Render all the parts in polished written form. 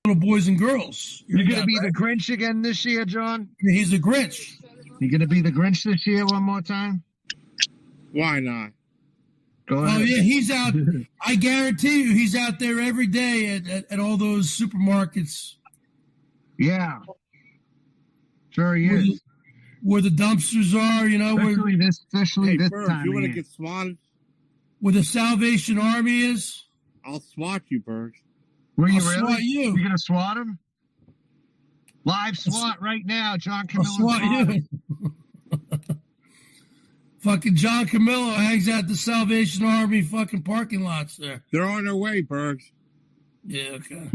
little boys and girls. You're going to be the Grinch again this year, John? He's the Grinch. You're going to be the Grinch this year one more time? Why not? Go ahead. Oh, yeah, he's out. I guarantee you he's out there every day at all those supermarkets. Yeah. Sure he is. Where the dumpsters are, you know. Especially this Berg, time you want to of year. get swatted? Where the Salvation Army is. I'll swat you, Berg. Were you I'll really? swat you. You're going to swat him? Live swat right now, John Camillo. I'll swat you. Fucking John Camillo hangs out the Salvation Army fucking parking lots there. They're on their way, Berg. Yeah, okay.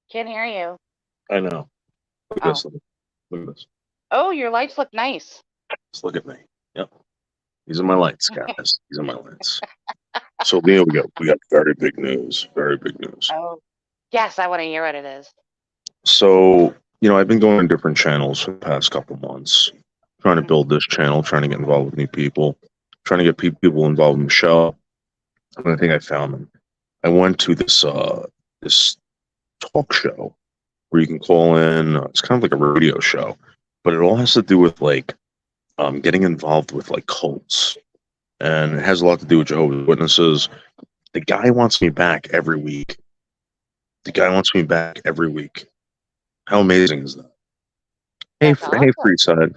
Can't hear you. I know. Look at this. Look at this. Oh, your lights look nice. Just look at me. Yep. These are my lights, guys. These are my lights. So here we go. We got very big news. Very big news. Oh, yes, I want to hear what it is. So, you know, I've been going to different channels for the past couple months, trying to build this channel, trying to get involved with new people, trying to get people involved in the show. And I think I found them. I went to this this talk show where you can call in. It's kind of like a radio show, but it all has to do with like getting involved with like cults, and it has a lot to do with Jehovah's Witnesses. The guy wants me back every week. The guy wants me back every week. How amazing is that? Hey, That's hey, awesome. Freeside.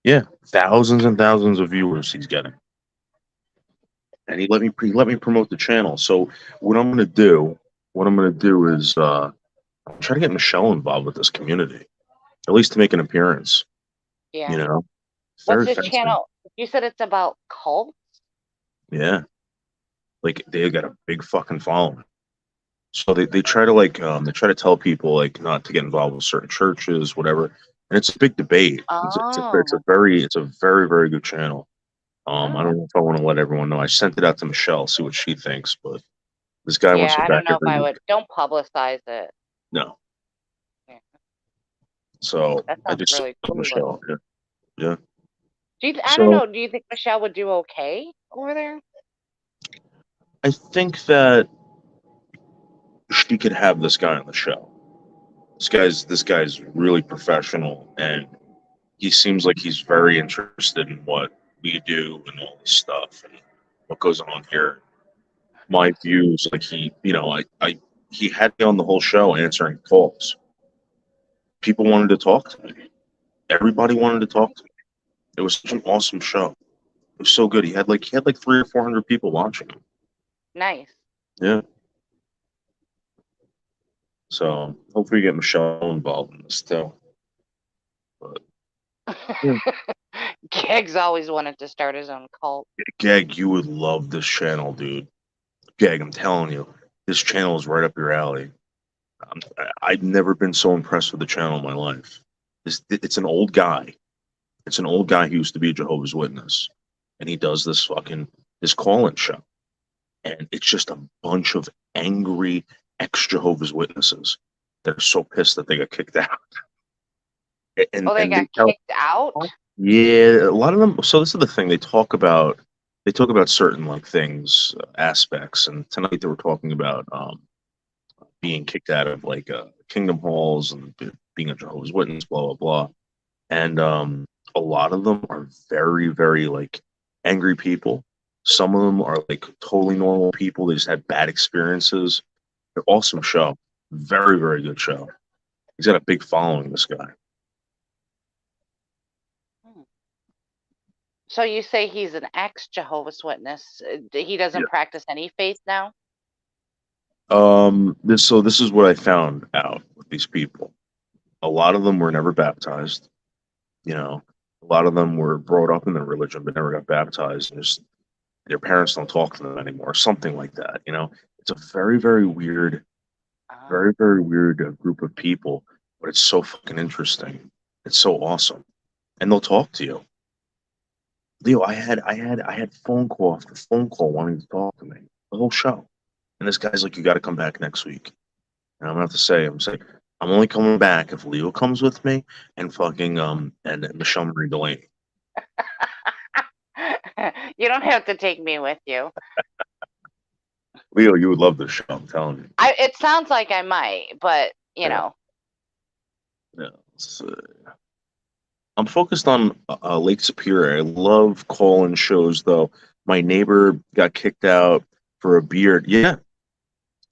Yeah, thousands and thousands of viewers he's getting, and he let me promote the channel. So what I'm gonna do is try to get Michelle involved with this community, at least to make an appearance. Yeah. You know, What's very this fascinating. channel? You said it's about cults? Yeah, like they got a big fucking following. So they try to like they try to tell people like not to get involved with certain churches, whatever. And it's a big debate. It's a very very good channel. I don't know if I want to let everyone know. I sent it out to Michelle, see what she thinks, but this guy wants Yeah, me I back don't know if every I week. would. Don't publicize it. No. Yeah. So That I sounds just really sent it to cool. Michelle. Yeah. I don't know. Do you think Michelle would do okay over there? I think that she could have this guy on the show. This guy's really professional, and he seems like he's very interested in what we do and all this stuff and what goes on here. My views, like he he had me on the whole show answering calls. People wanted to talk to me. Everybody wanted to talk to me. It was such an awesome show. It was so good. He had like 300 or 400 people watching him. Nice. Yeah. So hopefully we get Michelle involved in this too. Yeah. Geg's always wanted to start his own cult. Gag, you would love this channel, dude. Gag, I'm telling you, this channel is right up your alley. I've never been so impressed with the channel in my life. It's an old guy. It's an old guy who used to be a Jehovah's Witness, and he does this call-in show, and it's just a bunch of angry ex-Jehovah's Witnesses that are so pissed that they got kicked out. And, they got kicked out? Yeah, a lot of them. So this is the thing. They talk about certain like things, aspects, and tonight they were talking about being kicked out of like kingdom halls and being a Jehovah's Witness, blah blah blah. And a lot of them are very, very like angry people. Some of them are like totally normal people. They just had bad experiences. They're awesome show. Very, very good show. He's got a big following, this guy. So you say he's an ex-Jehovah's Witness. He doesn't practice any faith now? This is what I found out with these people. A lot of them were never baptized. You know, a lot of them were brought up in their religion but never got baptized. And just their parents don't talk to them anymore, something like that. You know, it's a very, very weird, very, very weird group of people. But it's so fucking interesting. It's so awesome, and they'll talk to you. Leo, I had phone call after phone call wanting to talk to me the whole show, and this guy's like, "You got to come back next week." And I'm gonna have to say, I'm only coming back if Leo comes with me and fucking and Michelle Marie Delaney. You don't have to take me with you. Leo, you would love this show. I'm telling you. It sounds like I might, but you know. Yeah. I'm focused on Lake Superior. I love call-in shows, though. My neighbor got kicked out for a beard. Yeah.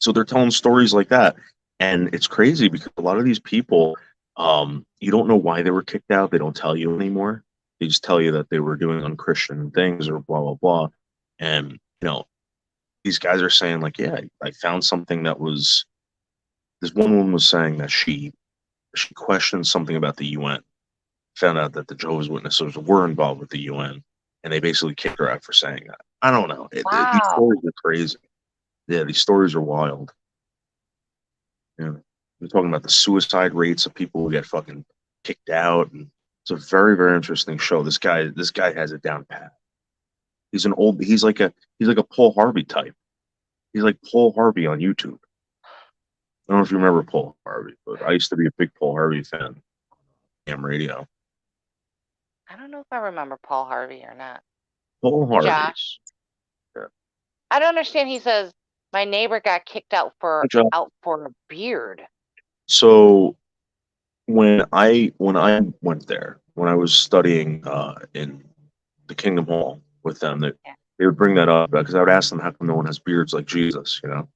So they're telling stories like that. And it's crazy because a lot of these people, you don't know why they were kicked out. They don't tell you anymore. They just tell you that they were doing unchristian things or blah, blah, blah. And, you know, these guys are saying, like, yeah, I found something that was... This one woman was saying that she questioned something about the UN. Found out that the Jehovah's Witnesses were involved with the UN, and they basically kicked her out for saying that. I don't know. Wow. These stories are crazy. Yeah, these stories are wild. Yeah, we're talking about the suicide rates of people who get fucking kicked out, and it's a very, very interesting show. This guy has it down pat. He's like a Paul Harvey type. He's like Paul Harvey on YouTube. I don't know if you remember Paul Harvey, but I used to be a big Paul Harvey fan. Ham radio. I don't know if I remember Paul Harvey or not. Paul Harvey. Josh. Yeah. I don't understand. He says my neighbor got kicked out for a beard. So when I went there, when I was studying in the Kingdom Hall with them, they would bring that up because I would ask them how come no one has beards like Jesus, you know?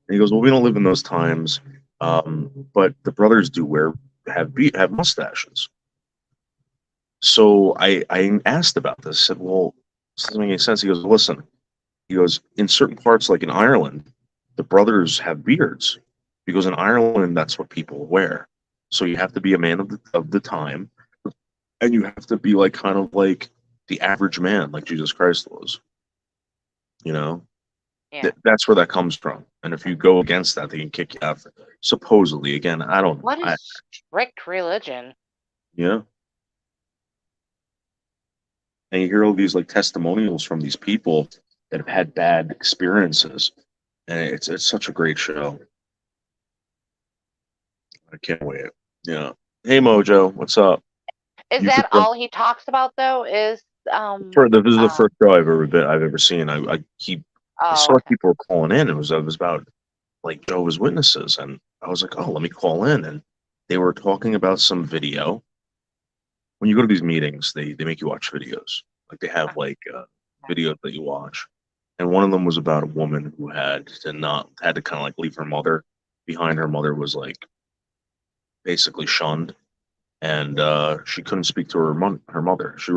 And he goes, well, we don't live in those times, but the brothers do have mustaches. So I asked about this. I said, well, this doesn't make any sense. He goes, listen. He goes, in certain parts, like in Ireland, the brothers have beards because in Ireland, that's what people wear. So you have to be a man of the time, and you have to be like kind of like the average man, like Jesus Christ was. You know, that's where that comes from. And if you go against that, they can kick you out. Supposedly, again, I don't know. What is strict religion? Yeah. And you hear all these like testimonials from these people that have had bad experiences, and it's such a great show. I can't wait. Yeah. Hey Mojo, what's up? Is that all he talks about though? Is this is the first show I've ever seen. I saw people were calling in. It was about like Jehovah's Witnesses, and I was like, oh, let me call in, and they were talking about some video. When you go to these meetings, they make you watch videos. Like they have like videos that you watch, and one of them was about a woman who had to kind of like leave her mother behind her mother was like basically shunned, and she couldn't speak to her mother. She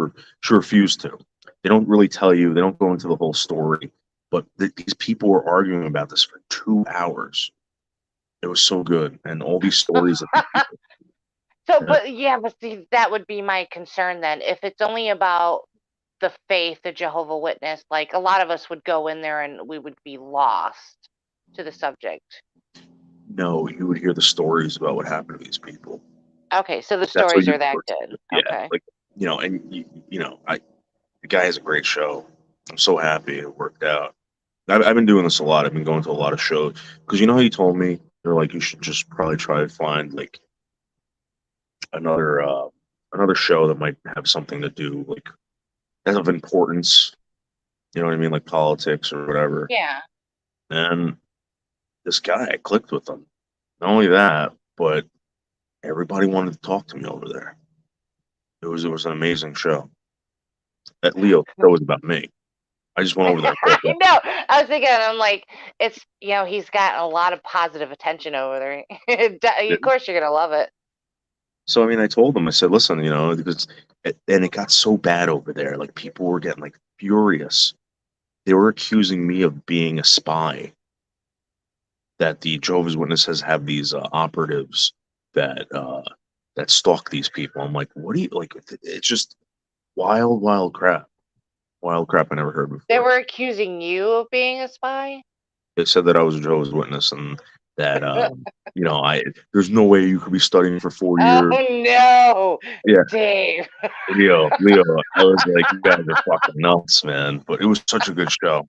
refused to. They don't really tell you. They don't go into the whole story, but these people were arguing about this for 2 hours. It was so good, and all these stories of these people. So, Yeah. but see, that would be my concern then. If it's only about the faith, the Jehovah Witness, like a lot of us would go in there and we would be lost to the subject. No, you would hear the stories about what happened to these people. Okay, so the That's what stories you are that were- good. Yeah, Okay. like and the guy has a great show. I'm so happy it worked out. I've been doing this a lot. I've been going to a lot of shows because you know how you told me they're like you should just probably try to find like another show that might have something to do like as of importance. You know what I mean, like politics or whatever. Yeah. And this guy, I clicked with him. Not only that, but everybody wanted to talk to me over there. It was an amazing show. That Leo show was about me. I just went over there. I know. I was thinking, I'm like, it's he's got a lot of positive attention over there. Of course, you're gonna love it. So I mean, I told them. I said, listen, because and it got so bad over there. Like people were getting like furious. They were accusing me of being a spy. That the Jehovah's Witnesses have these operatives that stalk these people. I'm like, what do you like? It's just wild crap. Wild crap I never heard before. They were accusing you of being a spy? They said that I was a Jehovah's Witness and that there's no way you could be studying for 4 years. Oh no. Yeah. Dave. Leo, I was like, you guys are fucking nuts, man. But it was such a good show.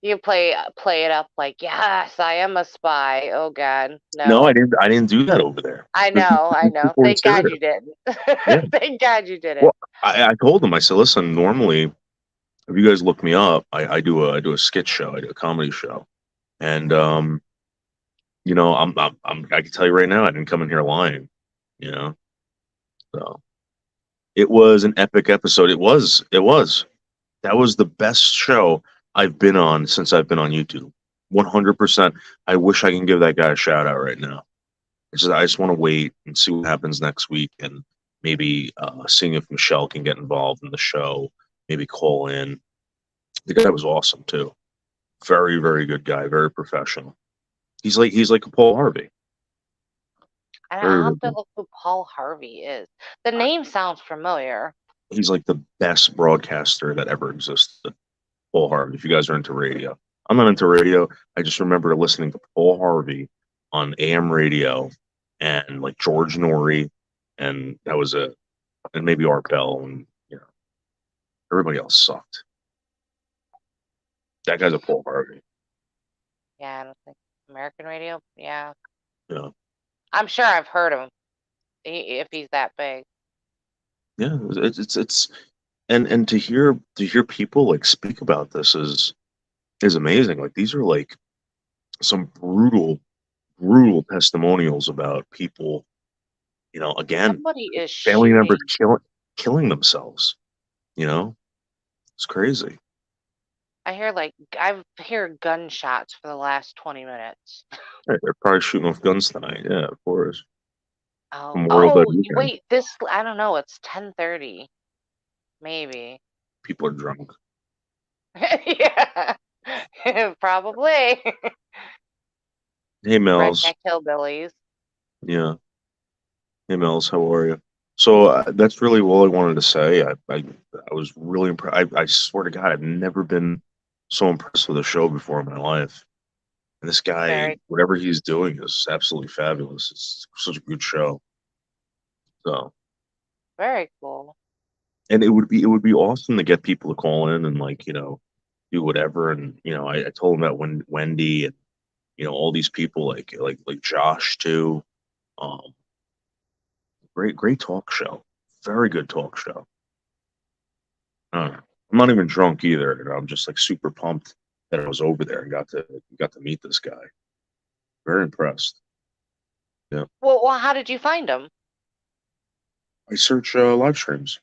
You play it up like, yes, I am a spy. Oh God, no. No, I didn't do that over there. I know. Thank God you didn't. Yeah. Thank God you didn't. Well, I told them. I said, listen, normally, if you guys look me up, I do a skit show. I do a comedy show, and I can tell you right now, I didn't come in here lying. So it was an epic episode. It was. That was the best show I've been on since I've been on YouTube. 100%. I wish I can give that guy a shout out right now. I just want to wait and see what happens next week, and maybe seeing if Michelle can get involved in the show. Maybe call in. The guy was awesome too. Very, very good guy. Very professional. He's like a Paul Harvey. I'll have to look who Paul Harvey is. The name sounds familiar. He's like the best broadcaster that ever existed. Paul Harvey. If you guys are into radio, I'm not into radio. I just remember listening to Paul Harvey on AM radio, and like George Norrie, and that was it. And maybe Art Bell, and everybody else sucked. That guy's a Paul Harvey. Yeah, I don't think American radio. Yeah. Yeah. I'm sure I've heard him. If he's that big. Yeah, it's and to hear people like speak about this is amazing. Like these are like some brutal testimonials about people. Again, Somebody is family shooting. members killing themselves. It's crazy. I hear gunshots for the last 20 minutes. Right, they're probably shooting off guns tonight. Yeah, of course. Oh, wait, I don't know. It's 10:30. Maybe. People are drunk. Yeah, probably. Hey, Mel's. Redneck hillbillies. Yeah. Hey, Mel's, how are you? So that's really all I wanted to say. I was really impressed. I swear to God, I've never been so impressed with a show before in my life. And this guy, whatever he's doing, is absolutely fabulous. It's such a good show. So very cool. And it would be awesome to get people to call in and do whatever. And I told him about Wendy and all these people like Josh too. Great talk show. Very good talk show. I'm not even drunk either. I'm just super pumped that I was over there and got to meet this guy. Very impressed. Yeah. Well, how did you find him? I search live streams.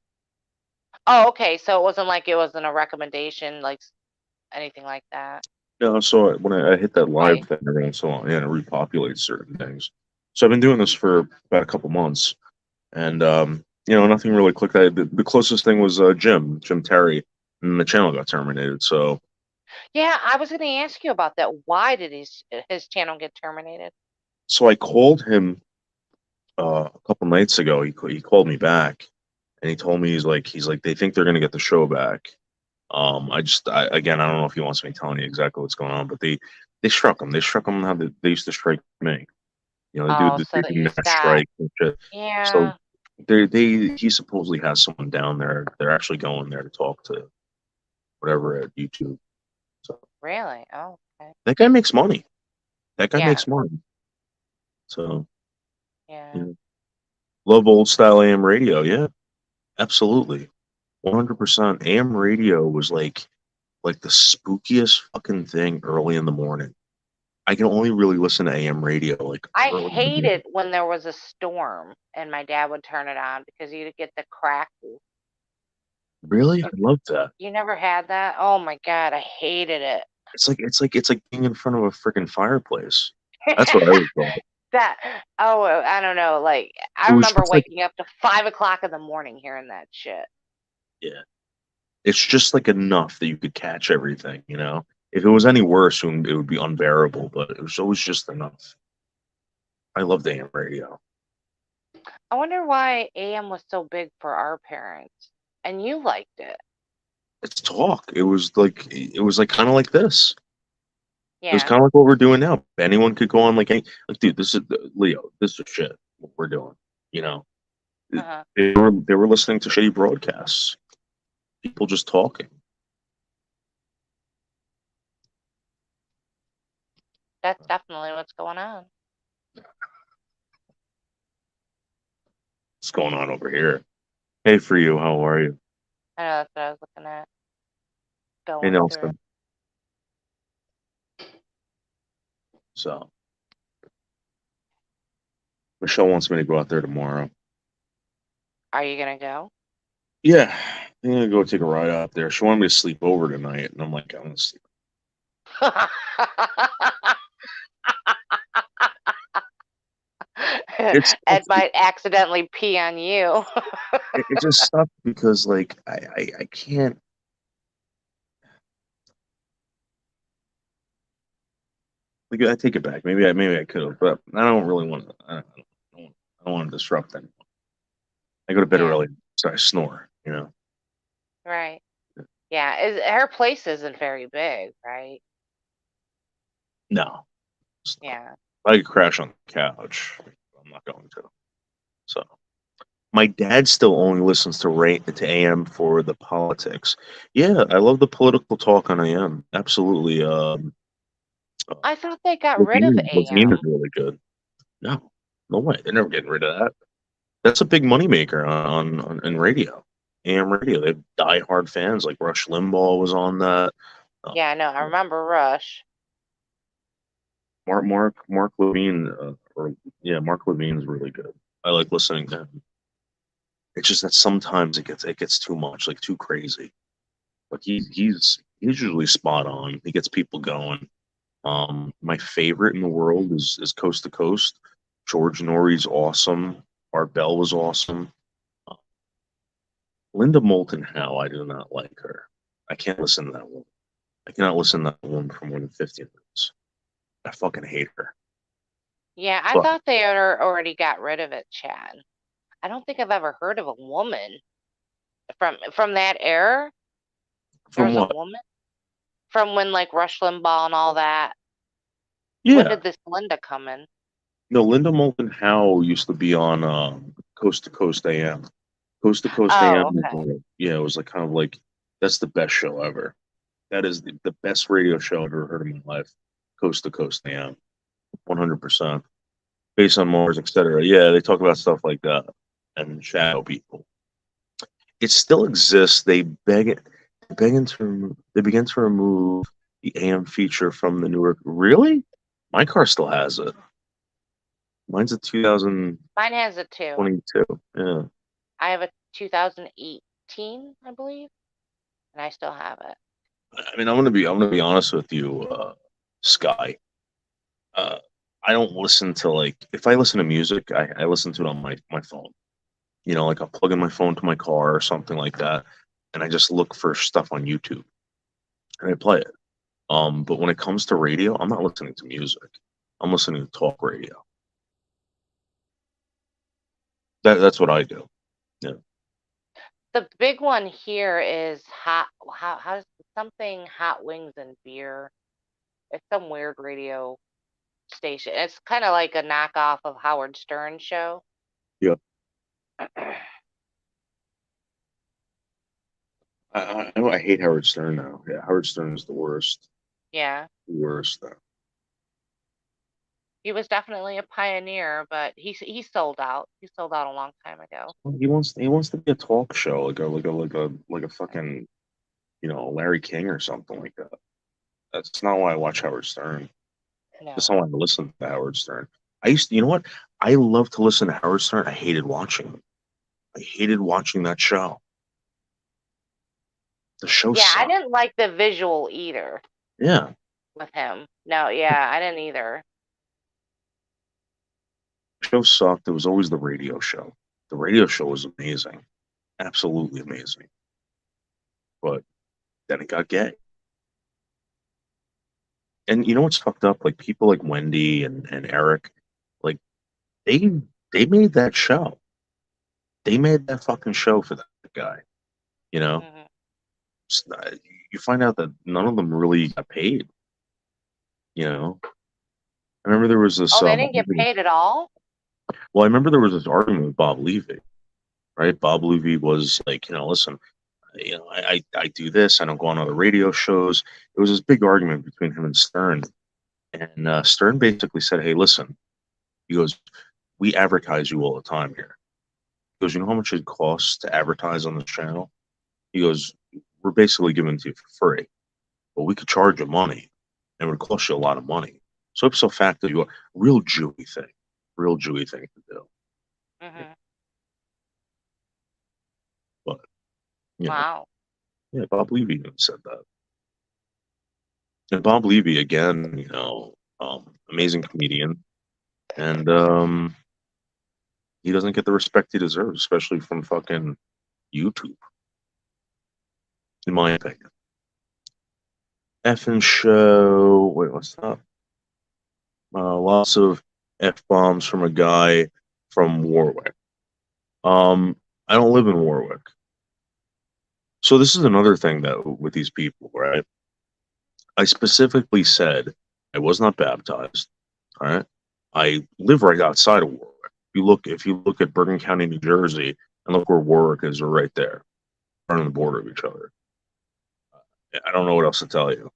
Oh, okay. So it wasn't a recommendation, like anything like that. No, so when I hit that live Right. thing every once in a while, yeah, it repopulates certain things. So I've been doing this for about a couple months, and nothing really clicked. The closest thing was Jim Terry, and the channel got terminated. Yeah, I was going to ask you about that. Why did his channel get terminated? So I called him a couple nights ago. He called me back, and he told me he's like they think they're gonna get the show back. Again, I don't know if he wants me telling you exactly what's going on, but they struck him. They struck him how they used to strike me. Oh, They so do that you just mass got, strike and shit. So yeah, he supposedly has someone down there. They're actually going there to talk to whatever at YouTube. So really? Oh, okay. that guy makes money. That guy Yeah, makes money. So yeah. yeah. Love old style AM radio. Yeah, absolutely. 100%. AM radio was like the spookiest fucking thing early in the morning. I can only really listen to AM radio like I early in the morning. hated when there was a storm and my dad would turn it on because you'd get the crackle. Really? I love that. You never had that? Oh my God, I hated it. It's like being in front of a freaking fireplace. That's what I was thought. That, oh, I don't know. Like, I It was remember just like, waking up to 5 o'clock in the morning hearing that shit. yeah, it's just like enough that you could catch everything. If it was any worse, it would be unbearable, but it was always just enough. I love the AM radio. I wonder why AM was so big for our parents and you liked it. It's talk. It was like kind of like this. It was Yeah. kind of like what we're doing now. Anyone could go on like, dude, this is Leo. This is shit. What we're doing. You know, Uh-huh. they were listening to shady broadcasts. People just talking. That's definitely what's going on. What's going on over here? Hey, for you, how are you? I know that's what I was looking at. Hey, Going through. Nelson. So Michelle wants me to go out there tomorrow. Are you gonna go? Yeah, I'm gonna go take a ride out there. She wanted me to sleep over tonight, and I'm like, I'm gonna sleep. It's Ed might accidentally pee on you. it just sucks because I can't. Like, I take it back. Maybe I could have, but I don't really want to. I don't want to disrupt anyone. I go to bed Yeah, early, so I snore. right. Yeah, her place isn't very big, right? No, Yeah. I could crash on the couch. I'm not going to. So my dad still only listens to AM for the politics. Yeah, I love the political talk on AM. Absolutely. I thought they got rid of Levine is AM. really good. No, no way. They're never getting rid of that. That's a big moneymaker on in radio. AM radio. They have diehard fans like Rush Limbaugh was on that. Uh, Yeah, I know. I remember Rush. Mark Levine, Mark Levine's really good. I like listening to him. It's just that sometimes it gets too much, like too crazy. But he's usually spot on. He gets people going. My favorite in the world is Coast to Coast. George Norrie's awesome. Art Bell was awesome. Uh, Linda Moulton Howe, I do not like her. I can't listen to that one. I cannot listen to that one for more than 15 minutes. I fucking hate her. Yeah, I But thought they already got rid of it, Chad. I don't think I've ever heard of a woman from that era. There from was a what? woman from when like Rush Limbaugh and all that. When Yeah. did this Linda come in? No, Linda Moulton Howe used to be on Coast to Coast AM. Coast to Coast AM Oh, was okay. it was like kind of like that's the best show ever. That is the best radio show I've ever heard in my life. Coast to Coast AM, 100%. Based on Mars, etc. Yeah, they talk about stuff like that and shadow people. It still exists. They begin to remove the AM feature from the newer. Really? My car still has it. Mine's a Mine has it too. 2022. Yeah. I have a 2018, I believe, and I still have it. I mean, I'm gonna be honest with you, Sky. Uh, I don't listen to like if I listen to music, I listen to it on my phone. You know, like I'll plug in my phone to my car or something like that, and I just look for stuff on YouTube and I play it. But when it comes to radio, I'm not listening to music. I'm listening to talk radio. That's what I do. Yeah. The big one here is how's something hot wings and beer. It's some weird radio station. It's kind of like a knockoff of Howard Stern show. Yeah. I hate Howard Stern now. Yeah, Howard Stern is the worst. Yeah. The worst though. He was definitely a pioneer, but he sold out. He sold out a long time ago. He wants to be a talk show, like a fucking, you know, Larry King or something like that. That's not why I watch Howard Stern. No. That's not why I listen to Howard Stern. You know what? I love to listen to Howard Stern. I hated watching him. I hated watching that show. The show Yeah, I sucked. didn't like the visual either Yeah. with him. No, yeah, I didn't either. The show sucked. It was always the radio show. The radio show was amazing. Absolutely amazing. But then it got gay. And you know what's fucked up? Like people like Wendy and Eric, like they made that show. They made that fucking show for that guy. You know? Mhm. You find out that none of them really got paid. You know? I remember there was this Oh, they didn't get paid at all? well, I remember there was this argument with Bob Levy, right? Bob Levy was like, you know, listen, you know, I do this, I don't go on other radio shows. It was this big argument between him and Stern. And Stern basically said, hey, listen, he goes, we advertise you all the time here. He goes, you know how much it costs to advertise on this channel? He goes, we're basically giving it to you for free, but we could charge you money and it would cost you a lot of money. So ipso facto, you are real Jewy thing to do. Mhm. But you know, Wow. yeah, Bob Levy even said that. And Bob Levy again, you know, amazing comedian, and he doesn't get the respect he deserves, especially from fucking YouTube, in my opinion. Effing show. Wait, what's that? Lots of F bombs from a guy from Warwick. I don't live in Warwick. So this is another thing that with these people, right? I specifically said I was not baptized. All right. I live right outside of Warwick. If you look at Bergen County, New Jersey, and look where Warwick is, we're right there, right on the border of each other. I don't know what else to tell you.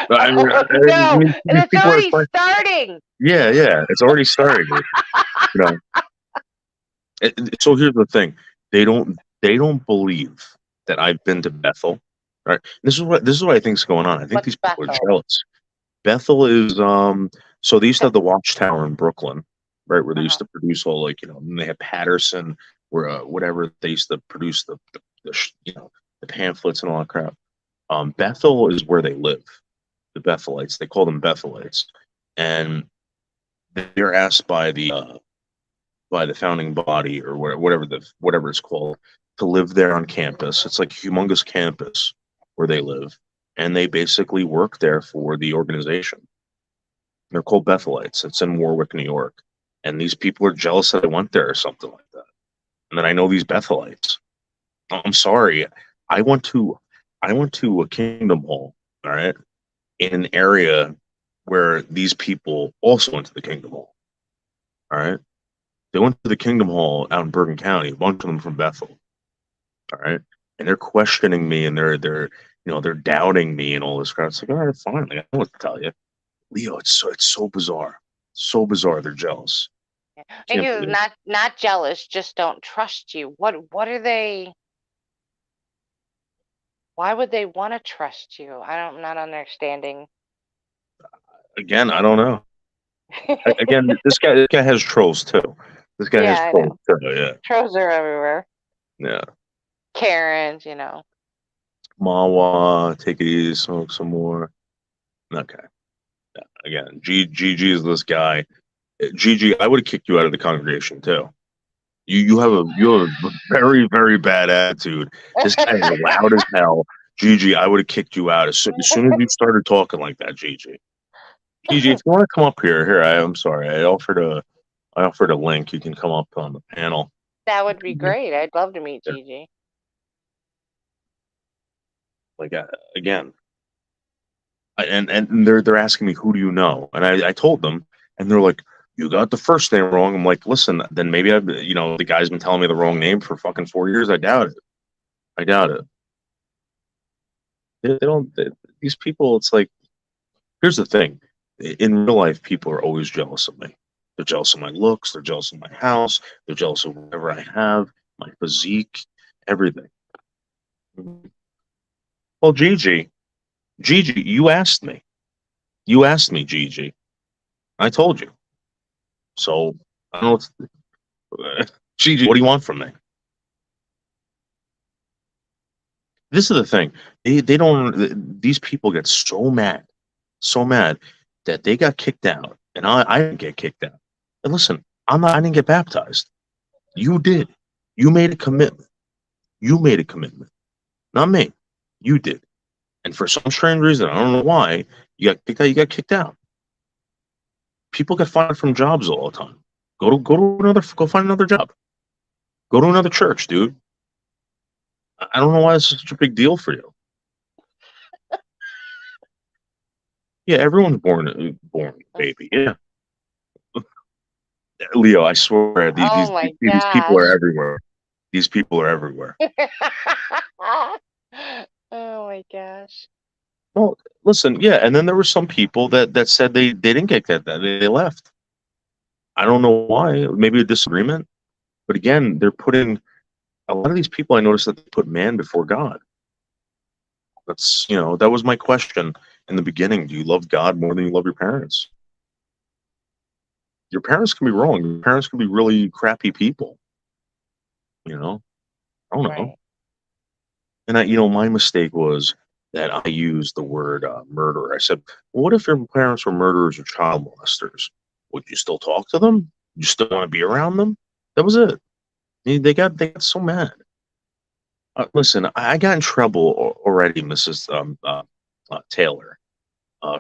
But No, these it's people are already fun- starting. Yeah, it's already starting. You know. So here's the thing: they don't believe that I've been to Bethel. Right? This is what I think is going on. I think What's these people are Bethel? jealous. Bethel is so they used to have the Watchtower in Brooklyn, right, where they used to produce all, like, you know, and they had Patterson, where whatever they used to produce the you know, the pamphlets and all that crap. Bethel is where they live. The Bethelites, they call them Bethelites, and they're asked by the founding body or whatever it's called to live there on campus. It's like a humongous campus where they live, and they basically work there for the organization. They're called Bethelites. It's in Warwick, New York, and these people are jealous that I went there or something like that. And then I know these Bethelites. I'm sorry, I went to a Kingdom Hall, all right, in an area where these people also went to the Kingdom Hall. All right. They went to the Kingdom Hall out in Bergen County, a bunch of them from Bethel. All right. And they're questioning me, and they're doubting me and all this crap. It's like, all right, fine. Like, I know what to tell you. Leo, it's so bizarre. So bizarre. They're jealous. And you're not jealous, just don't trust you. What are they? Why would they want to trust you? I'm not understanding. Again, I don't know. Again, this guy has trolls too. This guy Yeah, has I trolls too. Yeah. Trolls are everywhere. Yeah. Karens, you know. Mawa, take it easy, smoke some more. Okay. Yeah. Again, Gigi is this guy. Gigi, I would have kicked you out of the congregation too. You have a very, very bad attitude. This guy is loud as hell. Gigi, I would have kicked you out as soon as you started talking like that, Gigi. Gigi, if you want to come up here, I'm sorry. I offered a link. You can come up on the panel. That would be great. I'd love to meet Gigi. Like again, and they're asking me, who do you know? And I told them, and they're like, you got the first name wrong. I'm like, listen, then maybe the guy's been telling me the wrong name for fucking 4 years. I doubt it. They don't. These people, it's like, here's the thing. In real life, people are always jealous of me. They're jealous of my looks. They're jealous of my house. They're jealous of whatever I have, my physique, everything. Well, Gigi, you asked me. You asked me, Gigi. I told you. So, I don't know. Gigi, what do you want from me? This is the thing. They don't. These people get so mad that they got kicked out, and I didn't get kicked out. And listen, I didn't get baptized. You did. You made a commitment. Not me. You did. And for some strange reason, I don't know why, you got kicked out. You got kicked out. People get fired from jobs all the time. Go find another job. Go to another church, dude. I don't know why it's such a big deal for you. Yeah, everyone's born baby. Yeah. Leo, I swear, these people are everywhere. These people are everywhere. Oh my gosh. Well, listen, yeah, and then there were some people that said they didn't get that they left. I don't know why. Maybe a disagreement. But again, they're putting a lot of these people. I noticed that they put man before God. That's that was my question in the beginning. Do you love God more than you love your parents? Your parents can be wrong. Your parents can be really crappy people. I don't know. Right. And my mistake was that I used the word murderer. I said, well, what if your parents were murderers or child molesters? Would you still talk to them? You still want to be around them? That was it. They got so mad. Listen, I got in trouble already, Mrs. Taylor,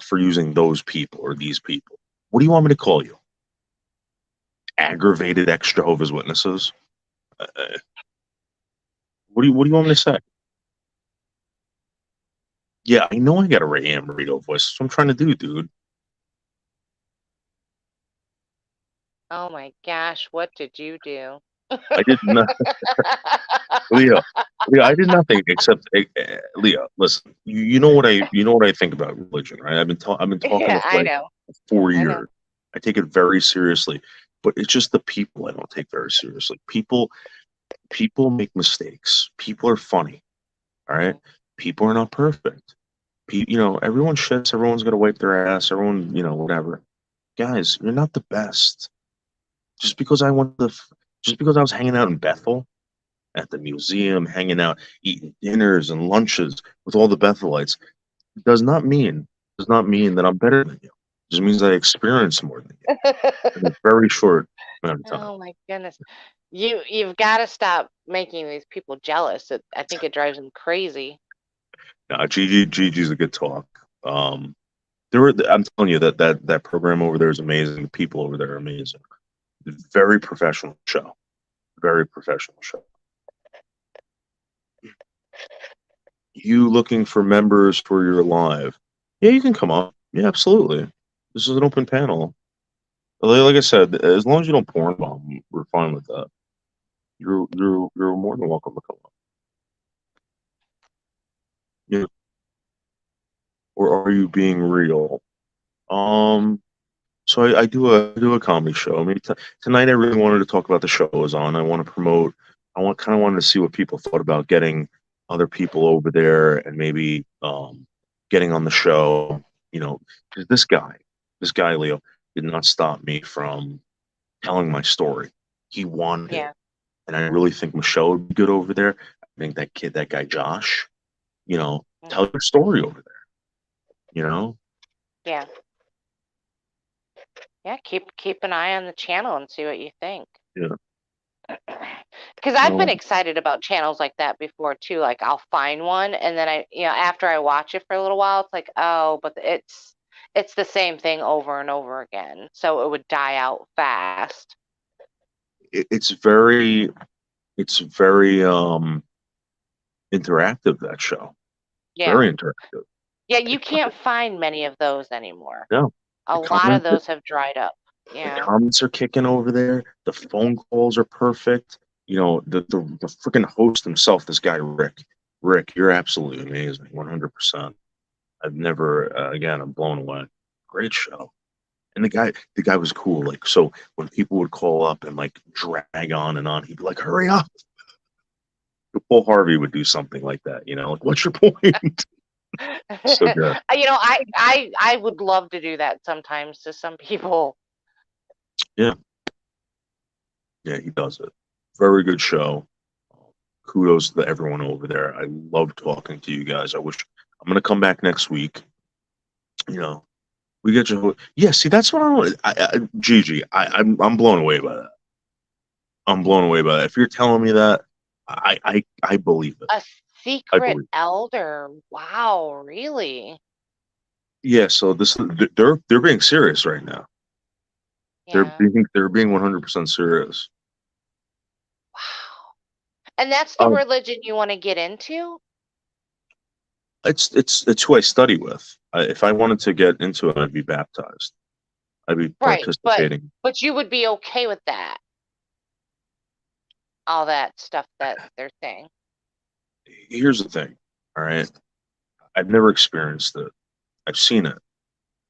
for using those people or these people. What do you want me to call you? Aggravated ex-Jehovah's Witnesses? What do you want me to say? Yeah, I know I got a Ray Amorito voice. That's what I'm trying to do, dude. Oh my gosh, what did you do? I did not. Leo, I did nothing except Leo. Listen, you know what I think about religion, right? I've been talking Yeah, for I know. 4 I know. years. I take it very seriously, but it's just the people I don't take very seriously. People make mistakes. People are funny, all right? People are not perfect. Everyone shits. Everyone's gonna wipe their ass. Everyone, whatever. Guys, you're not the best. Just because I was hanging out in Bethel at the museum, hanging out, eating dinners and lunches with all the Bethelites, does not mean that I'm better than you. It just means I experience more than you in a very short amount of time. Oh my goodness. You've got to stop making these people jealous. I think it drives them crazy. No, Gigi's a good talk. I'm telling you that program over there is amazing. The people over there are amazing. Very professional show. Very professional show. You looking for members for your live? Yeah, you can come up. Yeah, absolutely. This is an open panel. Like I said, as long as you don't porn bomb, we're fine with that. You're more than welcome to come up. Yeah. Or are you being real? So I do a comedy show. I mean, tonight I really wanted to talk about the show I was on. I want to promote. Kind of wanted to see what people thought about getting other people over there and maybe getting on the show. 'Cause this guy Leo did not stop me from telling my story. He wanted it, and I really think Michelle would be good over there. I think that guy Josh You know, tell your story over there. You know. Yeah. Yeah, keep an eye on the channel and see what you think. Yeah. Because I've been excited about channels like that before too. Like I'll find one, and then after I watch it for a little while, it's like, oh, but it's the same thing over and over again. So it would die out fast. It's very interactive, that show. Yeah. Very interactive. Yeah, you can't find many of those anymore. No. A lot of those have dried up. Yeah. The comments are kicking over there. The phone calls are perfect. You know, the freaking host himself, this guy Rick. Rick, you're absolutely amazing, 100%. I've never, again, I'm blown away. Great show. And the guy was cool. Like, so when people would call up and like drag on and on, he'd be like, "Hurry up." Paul Harvey would do something like that. You know, like, what's your point? So good. I would love to do that sometimes to some people. Yeah. Yeah, he does it. Very good show. Kudos to everyone over there. I love talking to you guys. I'm going to come back next week. You know, we get you. Yeah, see, that's what I want. Gigi, I'm blown away by that. I'm blown away by that. If you're telling me that, I believe it. A secret elder. Wow, really? Yeah, so they're being serious right now. Yeah. They're being 100% serious. Wow. And that's the religion you want to get into? It's who I study with. If I wanted to get into it, I'd be baptized. I'd be participating. But you would be okay with that? All that stuff that they're saying. Here's the thing, all right? I've never experienced it. I've seen it.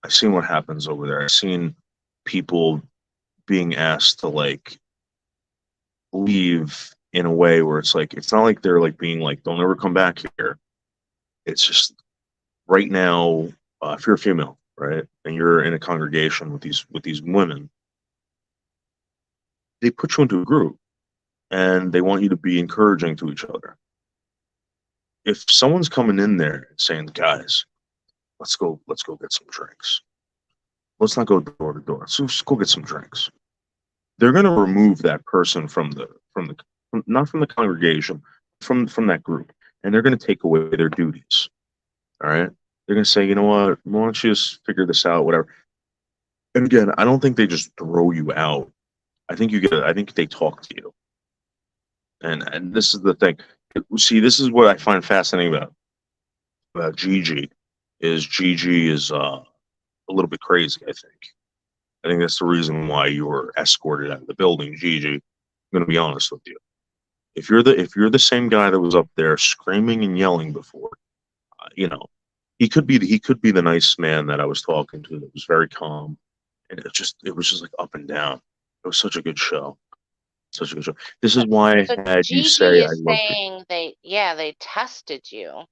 I've seen what happens over there. I've seen people being asked to like leave in a way where it's like, it's not like they're like being like, don't ever come back here. It's just right now, if you're a female, right, and you're in a congregation with these women, they put you into a group and they want you to be encouraging to each other. If someone's coming in there and saying, guys, let's go get some drinks. Let's not go door to door. Let's go get some drinks. They're going to remove that person not from the congregation, from that group, and they're going to take away their duties. All right, they're going to say, you know what? Why don't you just figure this out, whatever. And again, I don't think they just throw you out. I think they talk to you. And this is the thing. See, this is what I find fascinating about Gigi. Gigi is a little bit crazy, I think that's the reason why you were escorted out of the building, Gigi. I'm going to be honest with you. If you're the same guy that was up there screaming and yelling before, you know, he could be the nice man that I was talking to that was very calm, and it was just like up and down. It was such a good show. Such a good show. This is why I had Gigi you say I is loved saying it. they tested you.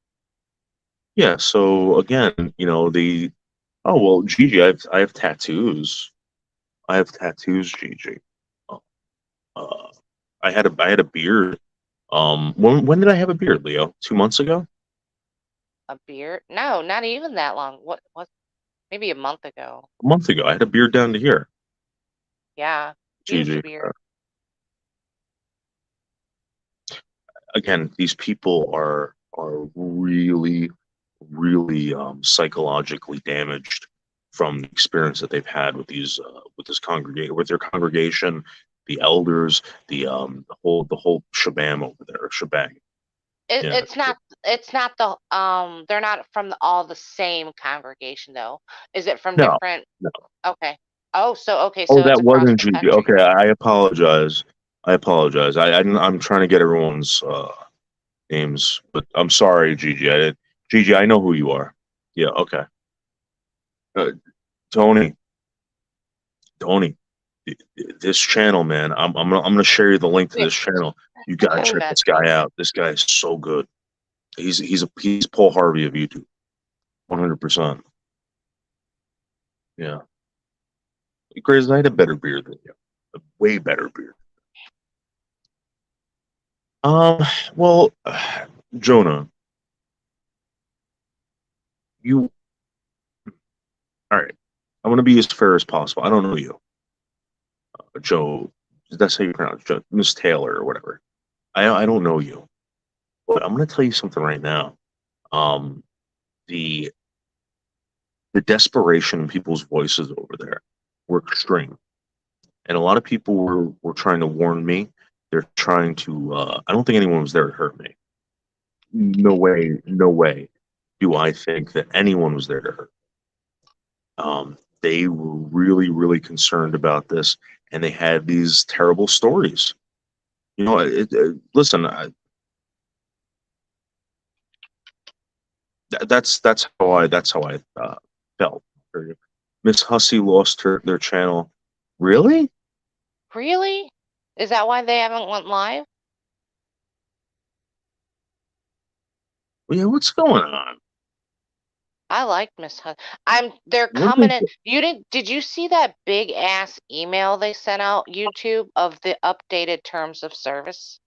Yeah. So again, you know, Gigi, I have tattoos. I have tattoos, Gigi. I had a beard. When did I have a beard, Leo? 2 months ago? A beard? No, not even that long. What? Maybe a month ago. A month ago, I had a beard down to here. Yeah, Gigi. beard. Again, these people are really, really psychologically damaged from the experience that they've had with their congregation, the elders, the whole shebang over there, shebang. It's not the they're not from all the same congregation though. Is it from different? No. Okay. So Oh, it's that wasn't Gigi. country. Okay, I apologize. I'm trying to get everyone's names, but I'm sorry, Gigi. Gigi, I know who you are. Yeah. Okay. Tony, this channel, man. I'm gonna share you the link to this channel. You gotta check this guy out. This guy is so good. He's Paul Harvey of YouTube, 100%. Yeah. Crazy, I had a better beard than you. A way better beard. Well, Jonah, you. All right. I want to be as fair as possible. I don't know you, Joe. That's how you pronounce it, Joe, Miss Taylor or whatever. I don't know you, but I'm going to tell you something right now. The desperation in people's voices over there were extreme, and a lot of people were trying to warn me. They're trying to. I don't think anyone was there to hurt me. No way, no way. Do I think that anyone was there to hurt? They were really, really concerned about this, and they had these terrible stories. You know, listen. That's how I felt. Miss Hussey lost their channel. Really? Really? Is that why they haven't went live? Well, yeah, what's going on? I like Miss Huss. They're What coming is in. Did you see that big ass email they sent out, YouTube, of the updated terms of service?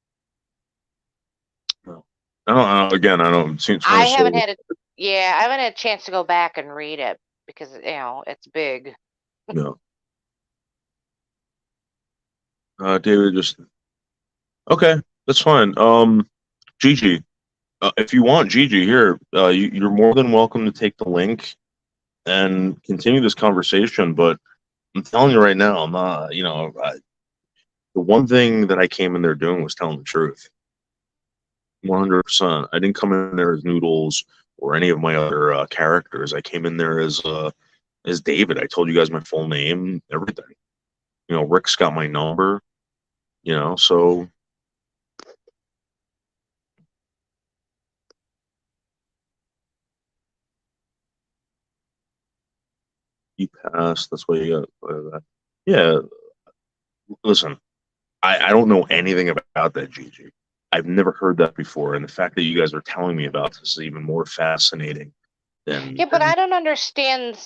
Again, I don't. I haven't had I haven't had a chance to go back and read it because, it's big. No. David just. Okay, that's fine. Gigi, if you want, Gigi, here, you're more than welcome to take the link and continue this conversation. But I'm telling you right now, I'm not. The one thing that I came in there doing was telling the truth. 100%. I didn't come in there as Noodles or any of my other characters. I came in there as David. I told you guys my full name, everything. Rick's got my number. So. You passed. That's why you got that. Yeah. Listen, I don't know anything about that, Gigi. I've never heard that before, and the fact that you guys are telling me about this is even more fascinating. Yeah, but I don't understand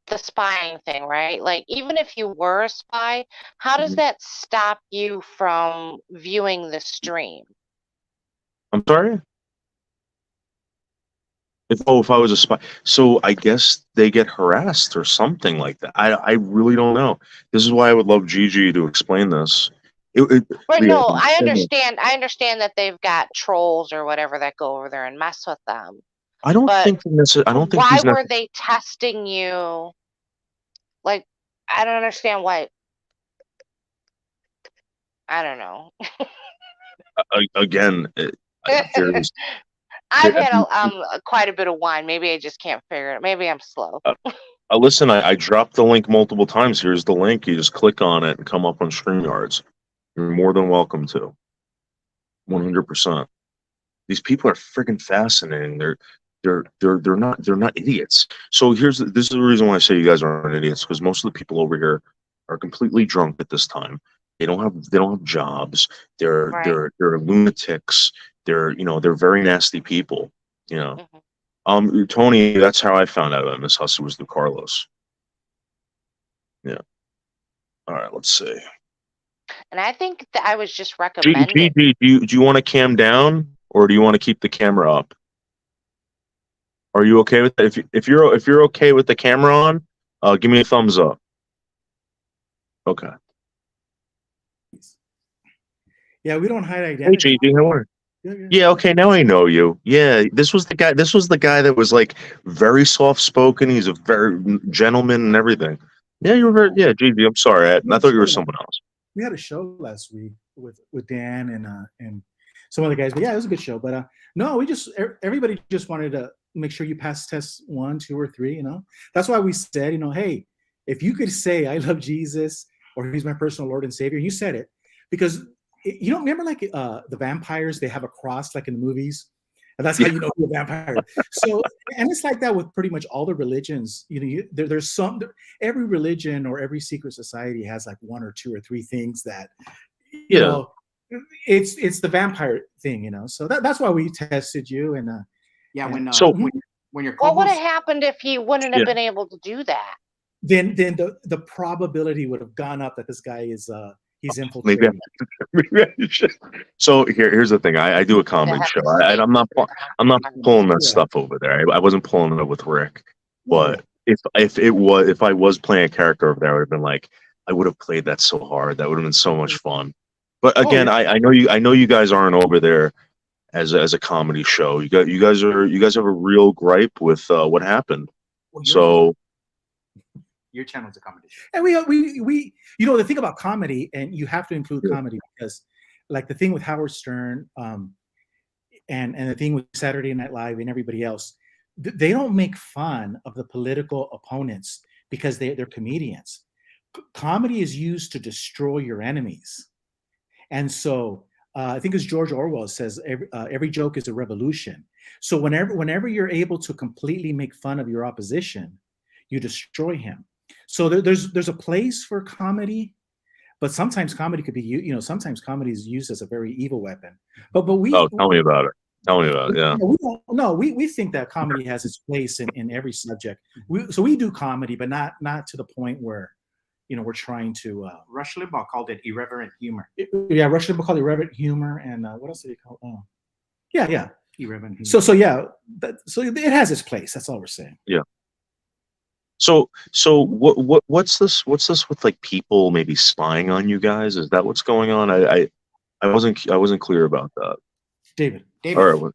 the spying thing, right? Like, even if you were a spy, how does that stop you from viewing the stream? I'm sorry? If I was a spy, so I guess they get harassed or something like that. I really don't know. This is why I would love Gigi to explain this. Right, no, I understand. I understand that they've got trolls or whatever that go over there and mess with them. I don't think I don't think. Why were they testing you? Like, I don't understand why. I don't know. Again, I've had quite a bit of wine. Maybe I just can't figure it. Maybe I'm slow. Listen, I dropped the link multiple times. Here's the link. You just click on it and come up on StreamYards. You're more than welcome to. 100%. These people are freaking fascinating. They're not idiots. So this is the reason why I say you guys aren't idiots, because most of the people over here are completely drunk at this time. They don't have jobs. They're lunatics. They're very nasty people. Tony, that's how I found out about Miss Hussey, was through Carlos. Yeah. All right, let's see. And I think that I was just recommending. Do you want to cam down, or do you want to keep the camera up? Are you okay with that? If you're okay with the camera on, give me a thumbs up. Okay. Yeah, we don't hide identity. Hey, GG, how are you? Yeah, okay, now I know you. Yeah, this was the guy that was like very soft spoken. He's a very gentleman and everything. Yeah, you were very, GG, I'm sorry. I thought you were someone else. We had a show last week with Dan and some other guys, but yeah, it was a good show. But no, everybody just wanted to make sure you pass tests 1, 2, or 3. That's why we said, hey, if you could say I love Jesus or he's my personal Lord and Savior, you said it, because remember like the vampires, they have a cross like in the movies, and that's how you know you're a vampire. So, and it's like that with pretty much all the religions. There's every religion or every secret society has like 1 or 2 or 3 things that it's the vampire thing. So that's why we tested you. And when you're what would have happened if he wouldn't have been able to do that? Then the probability would have gone up that this guy is He's Maybe infiltrating. maybe I should. So here's the thing. I do a comedy have show. to say I'm not pulling that Yeah. stuff over there. I wasn't pulling it up with Rick. Yeah. But if I was playing a character over there, I would have been like, I would have played that so hard. That would have been so much fun. But again, yeah. I know you guys aren't over there as a comedy show. You guys have a real gripe with what happened. Well, So your channel's a comedy show. And we you know the thing about comedy, and you have to include comedy because like the thing with Howard Stern and the thing with Saturday Night Live and everybody else, they don't make fun of the political opponents because they're comedians. Comedy is used to destroy your enemies. And so I think as George Orwell says, every joke is a revolution. So whenever you're able to completely make fun of your opposition, you destroy him. So there's a place for comedy, but sometimes comedy could be, sometimes comedy is used as a very evil weapon. But we tell me about it. Tell me about it. Yeah. We think that comedy has its place in every subject. So we do comedy, but not to the point where, we're trying to. Rush Limbaugh called it irreverent humor. Rush Limbaugh called it irreverent humor, and what else did he call? Oh, yeah. Irreverent humor. So so it has its place. That's all we're saying. Yeah. So what's this with like people maybe spying on you guys? Is that what's going on? I wasn't clear about that. David. All right.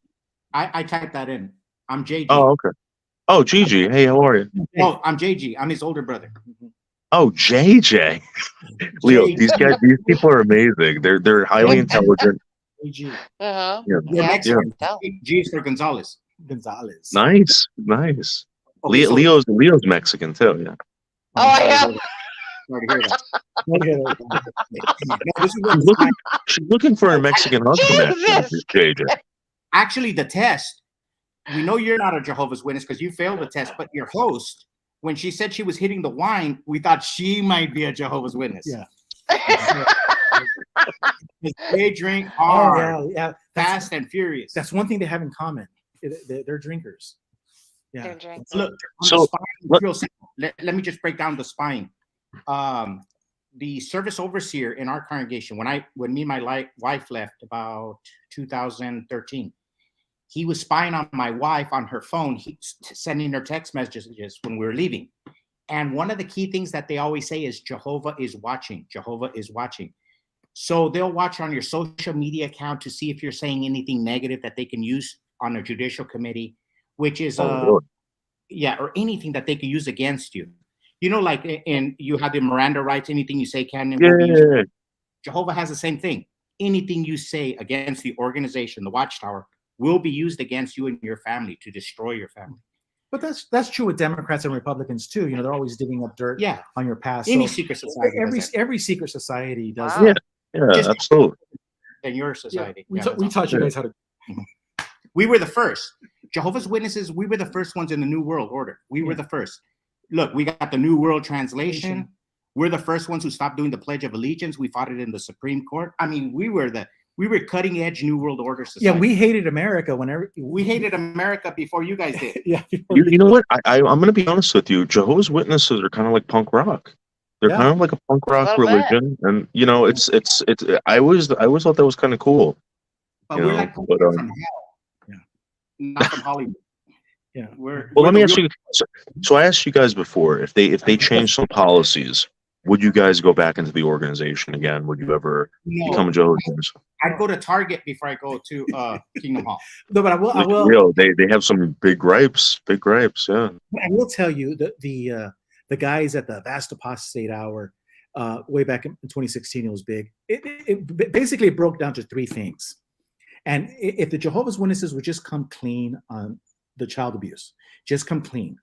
I typed that in. I'm JG. Oh, okay. Oh, Gigi. Hey, how are you? Oh, I'm JG. I'm his older brother. Oh, JJ. Leo, these people are amazing. They're highly intelligent. AG Uh-huh. Yeah. You're Yeah, Mexican. tell. G is for Gonzalez. Gonzalez. Nice. Okay, so- Leo's Mexican too. Yeah. Oh, yeah. Sorry to hear that. No, this is what She's looking for a Mexican husband. Jesus. JJ. actually the test. We know you're not a Jehovah's Witness because you failed the test, but your host, when she said she was hitting the wine, we thought she might be a Jehovah's Witness. Yeah. They drink hard, yeah. fast and furious. That's one thing they have in common. They're drinkers. Yeah. They're drinking. Look, on So, the spine, real simple. Let me just break down the spine. The service overseer in our congregation, when me and my wife left about 2013, he was spying on my wife on her phone, sending her text messages when we were leaving. And one of the key things that they always say is Jehovah is watching. Jehovah is watching. So they'll watch on your social media account to see if you're saying anything negative that they can use on a judicial committee, which is really? or anything that they can use against you. Like you have the Miranda rights, anything you say can and will be used. Yeah. Jehovah has the same thing. Anything you say against the organization, the Watchtower, will be used against you and your family to destroy your family. But that's true with Democrats and Republicans too. They're always digging up dirt Yeah. on your past. Any So secret society every secret society does Wow. that. Yeah, Just- absolutely. in your society. We, Yeah, ta- that's we all. taught you guys how to. We were the first. Jehovah's Witnesses, we were the first ones in the New World Order. We were the first. Look, we got the New World Translation. We're the first ones who stopped doing the Pledge of Allegiance. We fought it in the Supreme Court. I mean, we were cutting edge New World Order society. Yeah, we hated America whenever we hated America before you guys did. Yeah, You know what? I'm going to be honest with you. Jehovah's Witnesses are kind of like punk rock. They're Yeah. kind of like a punk rock A little bit. religion, and it's. I always thought that was kind of cool. But You we're know, like but, from hell. Yeah. Not from Hollywood. Yeah. Well, we're let me the ask real- you. So I asked you guys before if they change some policies, would you guys go back into the organization again? Would you ever become a Jehovah's Witness? I'd go to Target before I go to Kingdom Hall. No, but I will. Real, they have some big gripes. Big gripes, yeah. I will tell you that the guys at the Vast Apostate Hour, way back in 2016, it was big. It basically broke down to three things. And if the Jehovah's Witnesses would just come clean on the child abuse, just come clean,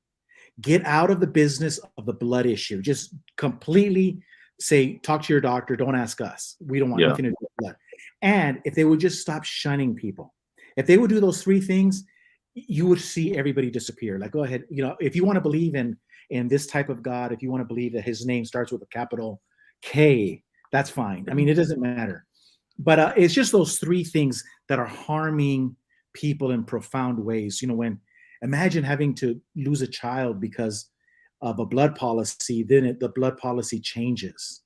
get out of the business of the blood issue, just completely say, talk to your doctor, don't ask us. We don't want anything to do with blood. And if they would just stop shunning people, if they would do those three things, you would see everybody disappear. Like, go ahead, if you want to believe in this type of God, if you want to believe that his name starts with a capital K, that's fine. I mean, it doesn't matter. But it's just those three things that are harming people in profound ways. When imagine having to lose a child because of a blood policy, then the blood policy changes.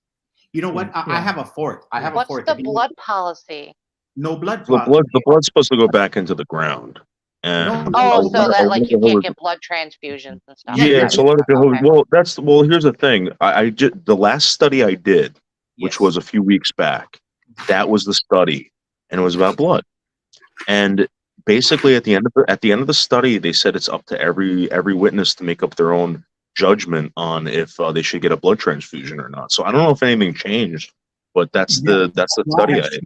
You know what? I Yeah. have a fourth. I have a What's fourth. the If you- blood policy? No blood. The blood's supposed to go back into the ground. And No, Oh, no, so no, that no, like you Jehovah's- can't get blood transfusions and stuff. Yeah, Yeah, yeah, so a lot of Jehovah's. Okay. Well, here's the thing. I just the last study I did, which Yes. was a few weeks back, that was the study, and it was about blood. And basically, at the end of the study, they said it's up to every witness to make up their own judgment on if they should get a blood transfusion or not. So I don't know if anything changed, but that's the study I did.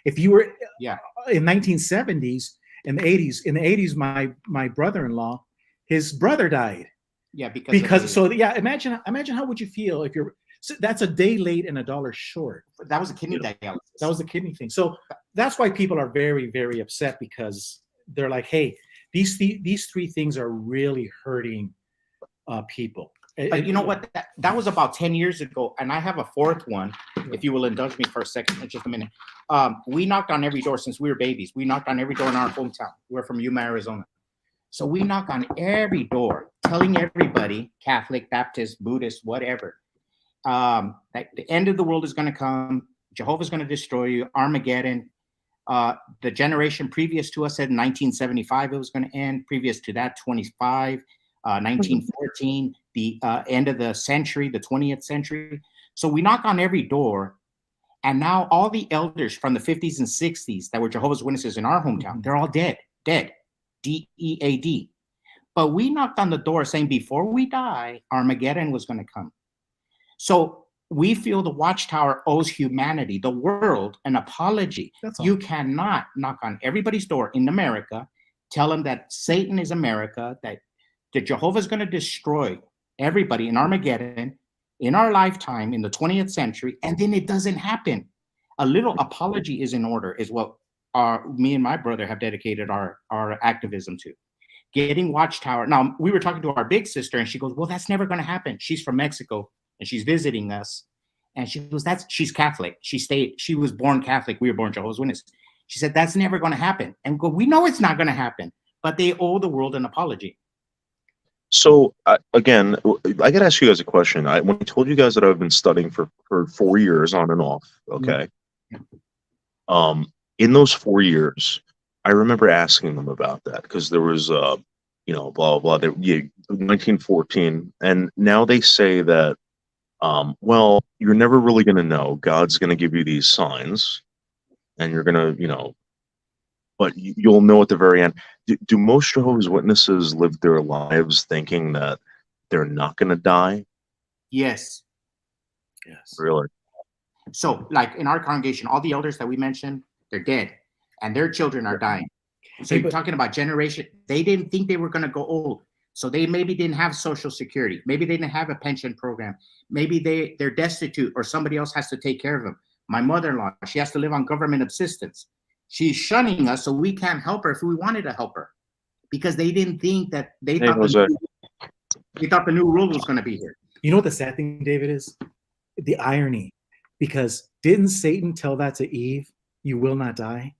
If you were Yeah. in 1970s, in the 80s, my brother-in-law, his brother died Yeah, because so yeah. Imagine how would you feel if you're so that's a day late and $1 short. that was a kidney dialysis. That was the kidney thing. So that's why people are very, very upset because they're like, hey, these three things are really hurting people. But you know what? That was about 10 years ago, and I have a fourth one. If you will indulge me for a second, just a minute. We knocked on every door since we were babies. We knocked on every door in our hometown. We're from Yuma, Arizona. So we knock on every door, telling everybody, Catholic, Baptist, Buddhist, whatever, that the end of the world is going to come. Jehovah's going to destroy you. Armageddon. The generation previous to us said in 1975 it was going to end. Previous to that, 25. 1914, the end of the century, the 20th century. So we knock on every door, and now all the elders from the 50s and 60s that were Jehovah's Witnesses in our hometown, they're all dead, D-E-A-D. But we knocked on the door saying before we die, Armageddon was going to come. So we feel the Watchtower owes humanity, the world, an apology. That's all. You cannot knock on everybody's door in America, tell them that Satan is America, that Jehovah is going to destroy everybody in Armageddon in our lifetime in the 20th century, and then it doesn't happen. A little apology is in order, is what me and my brother have dedicated our activism to. Getting Watchtower. Now, we were talking to our big sister, and she goes, well, that's never going to happen. She's from Mexico, and she's visiting us. And she goes, she's Catholic. She was born Catholic. We were born Jehovah's Witnesses. She said, that's never going to happen. And we know it's not going to happen, but they owe the world an apology. So again, I got to ask you guys a question. When I told you guys that I've been studying for 4 years on and off, okay. In those 4 years, I remember asking them about that because there was, blah blah blah. 1914, and now they say that, well, you're never really going to know. God's going to give you these signs, and you're going to, but you'll know at the very end. Do most Jehovah's Witnesses live their lives thinking that they're not going to die? Yes. Yes. Really? So, like in our congregation, all the elders that we mentioned, they're dead, and their children are dying. So you're talking about generation. They didn't think they were going to go old, so they maybe didn't have Social Security. Maybe they didn't have a pension program. Maybe they're destitute, or somebody else has to take care of them. My mother-in-law, she has to live on government assistance. She's shunning us, so we can't help her if we wanted to help her, because they didn't think that they thought the new world was going to be here. You know what the sad thing, David, is? The irony. Because didn't Satan tell that to Eve? You will not die.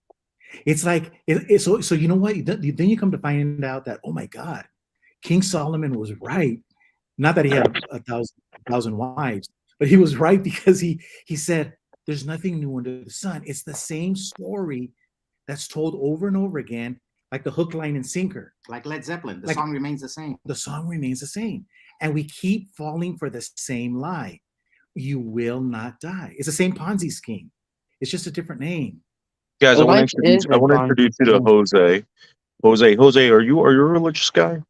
It's like, so you know what? Then you come to find out that, oh my God, King Solomon was right. Not that he had a thousand wives, but he was right because he said, there's nothing new under the sun. It's the same story that's told over and over again, like the hook, line, and sinker. Like Led Zeppelin, the song remains the same. The song remains the same. And we keep falling for the same lie. You will not die. It's the same Ponzi scheme. It's just a different name. Guys, Well, I want life to is a introduce you to Ponzi Jose. Jose, are you a religious guy?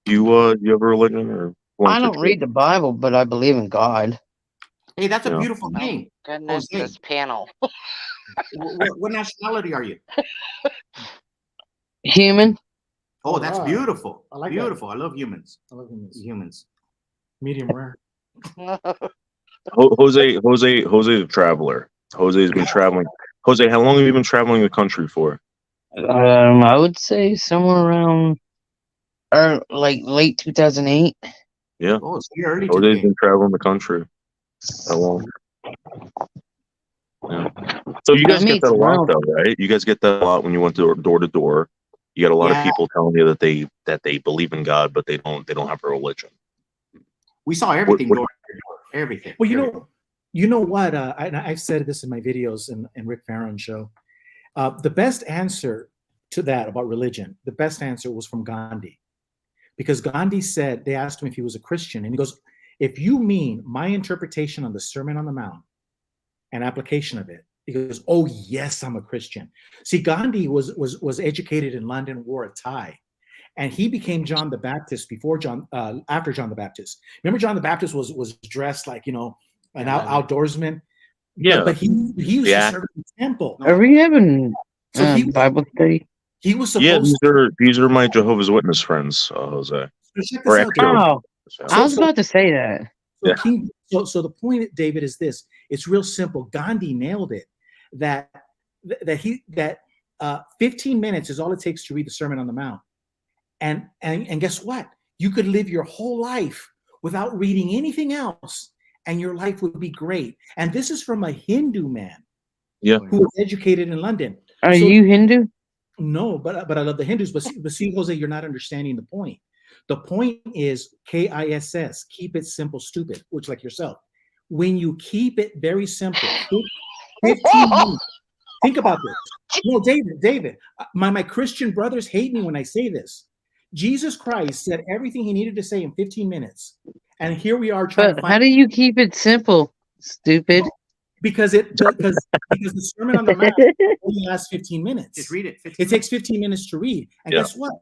You have a religion, or I don't read the Bible, but I believe in God. Hey, that's a Yeah. beautiful name. Goodness, Jose. this panel. What nationality are you? Human? Oh, that's wow. beautiful. I like that. Beautiful. I love humans. I love him. Humans. Medium rare. Jose's a traveler. Jose's been traveling. Jose, how long have you been traveling the country for? I would say somewhere around, or like late 2008. Yeah, Oh, so you're early Jose's today. been traveling the country. How long? Yeah. So you guys I get mean, that a lot, well- though, right? You guys get that a lot when you went door to door. You got a lot of Yeah. people telling you that they believe in God, but they don't have a religion. We saw everything What- door to door. Everything. Well, you Everything. know, You know what? I've said this in my videos and Rick Farron show. The best answer to that about religion, the best answer was from Gandhi. Because Gandhi said, they asked him if he was a Christian, and he goes, if you mean my interpretation on the Sermon on the Mount and application of it, he goes, oh yes, I'm a Christian. See, Gandhi was educated in London, wore a tie, and he became John the Baptist after John the Baptist. Remember, John the Baptist was dressed like, you know, an outdoorsman. Yeah. But he used to serve in the temple. Are we having So he, Bible study? he was Yeah, supposed these are my Jehovah's Witness friends, Jose. to check Or this out, actually, David. Oh, I was about to say that. So the point, David, is this: it's real simple. Gandhi nailed it. That 15 minutes is all it takes to read the Sermon on the Mount, and guess what? You could live your whole life without reading anything else, and your life would be great. And this is from a Hindu man, Yeah. who was educated in London. Are So- you Hindu? No, but I love the Hindus. But see, Jose, you're not understanding the point. The point is KISS, keep it simple, stupid, which like yourself. When you keep it very simple, 15 minutes. Think about this. No, David, my Christian brothers hate me when I say this. Jesus Christ said everything he needed to say in 15 minutes. And here we are trying to But find how do you keep it simple, stupid? because the Sermon on the Mount only lasts 15 minutes. Just read it. It takes 15 minutes to read. And Yeah. guess what?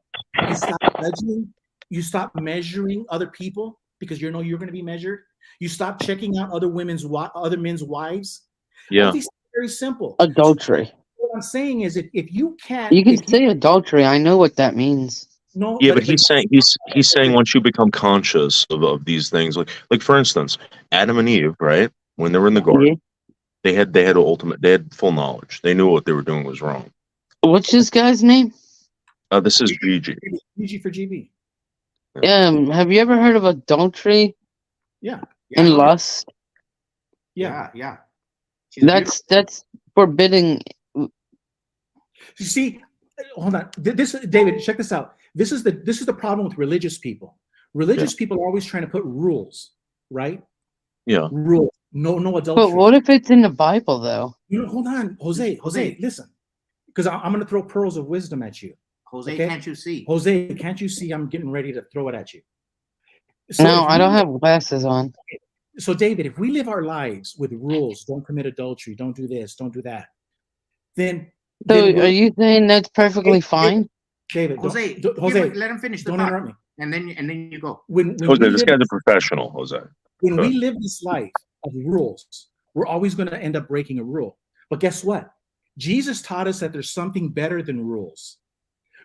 You stop judging, you stop measuring other people because you know you're going to be measured. You stop checking out other men's wives. All Yeah. these things are very simple. Adultery. What I'm saying is if you can't You can if say adultery. I know what that means. no, Yeah, but he's saying once you become conscious of these things, like for instance, Adam and Eve, right? When they were in the garden, they had full knowledge. They knew what they were doing was wrong. What's this guy's name? This is Gigi. GG for GB. Have you ever heard of adultery Yeah. and lust? Yeah. Yeah. She's beautiful. That's forbidding. You see, hold on. This, David, check this out. This is the problem with religious people. Religious people are always trying to put rules, right? Yeah. Rules. No adultery. But what if it's in the Bible, though? You know, hold on, Jose, listen, because I'm going to throw pearls of wisdom at you. Jose, Okay. can't you see? Jose, can't you see I'm getting ready to throw it at you? So No, if I don't we- have glasses on. So, David, if we live our lives with rules, don't commit adultery, don't do this, don't do that, then So, we'll- are you saying that's perfectly fine? David, Jose, Jose, let him finish the don't thought, interrupt me. and then you go. When Jose, we this live- guy's a professional, Jose. when Go we ahead. live this life of rules, we're always going to end up breaking a rule. But guess what? Jesus taught us that there's something better than rules.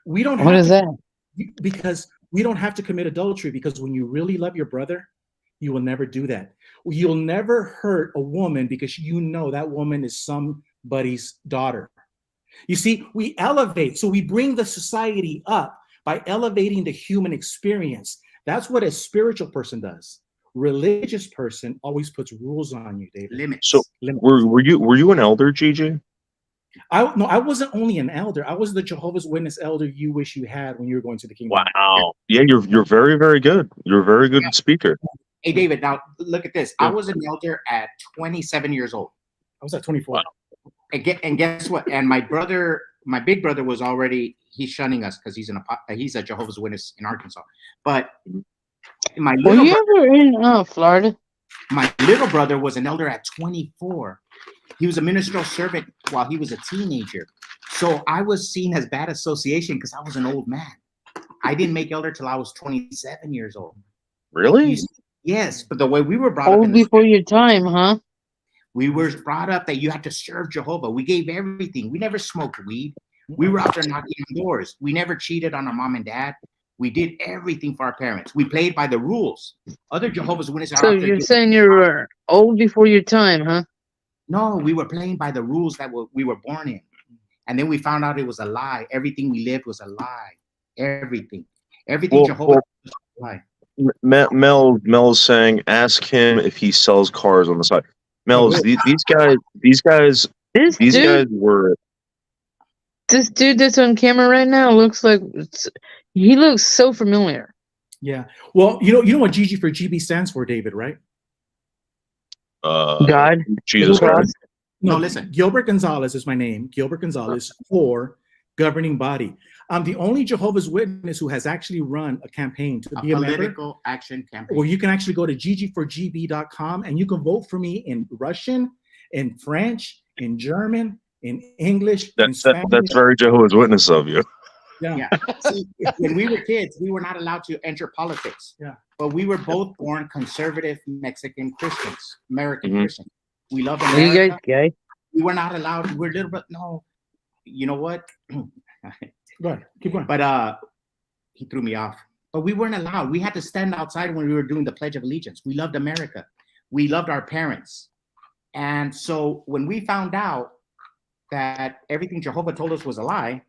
We don't What have is to- that? Because we don't have to commit adultery, because when you really love your brother, you will never do that. You'll never hurt a woman because you know that woman is somebody's daughter. You see, we elevate, so we bring the society up by elevating the human experience. That's what a spiritual person does. Religious person always puts rules on you, David. Limits. So Limits. were you an elder, Gigi? I wasn't only an elder. I was the Jehovah's Witness elder you wish you had when you were going to the kingdom. Wow. Yeah, you're very, very good. You're a very good speaker. Hey, David, now look at this. I was an elder at 27 years old. I was at 24. And guess what? And my big brother was already, he's shunning us because he's a Jehovah's Witness in Arkansas. But my Were little, you ever in Florida? my little brother was an elder at 24. He was a ministerial servant while he was a teenager. So I was seen as bad association because I was an old man. I didn't make elder till I was 27 years old. Really? Yes, but the way we were brought up, Old in the, before your time, huh? we were brought up that you had to serve Jehovah. We gave everything. We never smoked weed. We were out there knocking on doors. We never cheated on our mom and dad. We did everything for our parents. We played by the rules. Other Jehovah's Witnesses So are out there you're doing- saying you were old before your time, huh? No, we were playing by the rules that we were born in. And then we found out it was a lie. Everything we lived was a lie. Everything. Everything Well, Jehovah was a lie. Mel is saying, ask him if he sells cars on the side. Mel, these guys This dude were. This dude that's on camera right now looks like he looks so familiar. Yeah. Well, you know what GG for GB stands for, David, right? God, Jesus the cross. Christ. No, listen. Gilbert Gonzalez is my name. Gilbert Gonzalez for governing body. I'm the only Jehovah's Witness who has actually run a campaign to A be a member. political action campaign. Where you can actually go to ggforgb.com and you can vote for me in Russian, in French, in German, in English, in Spanish. That's very Jehovah's Witness of you. Yeah. See, when we were kids, we were not allowed to enter politics. Yeah. But we were both born conservative Mexican Christians, American Mhm. Christians. We loved Are you America. guys gay? We were not allowed. We were little bit. No, you know what? Go ahead. Keep going. But he threw me off. But we weren't allowed. We had to stand outside when we were doing the Pledge of Allegiance. We loved America. We loved our parents. And so when we found out that everything Jehovah told us was a lie,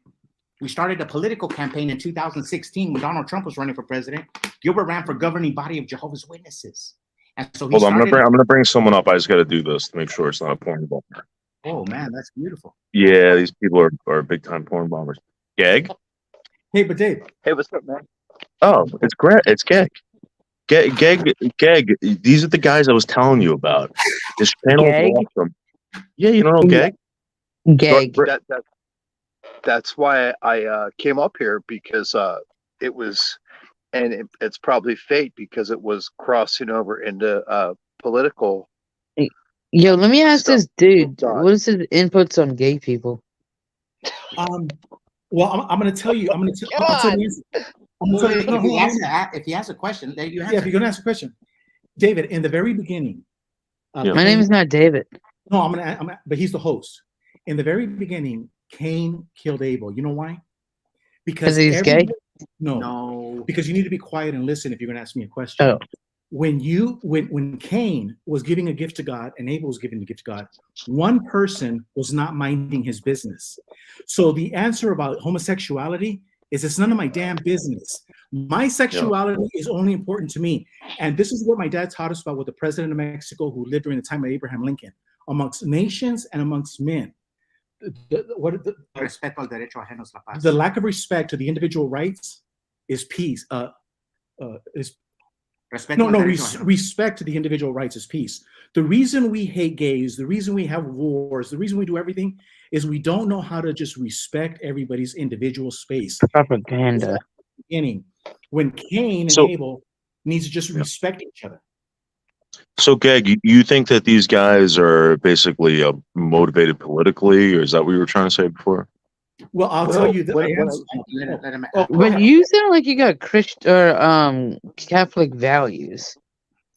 we started a political campaign in 2016 when Donald Trump was running for president. Gilbert ran for governing body of Jehovah's Witnesses. And so he Hold on, I'm started. gonna bring someone up. I just got to do this to make sure it's not a porn bomber. Oh man, that's beautiful. Yeah, these people are big time porn bombers. Gag? Hey, but Dave, Hey, what's up, man? Oh, it's great. It's Gag. Gag. These are the guys I was telling you about. This channel Gag? is awesome. Yeah, you don't know Gag? Gag. That's why I came up here, because it was, and it's probably fate because it was crossing over into political. Yo, let me ask this dude. God. What is his inputs on gay people? well, I'm going to tell you. I'm going to tell you. I'm gonna tell you. If he has a question, let you answer. Yeah, if you're going to ask a question, David. In the very beginning, Yeah. My name is not David. No, but he's the host. In the very beginning, Cain killed Abel. You know why? Because he's gay? No, No. because you need to be quiet and listen if you're going to ask me a question. Oh. When Cain was giving a gift to God and Abel was giving a gift to God, one person was not minding his business. So the answer about homosexuality is it's none of my damn business. My sexuality is only important to me. And this is what my dad taught us about with the president of Mexico who lived during the time of Abraham Lincoln. Amongst nations and amongst men, Respeto al derecho ajeno es la paz. the lack of respect to the individual rights is peace. Respeto al derecho ajeno. Respect to the individual rights is peace. The reason we hate gays, the reason we have wars, the reason we do everything is we don't know how to just respect everybody's individual space. Propaganda. Beginning when Cain So- and Abel needs to just respect each other. So, Gag, you think that these guys are basically motivated politically, or is that what you were trying to say before? Well, I'll tell you Let him- Let him- Oh, go But ahead. you sound like you got Christian or Catholic values.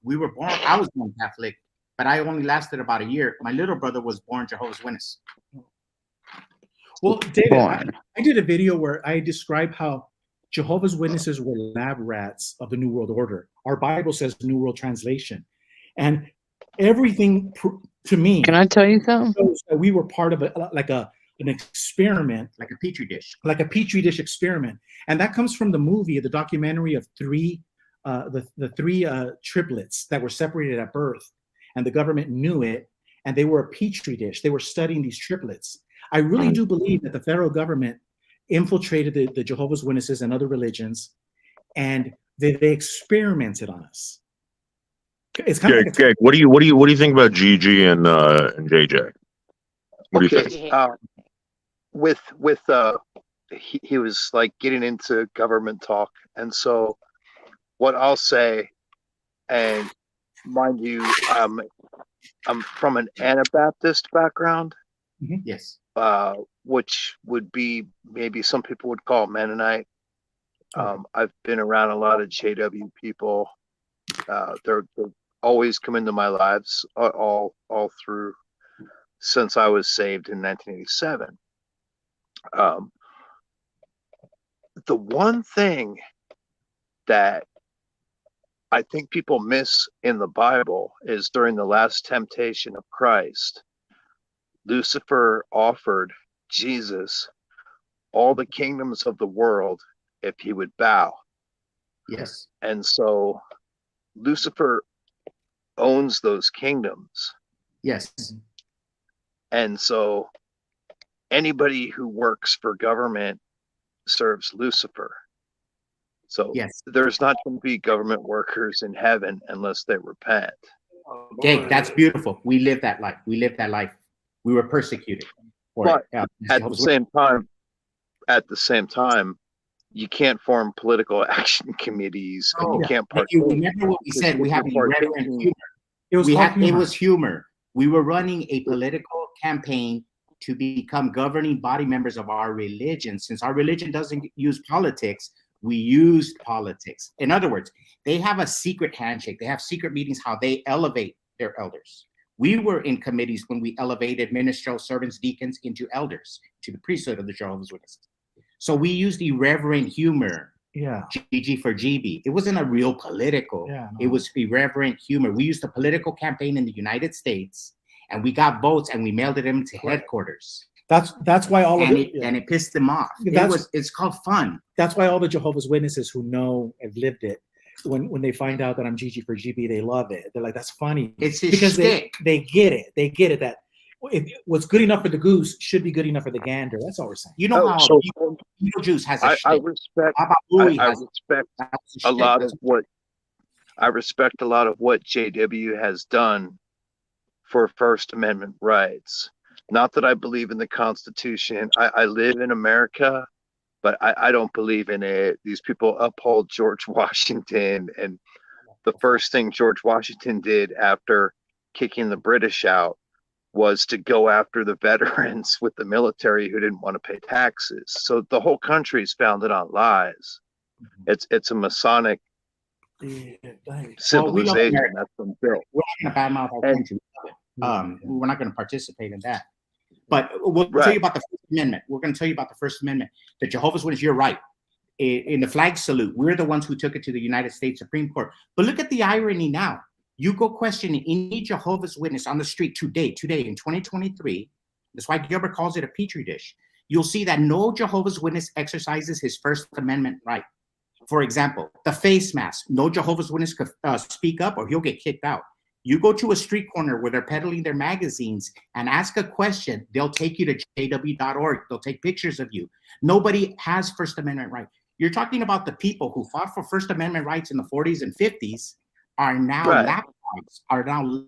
I was born Catholic, but I only lasted about a year. My little brother was born Jehovah's Witness. Well, David, Born. I did a video where I described how Jehovah's Witnesses were lab rats of the New World Order. Our Bible says New World Translation. And everything to me Can I tell you something? shows that we were part of an experiment, Like a petri dish. like a petri dish experiment. And that comes from the movie, the documentary of the three triplets that were separated at birth. And the government knew it, and they were a petri dish. They were studying these triplets. I really do believe that the federal government infiltrated the Jehovah's Witnesses and other religions, and they experimented on us. It's kind of like Gag, what do you think about Gigi and JJ? What do you think? Okay. He was like getting into government talk, and so what I'll say, and mind you, I'm from an Anabaptist background, Yes. which would be maybe some people would call Mennonite. I've been around a lot of JW people. They're always come into my lives all through since I was saved in 1987. The one thing that I think people miss in the Bible is during the last temptation of Christ, Lucifer offered Jesus all the kingdoms of the world if he would bow. Yes. And so Lucifer owns those kingdoms. Yes. And so anybody who works for government serves Lucifer. So Yes. there's not going to be government workers in heaven unless they repent. Okay, that's beautiful. We lived that life. We lived that life. We were persecuted for But it. at the same time, you can't form political action committees, and you can't But you partake. remember what we said? We If have you're irreverent partaking- humor. It was We called had it humor. was humor. We were running a political campaign to become governing body members of our religion. Since our religion doesn't use politics, we used politics. In other words, they have a secret handshake. They have secret meetings how they elevate their elders. We were in committees when we elevated ministerial servants, deacons into elders, to the priesthood of the Jehovah's Witnesses. So we used irreverent humor. Yeah. GG for GB. It wasn't a real political. Yeah, no. It was irreverent humor. We used a political campaign in the United States, and we got votes, and we mailed them to headquarters. That's why all of And it. and it pissed them off. It's called fun. That's why all the Jehovah's Witnesses who know have lived it, when they find out that I'm GG for GB, they love it. They're like, that's funny. It's his Because shtick. they get it. They get it that what's good enough for the goose should be good enough for the gander. That's all we're saying. You know how So Beetlejuice has a I shtick. respect. Baba Booey I has respect a a shtick. lot of what JW has done for First Amendment rights. Not that I believe in the Constitution. I live in America, but I don't believe in it. These people uphold George Washington, and the first thing George Washington did after kicking the British out was to go after the veterans with the military who didn't want to pay taxes. So the whole country is founded on lies. It's a Masonic civilization America. that's been built. We're not going to badmouth our country. We're not going to participate in that. But we'll tell Right. you about the First Amendment. We're going to tell you about the First Amendment. The Jehovah's Witnesses, you're right. In the flag salute, we're the ones who took it to the United States Supreme Court. But look at the irony now. You go question any Jehovah's Witness on the street today in 2023. That's why Gilbert calls it a petri dish. You'll see that no Jehovah's Witness exercises his First Amendment right. For example, the face mask. No Jehovah's Witness could speak up or he'll get kicked out. You go to a street corner where they're peddling their magazines and ask a question, they'll take you to jw.org. They'll take pictures of you. Nobody has First Amendment right. You're talking about the people who fought for First Amendment rights in the 40s and 50s are now Right.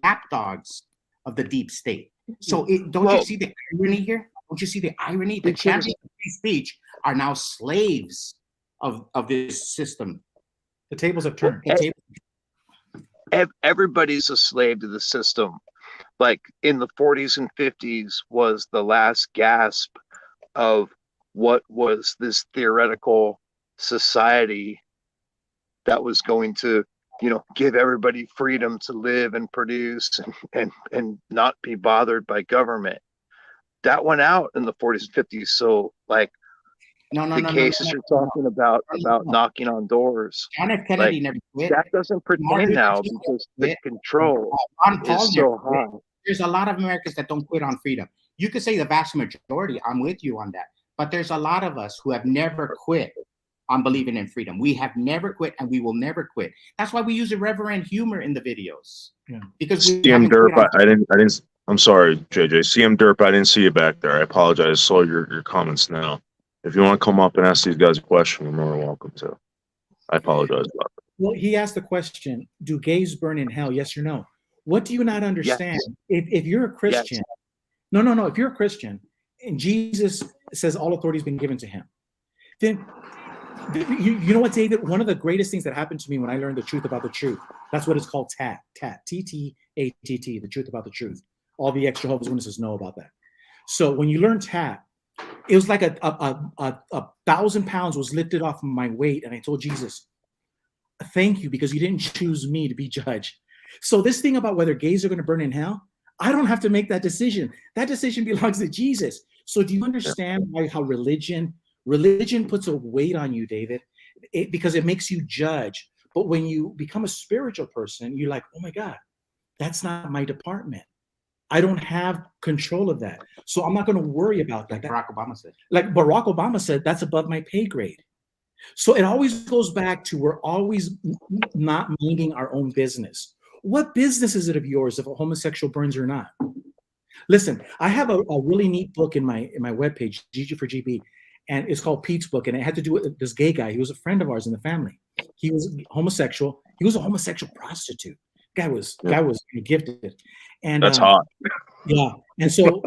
lapdogs of the deep state. So don't Well- you see the irony here? Don't you see the irony? The Because- champions of free speech are now slaves of this system. The tables have turned. The table- Everybody's a slave to the system. Like in the 40s and 50s was the last gasp of what was this theoretical society that was going to, give everybody freedom to live and produce and not be bothered by government. That went out in the 40s and 50s. So like the cases you're talking about knocking on doors, John F. Kennedy never quit. that doesn't pertain now because the control Ron Paul is so never quit. high. There's a lot of Americans that don't quit on freedom. You could say the vast majority. I'm with you on that. But there's a lot of us who have never quit on believing in freedom. We have never quit, and we will never quit. That's why we use irreverent humor in the videos. Yeah. Because we CM haven't quit Derp, on- I didn't. I'm sorry, JJ. CM Derp, I didn't see you back there. I apologize. I saw your comments now. If you want to come up and ask these guys a question, you're more than welcome to. I apologize about that. Well, he asked the question, do gays burn in hell? Yes or no? What do you not understand? If you're a Christian, no. If you're a Christian and Jesus says all authority has been given to him, then you know what, David? One of the greatest things that happened to me when I learned the truth about the truth, that's what it's called, TAT, T-T-A-T-T, the truth about the truth. All the ex-Jehovah's Witnesses know about that. So when you learn TAT, it was like a 1,000 pounds was lifted off of my weight, and I told Jesus, thank you, because you didn't choose me to be judge. So this thing about whether gays are going to burn in hell, I don't have to make that decision. That decision belongs to Jesus. So do you understand how religion puts a weight on you, David? Because it makes you judge. But when you become a spiritual person, you're like, oh my God, that's not my department. I don't have control of that. So I'm not going to worry about that. Barack Obama said. Like Barack Obama said, that's above my pay grade. So it always goes back to we're always not minding our own business. What business is it of yours if a homosexual burns or not? Listen, I have a really neat book in my webpage, GG for GB, and it's called Pete's Book, and it had to do with this gay guy. He was a friend of ours in the family. He was homosexual. He was a homosexual prostitute. Guy was Yeah. gifted, and That's hot. yeah. And so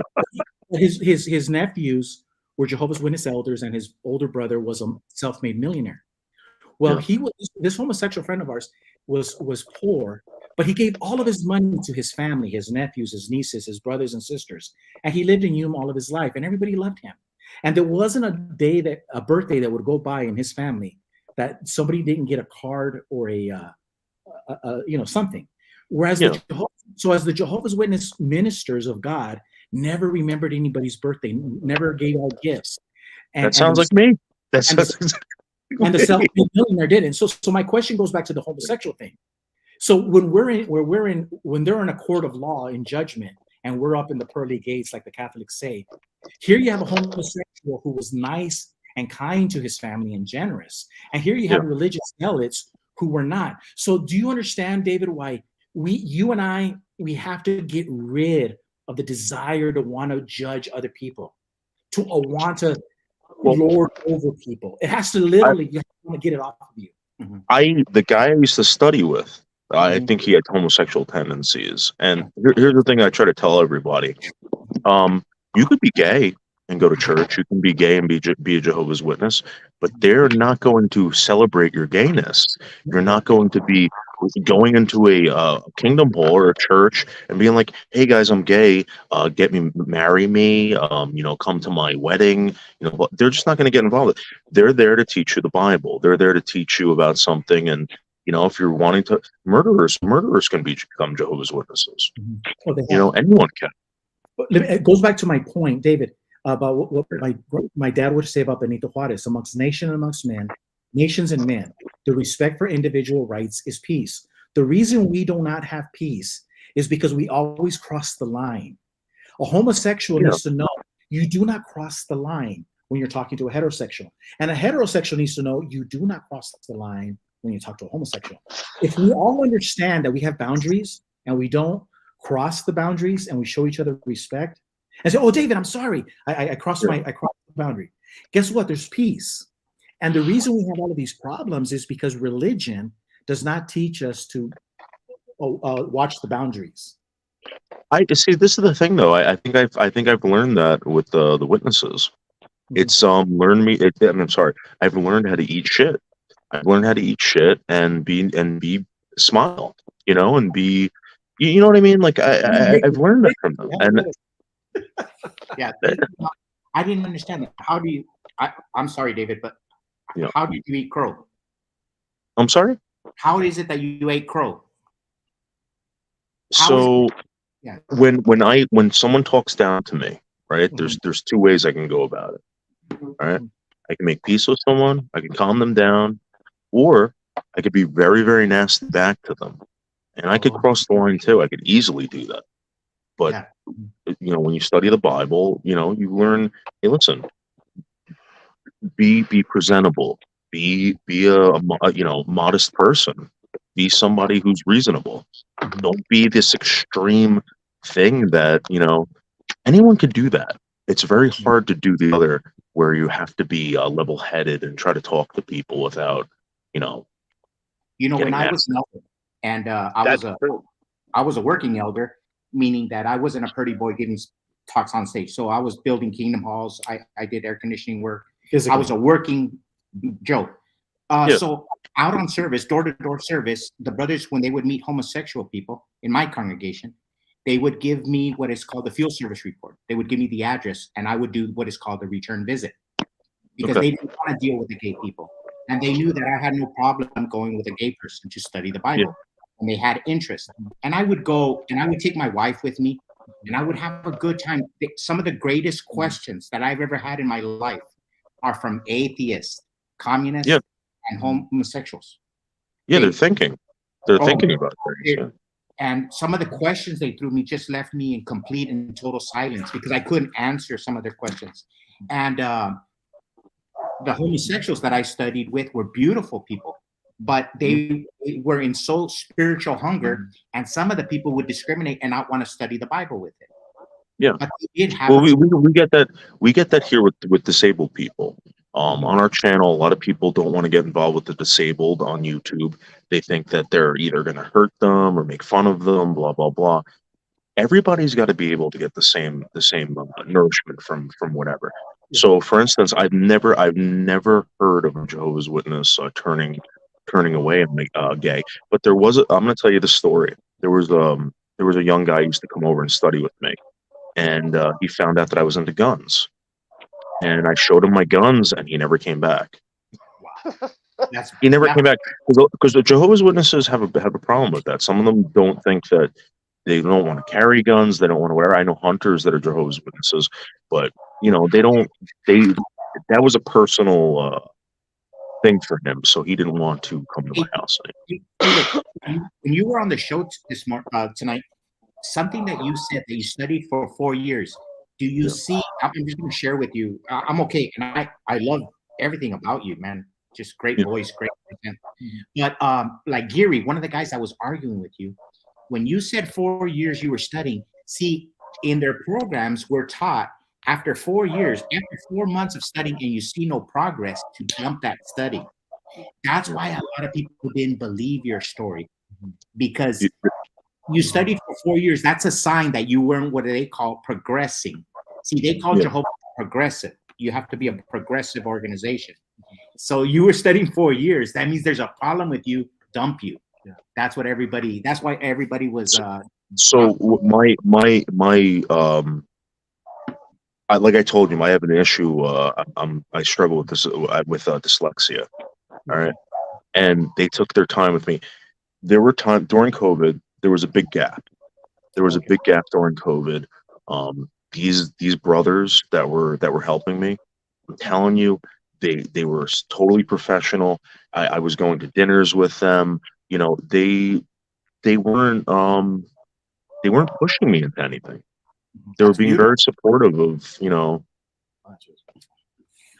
his nephews were Jehovah's Witness elders, and his older brother was a self-made millionaire. Well, Yeah. he was this homosexual friend of ours was poor, but he gave all of his money to his family, his nephews, his nieces, his brothers and sisters, and he lived in Yuma all of his life, and everybody loved him. And there wasn't a birthday that would go by in his family that somebody didn't get a card or a something. Whereas Yeah. as the Jehovah's Witness ministers of God never remembered anybody's birthday, never gave out gifts. That sounds like me. That's and the- exactly and the me. self-made millionaire did. And so my question goes back to the homosexual thing. So when they're in a court of law in judgment, and we're up in the pearly gates, like the Catholics say, here you have a homosexual who was nice and kind to his family and generous, and here you have Yeah. religious zealots who were not. So do you understand, David, why you and I have to get rid of the desire to want to judge other people, to want to lord over people? It has to literally, you have to get it off of you. The guy I used to study with, I think he had homosexual tendencies. And here's the thing I try to tell everybody. You could be gay and go to church. You can be gay and be a Jehovah's Witness, but they're not going to celebrate your gayness. You're not going to be going into a kingdom hall or a church and being like, "Hey guys, I'm gay. Marry me. Come to my wedding." They're just not going to get involved. They're there to teach you the Bible. They're there to teach you about something. And if you're wanting to, murderers can become Jehovah's Witnesses. Anyone can. It goes back to my point, David, about what my dad would say about Benito Juarez: amongst nation and amongst men, nations and men, the respect for individual rights is peace. The reason we do not have peace is because we always cross the line. A homosexual needs to know you do not cross the line when you're talking to a heterosexual, and a heterosexual needs to know you do not cross the line when you talk to a homosexual. If we all understand that we have boundaries and we don't cross the boundaries, and we show each other respect and say, "Oh, David, I'm sorry, I crossed the boundary." Guess what? There's peace. And the reason we have all of these problems is because religion does not teach us to watch the boundaries. I see. This is the thing, though. I think I've learned that with the witnesses. It's I'm sorry. I've learned how to eat shit. I've learned how to eat shit and be smile. And be. You know what I mean? Like I've learned that from them. And yeah, I didn't understand that. How do you? I'm sorry, David, but how did you eat crow? I'm sorry. How is it that you ate crow? When someone talks down to me, right? There's two ways I can go about it. All right, I can make peace with someone. I can calm them down, or I could be very, very nasty back to them. And I could cross the line too. I could easily do that. But when you study the Bible, you learn, hey, listen, be presentable, be a modest person, be somebody who's reasonable. Don't be this extreme thing that, anyone could do that. It's very hard to do the other, where you have to be level-headed and try to talk to people without, when I was an elder, and I was a working elder, meaning that I wasn't a pretty boy giving talks on stage. So I was building kingdom halls. I did air conditioning work. I was a working Joe. So out on service, door-to-door service, the brothers, when they would meet homosexual people in my congregation, they would give me what is called the field service report. They would give me the address, and I would do what is called the return visit, because they didn't want to deal with the gay people. And they knew that I had no problem going with a gay person to study the Bible. And they had interest. And I would go, and I would take my wife with me, and I would have a good time. Some of the greatest questions that I've ever had in my life are from atheists, communists, and homosexuals. They're thinking. They're thinking about things. And some of the questions they threw me just left me in complete and total silence, because I couldn't answer some of their questions. And the homosexuals that I studied with were beautiful people, but they were in so spiritual hunger, and some of the people would discriminate and not want to study the Bible with it. Yeah. But they did have we get that here with disabled people. On our channel, a lot of people don't want to get involved with the disabled on YouTube. They think that they're either going to hurt them or make fun of them, blah blah blah. Everybody's got to be able to get the same nourishment from whatever. So, for instance, I've never heard of a Jehovah's Witness turning away and gay. But there was I'm going to tell you the story. There was a young guy who used to come over and study with me, and he found out that I was into guns, and I showed him my guns, and he never came back. He never came back because the Jehovah's Witnesses have a problem with that. Some of them don't think that. They don't want to carry guns. They don't want to wear. I know hunters that are Jehovah's Witnesses, but they don't. That was a personal thing for him, so he didn't want to come to my house. When you were on the show tonight, something that you said that you studied for 4 years. Do you see? I'm just going to share with you. I'm okay, and I love everything about you, man. Just great voice, great content. But like Geary, one of the guys that was arguing with you. When you said 4 years you were studying, see, in their programs, we're taught after 4 years, after 4 months of studying, and you see no progress, to dump that study. That's why a lot of people didn't believe your story, because you studied for 4 years. That's a sign that you weren't what they call progressing. See, they call Jehovah progressive. You have to be a progressive organization. So you were studying 4 years. That means there's a problem with you. Dump you. That's what everybody. That's why everybody was. So my like I told you, I have an issue. I struggle with this with dyslexia. All right, and they took their time with me. There were times during COVID. There was a big gap. There was a big gap during COVID. These brothers that were helping me, I'm telling you, they were totally professional. I was going to dinners with them. They weren't pushing me into anything. They were being very supportive of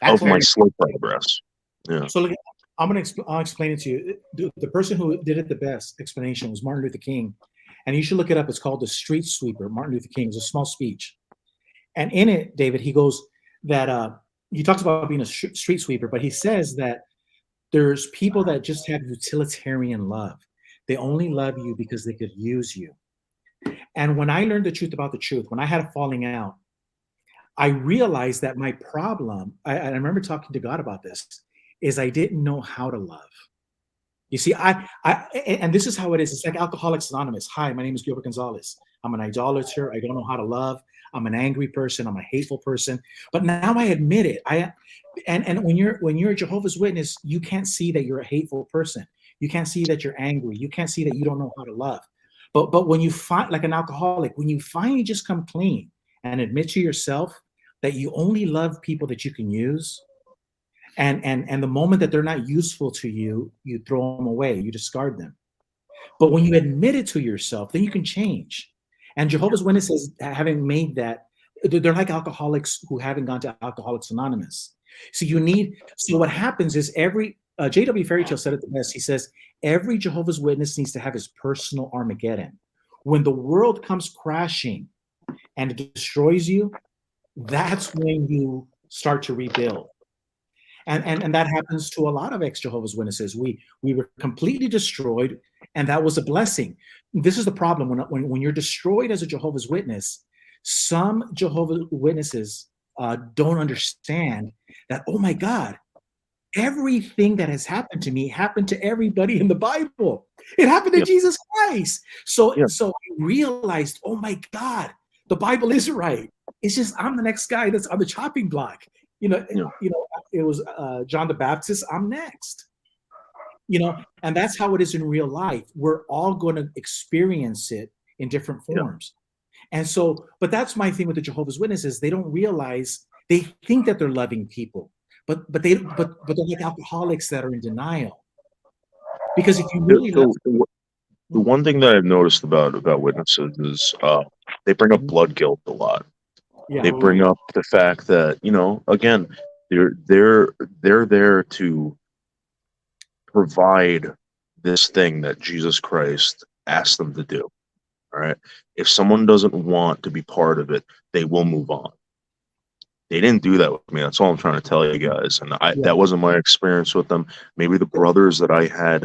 of my slow progress. Yeah. So look, I'll explain it to you. The person who did it the best explanation was Martin Luther King, and you should look it up. It's called The Street Sweeper. Martin Luther King. It's a small speech, and in it, David, he goes that he talks about being a street sweeper, but he says that there's people that just have utilitarian love. They only love you because they could use you. And when I learned the truth about the truth, when I had a falling out, I realized that my problem, I remember talking to God about this, is I didn't know how to love. You see, and this is how it is. It's like Alcoholics Anonymous. Hi, my name is Gilbert Gonzalez. I'm an idolater. I don't know how to love. I'm an angry person. I'm a hateful person. But now I admit it. And when you're a Jehovah's Witness, you can't see that you're a hateful person. You can't see that you're angry. You can't see that you don't know how to love. But when you find, like an alcoholic, when you finally just come clean and admit to yourself that you only love people that you can use, and the moment that they're not useful to you, you throw them away, you discard them. But when you admit it to yourself, then you can change. And Jehovah's Witnesses, having made that, they're like alcoholics who haven't gone to Alcoholics Anonymous. So what happens is J.W. Fairytale said it the best. He says, every Jehovah's Witness needs to have his personal Armageddon. When the world comes crashing and it destroys you, that's when you start to rebuild. And that happens to a lot of ex-Jehovah's Witnesses. We were completely destroyed, and that was a blessing. This is the problem. When you're destroyed as a Jehovah's Witness, some Jehovah's Witnesses don't understand that, oh my God, everything that has happened to me happened to everybody in the Bible. It happened to Jesus Christ. So I realized, oh my God, the Bible is right. It's just I'm the next guy that's on the chopping block. It was John the Baptist. I'm next. And that's how it is in real life. We're all going to experience it in different forms. And so, but that's my thing with the Jehovah's Witnesses. They don't realize, they think that they're loving people, but they're like alcoholics that are in denial. Because if you really the one thing that I've noticed about witnesses is they bring up blood guilt a lot. Yeah. They bring up the fact that, again, they're there to provide this thing that Jesus Christ asked them to do. All right. If someone doesn't want to be part of it, they will move on. They didn't do that with me. That's all I'm trying to tell you guys. And Yeah. that wasn't my experience with them. Maybe the brothers that I had,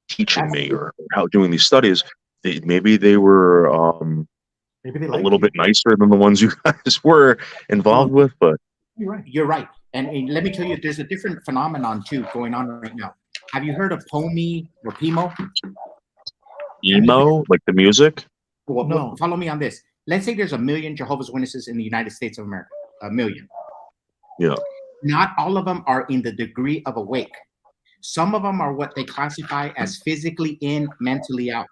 teaching me or how doing these studies, maybe they were Maybe they a like little you. bit nicer than the ones you guys were involved with. But You're right. You're right. And let me tell you, there's a different phenomenon too going on right now. Have you heard of POMI or PIMO? emo, like the music. Well, No. follow me on this. Let's say there's 1 million Jehovah's Witnesses in the United States of America. 1 million. Yeah. Not all of them are in the degree of awake. Some of them are what they classify as physically in, mentally out.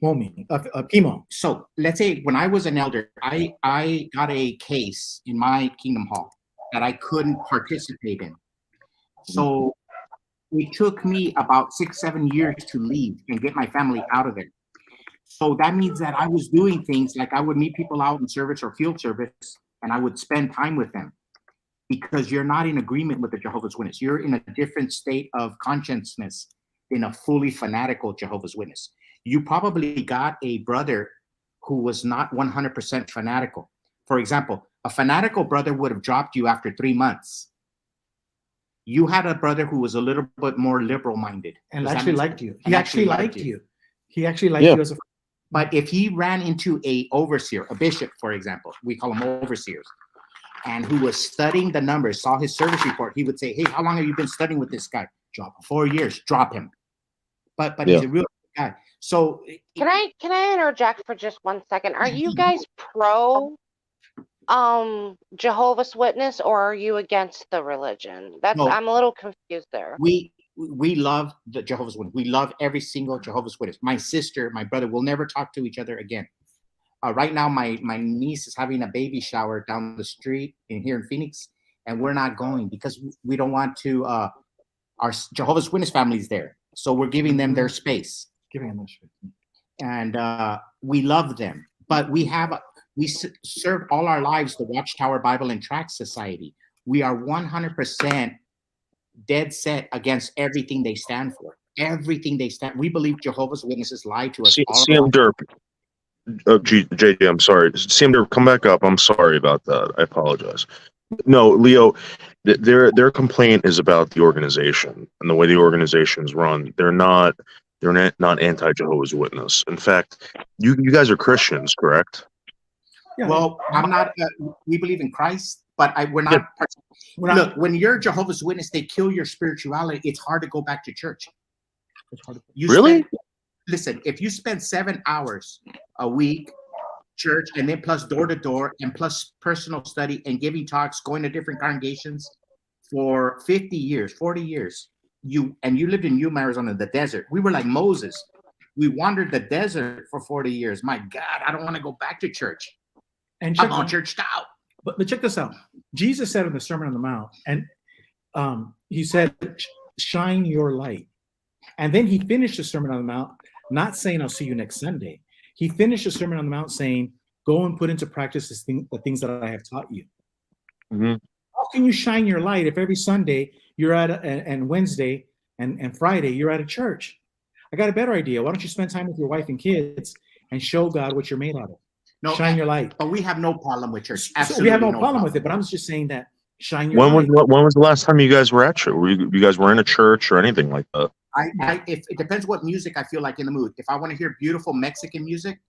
Homie, Pimo. So let's say when I was an elder, I got a case in my Kingdom Hall that I couldn't participate in. So it took me about 6-7 years to leave and get my family out of it. So that means that I was doing things like I would meet people out in service or field service, and I would spend time with them, because you're not in agreement with the Jehovah's Witness. You're in a different state of consciousness than a fully fanatical Jehovah's Witness. You probably got a brother who was not 100% fanatical. For example, a fanatical brother would have dropped you after 3 months. You had a brother who was a little bit more liberal-minded. And Does that actually make liked sense? you. And He actually liked you. He actually liked Yeah. you as a. But if he ran into a overseer, a bishop, for example, we call them overseers, and who was studying the numbers, saw his service report, he would say, "Hey, how long have you been studying with this guy?" Drop him. 4 years. Drop him. But Yeah. he's a real guy. So Can I interject for just 1 second? Are you guys pro Jehovah's Witness, or are you against the religion? No. I'm a little confused there. we love the Jehovah's Witness. We love every single Jehovah's Witness. My sister, my brother will never talk to each other again. Right now, my niece is having a baby shower down the street here in Phoenix, and we're not going because we don't want to. Our Jehovah's Witness family's there, so we're giving them their space. Giving him this. And we love them. But we served all our lives the Watchtower Bible and Tract Society. We are 100% dead set against everything they stand for. Everything they stand. We believe Jehovah's Witnesses lie to us. CM Derp. JJ, I'm sorry. CM Derp, come back up. I'm sorry about that. I apologize. No, Leo, their complaint is about the organization and the way the organization's run. They're not anti-Jehovah's Witness. In fact, you guys are Christians, correct? Yeah. Well, I'm not. We believe in Christ, but we're not. Yeah. Look, when you're Jehovah's Witness, they kill your spirituality. It's hard to go back to church. Really? Listen, if you spend 7 hours a week church, and then plus door to door, and plus personal study and giving talks, going to different congregations for 50 years, 40 years, you lived in Yuma, Arizona, the desert. We were like Moses. We wandered the desert for 40 years. My God, I don't want to go back to church. And I'm all churched out. But check this out. Jesus said in the Sermon on the Mount, and he said, "Shine your light." And then he finished the Sermon on the Mount, not saying, "I'll see you next Sunday." He finished the Sermon on the Mount saying, "Go and put into practice the things that I have taught you." Mm-hmm. How can you shine your light if every Sunday you're and Wednesday and Friday you're at a church? I got a better idea. Why don't you spend time with your wife and kids and show God what you're made out of? No, Shine your light. But we have no problem with church. So Absolutely we have no problem with it, but I'm just saying that shine your When light. was the last time you guys were at church? You guys were in a church or anything like that? If it depends what music I feel like in the mood. If I want to hear beautiful Mexican music,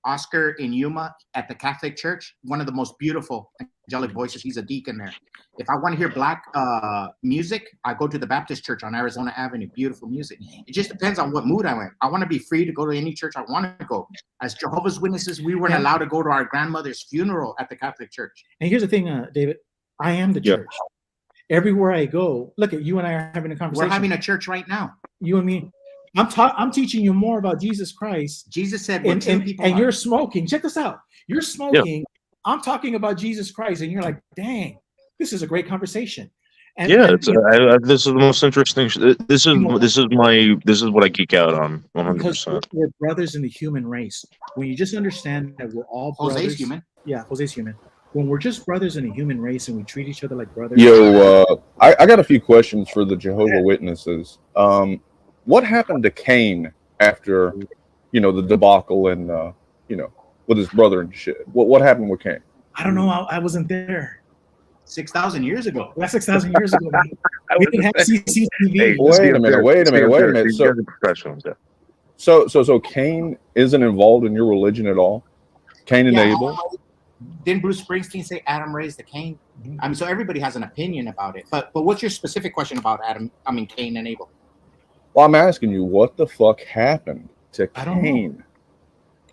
Oscar in Yuma at the Catholic Church, one of the most beautiful angelic voices. He's a deacon there. If I want to hear black music, I go to the Baptist Church on Arizona Avenue. Beautiful music. It just depends on what mood I'm in. I want to be free to go to any church I want to go. As Jehovah's Witnesses, we weren't allowed to go to our grandmother's funeral at the Catholic Church. And here's the thing, David, I am the church. Everywhere I go, look at you and I are having a conversation. We're having a church right now. You and me. I'm teaching you more about Jesus Christ. Jesus said, and you're smoking. Check this out. You're smoking. Yeah. I'm talking about Jesus Christ, and you're like, dang, this is a great conversation. And, this is the most interesting. This is what I geek out on. 100%. Because we're brothers in the human race. When you just understand that we're all brothers. Jose's human. Yeah, Jose's human. When we're just brothers in a human race and we treat each other like brothers. Yo, I got a few questions for the Jehovah's Witnesses. What happened to Cain after, the debacle and, with his brother and shit? What happened with Cain? I don't know. I wasn't there. 6,000 years ago. That's 6,000 years ago. Man. We didn't have CCTV. Hey, Wait a minute. These guys are professionals. Yeah. So Cain isn't involved in your religion at all? Cain and Yeah. Abel? Didn't Bruce Springsteen say Adam raised the Cain? I mean, so everybody has an opinion about it. But what's your specific question about Cain and Abel? Well, I'm asking you, what the fuck happened to I don't know. Cain?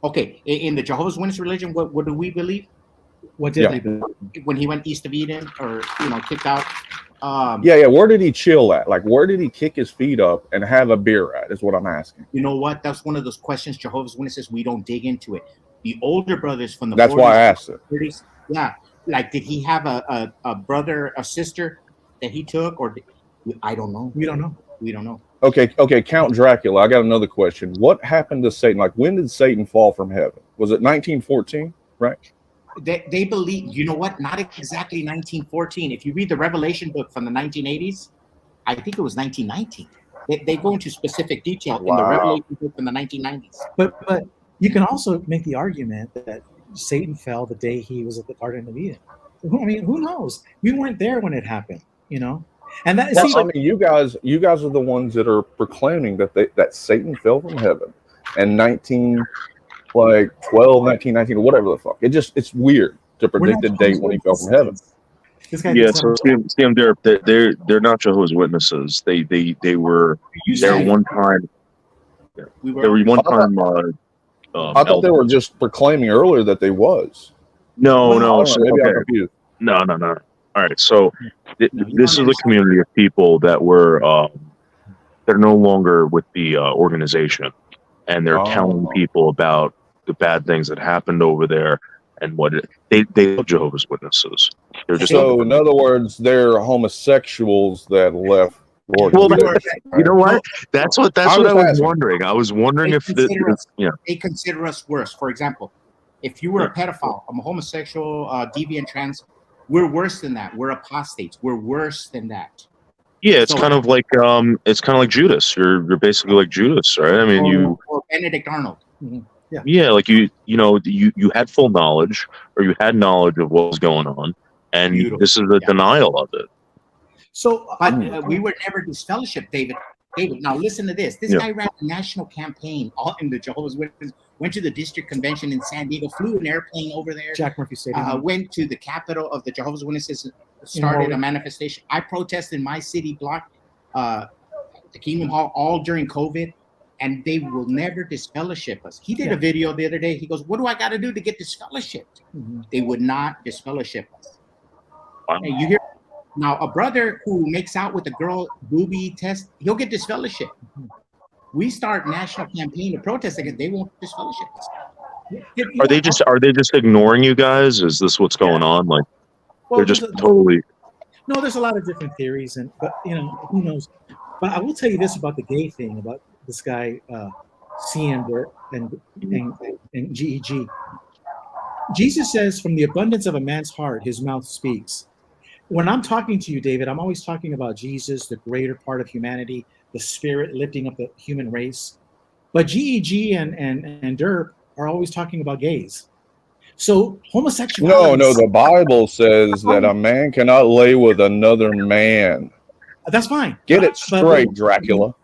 Okay, in the Jehovah's Witness religion, what do we believe? What did Yeah. they do? When he went east of Eden, or kicked out. Yeah. Where did he chill at? Like, where did he kick his feet up and have a beer at? Is what I'm asking. You know what? That's one of those questions Jehovah's Witnesses, we don't dig into it. The older brothers from the That's 40s, why I asked it. 30s, yeah. Like, did he have a brother, a sister that he took, or I don't know. We don't know. We don't know. Okay, Count Dracula. I got another question. What happened to Satan? Like, when did Satan fall from heaven? Was it 1914? Right? They believe, you know what? Not exactly 1914. If you read the Revelation book from the 1980s, I think it was 1919. They go into specific detail in the Wow. Revelation book from the 1990s. But you can also make the argument that Satan fell the day he was at the Garden of Eden. I mean, who knows? We weren't there when it happened, you know. And that Well, see, I mean, you guys are the ones that are proclaiming that Satan fell from heaven in 1919, or whatever the fuck. It's weird to we're predict not the date when he fell from heaven. This guy Yeah, thinks so I'm- Sam Derp, they're not Jehovah's Witnesses. They were You there said one time. we There were one time. I thought they were just proclaiming earlier that they was. No, I no. don't know, So, maybe I'm okay. confused. No. All right. So No, you this is don't a community of people that were they're no longer with the organization, and they're telling Oh. people about the bad things that happened over there and they love Jehovah's Witnesses. They're just So, in other words, they're homosexuals that left. the well, organization, you know right? what? That's what I'm I just was asking. wondering. I was wondering They if consider us- yeah. they consider us worse. For example, if you were a pedophile, a homosexual, deviant, trans, we're worse than that. We're apostates. We're worse than that. Yeah, it's So- kind of like Judas. You're basically like Judas, right? I mean, Or Benedict Arnold. yeah, like you had full knowledge, or you had knowledge of what was going on, and Beautiful. this is a Yeah. denial of it. So But we were never disfellowshipped, David. Now listen to this. This Yeah. guy ran a national campaign all in the Jehovah's Witnesses, went to the district convention in San Diego, flew an airplane over there, Jack Murphy Stadium. went to the capital of the Jehovah's Witnesses, started a Raleigh. manifestation. I protested in my city block, the Kingdom Hall, all during COVID, and they will never disfellowship us. He did Yeah. a video the other day. He goes, "What do I got to do to get disfellowshipped?" Mhm. They would not disfellowship us. Wow. Hey, you hear? Now, a brother who makes out with a girl booby test, he'll get disfellowship. We start national campaign to protest against, they won't disfellowship us. Are they just ignoring you guys? Is this what's going on? Like Well, they're just there's a- totally No, there's a lot of different theories, but who knows? But I will tell you this about the gay thing, about this guy CN and GEG. Jesus says, "From the abundance of a man's heart, his mouth speaks." When I'm talking to you, David, I'm always talking about Jesus, the greater part of humanity, the spirit lifting up the human race. But GEG and Derp are always talking about gays. So homosexuality. No, the Bible says that a man cannot lay with another man. That's fine. Get it But- straight, Dracula.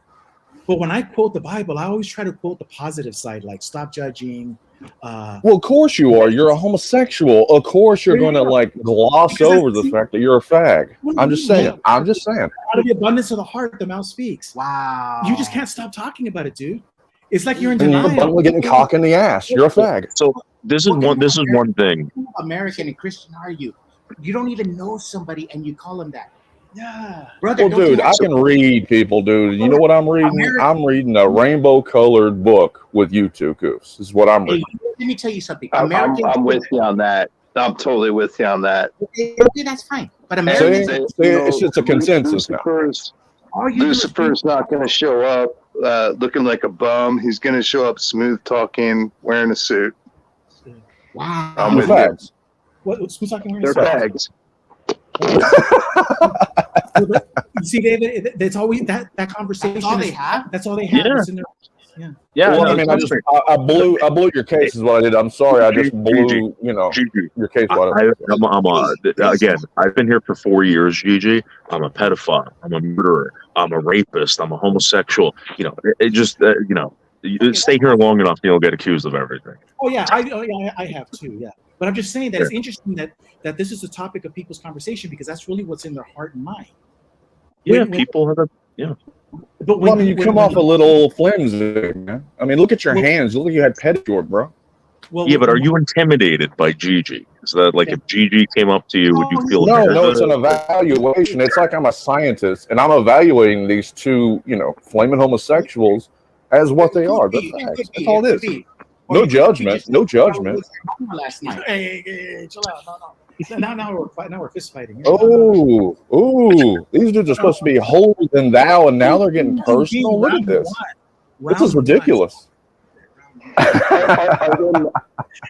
But when I quote the Bible, I always try to quote the positive side, like stop judging. Well, of course you are. You're a homosexual. Of course you're going to like gloss Because over the fact that you're a fag. I'm just saying. I'm just saying. Out of the abundance of the heart, the mouth speaks. Wow. You just can't stop talking about it, dude. It's like you're in And you're denial. abundantly getting cock in the ass. You're a fag. so this is one thing. Who American and Christian are you? You don't even know somebody and you call them that. Yeah. Brother, Well, don't you dude, have I can read people, dude. You know what I'm reading? American- I'm reading a rainbow-colored book with you two goofs. This is what I'm Hey, reading. let me tell you something. I'm with you on that. I'm totally with you on that. Okay, that's fine. But See, Americans, it's a consensus now. all you do is Lucifer's not going to show up looking like a bum. He's going to show up smooth talking, wearing a suit. wow. I'm They're with you. fags. Who's talking? They're fags. You see, David, it's always that conversation. That's all is- they have. That's all they have. Yeah. It's in their- Yeah, Well, no, I mean, I it's just great. I blew your case is what I did. I'm sorry, I just blew Gigi, your case wide open. again, I've been here for 4 years, Gigi. I'm a pedophile. I'm a murderer. I'm a rapist. I'm a homosexual. It just, you stay here long enough, you'll get accused of everything. I have too. Yeah, but I'm just saying that it's interesting that this is the topic of people's conversation because that's really what's in their heart and mind. People have But Well, I mean, you come off a little flimsy, man. I mean, look at your hands. Look like you had pedicure, bro. But are you intimidated by Gigi? Is that like if Gigi came up to you, would you feel No, it's an evaluation. It's like I'm a scientist and I'm evaluating these two, flaming homosexuals as what they are. That's facts. That's all it is. No judgment. No judgment. Last night. Hey, chill out. No. Now we're fist fighting. Oh, these dudes are supposed to be holier than thou, and now they're getting personal. Look at this. This is ridiculous.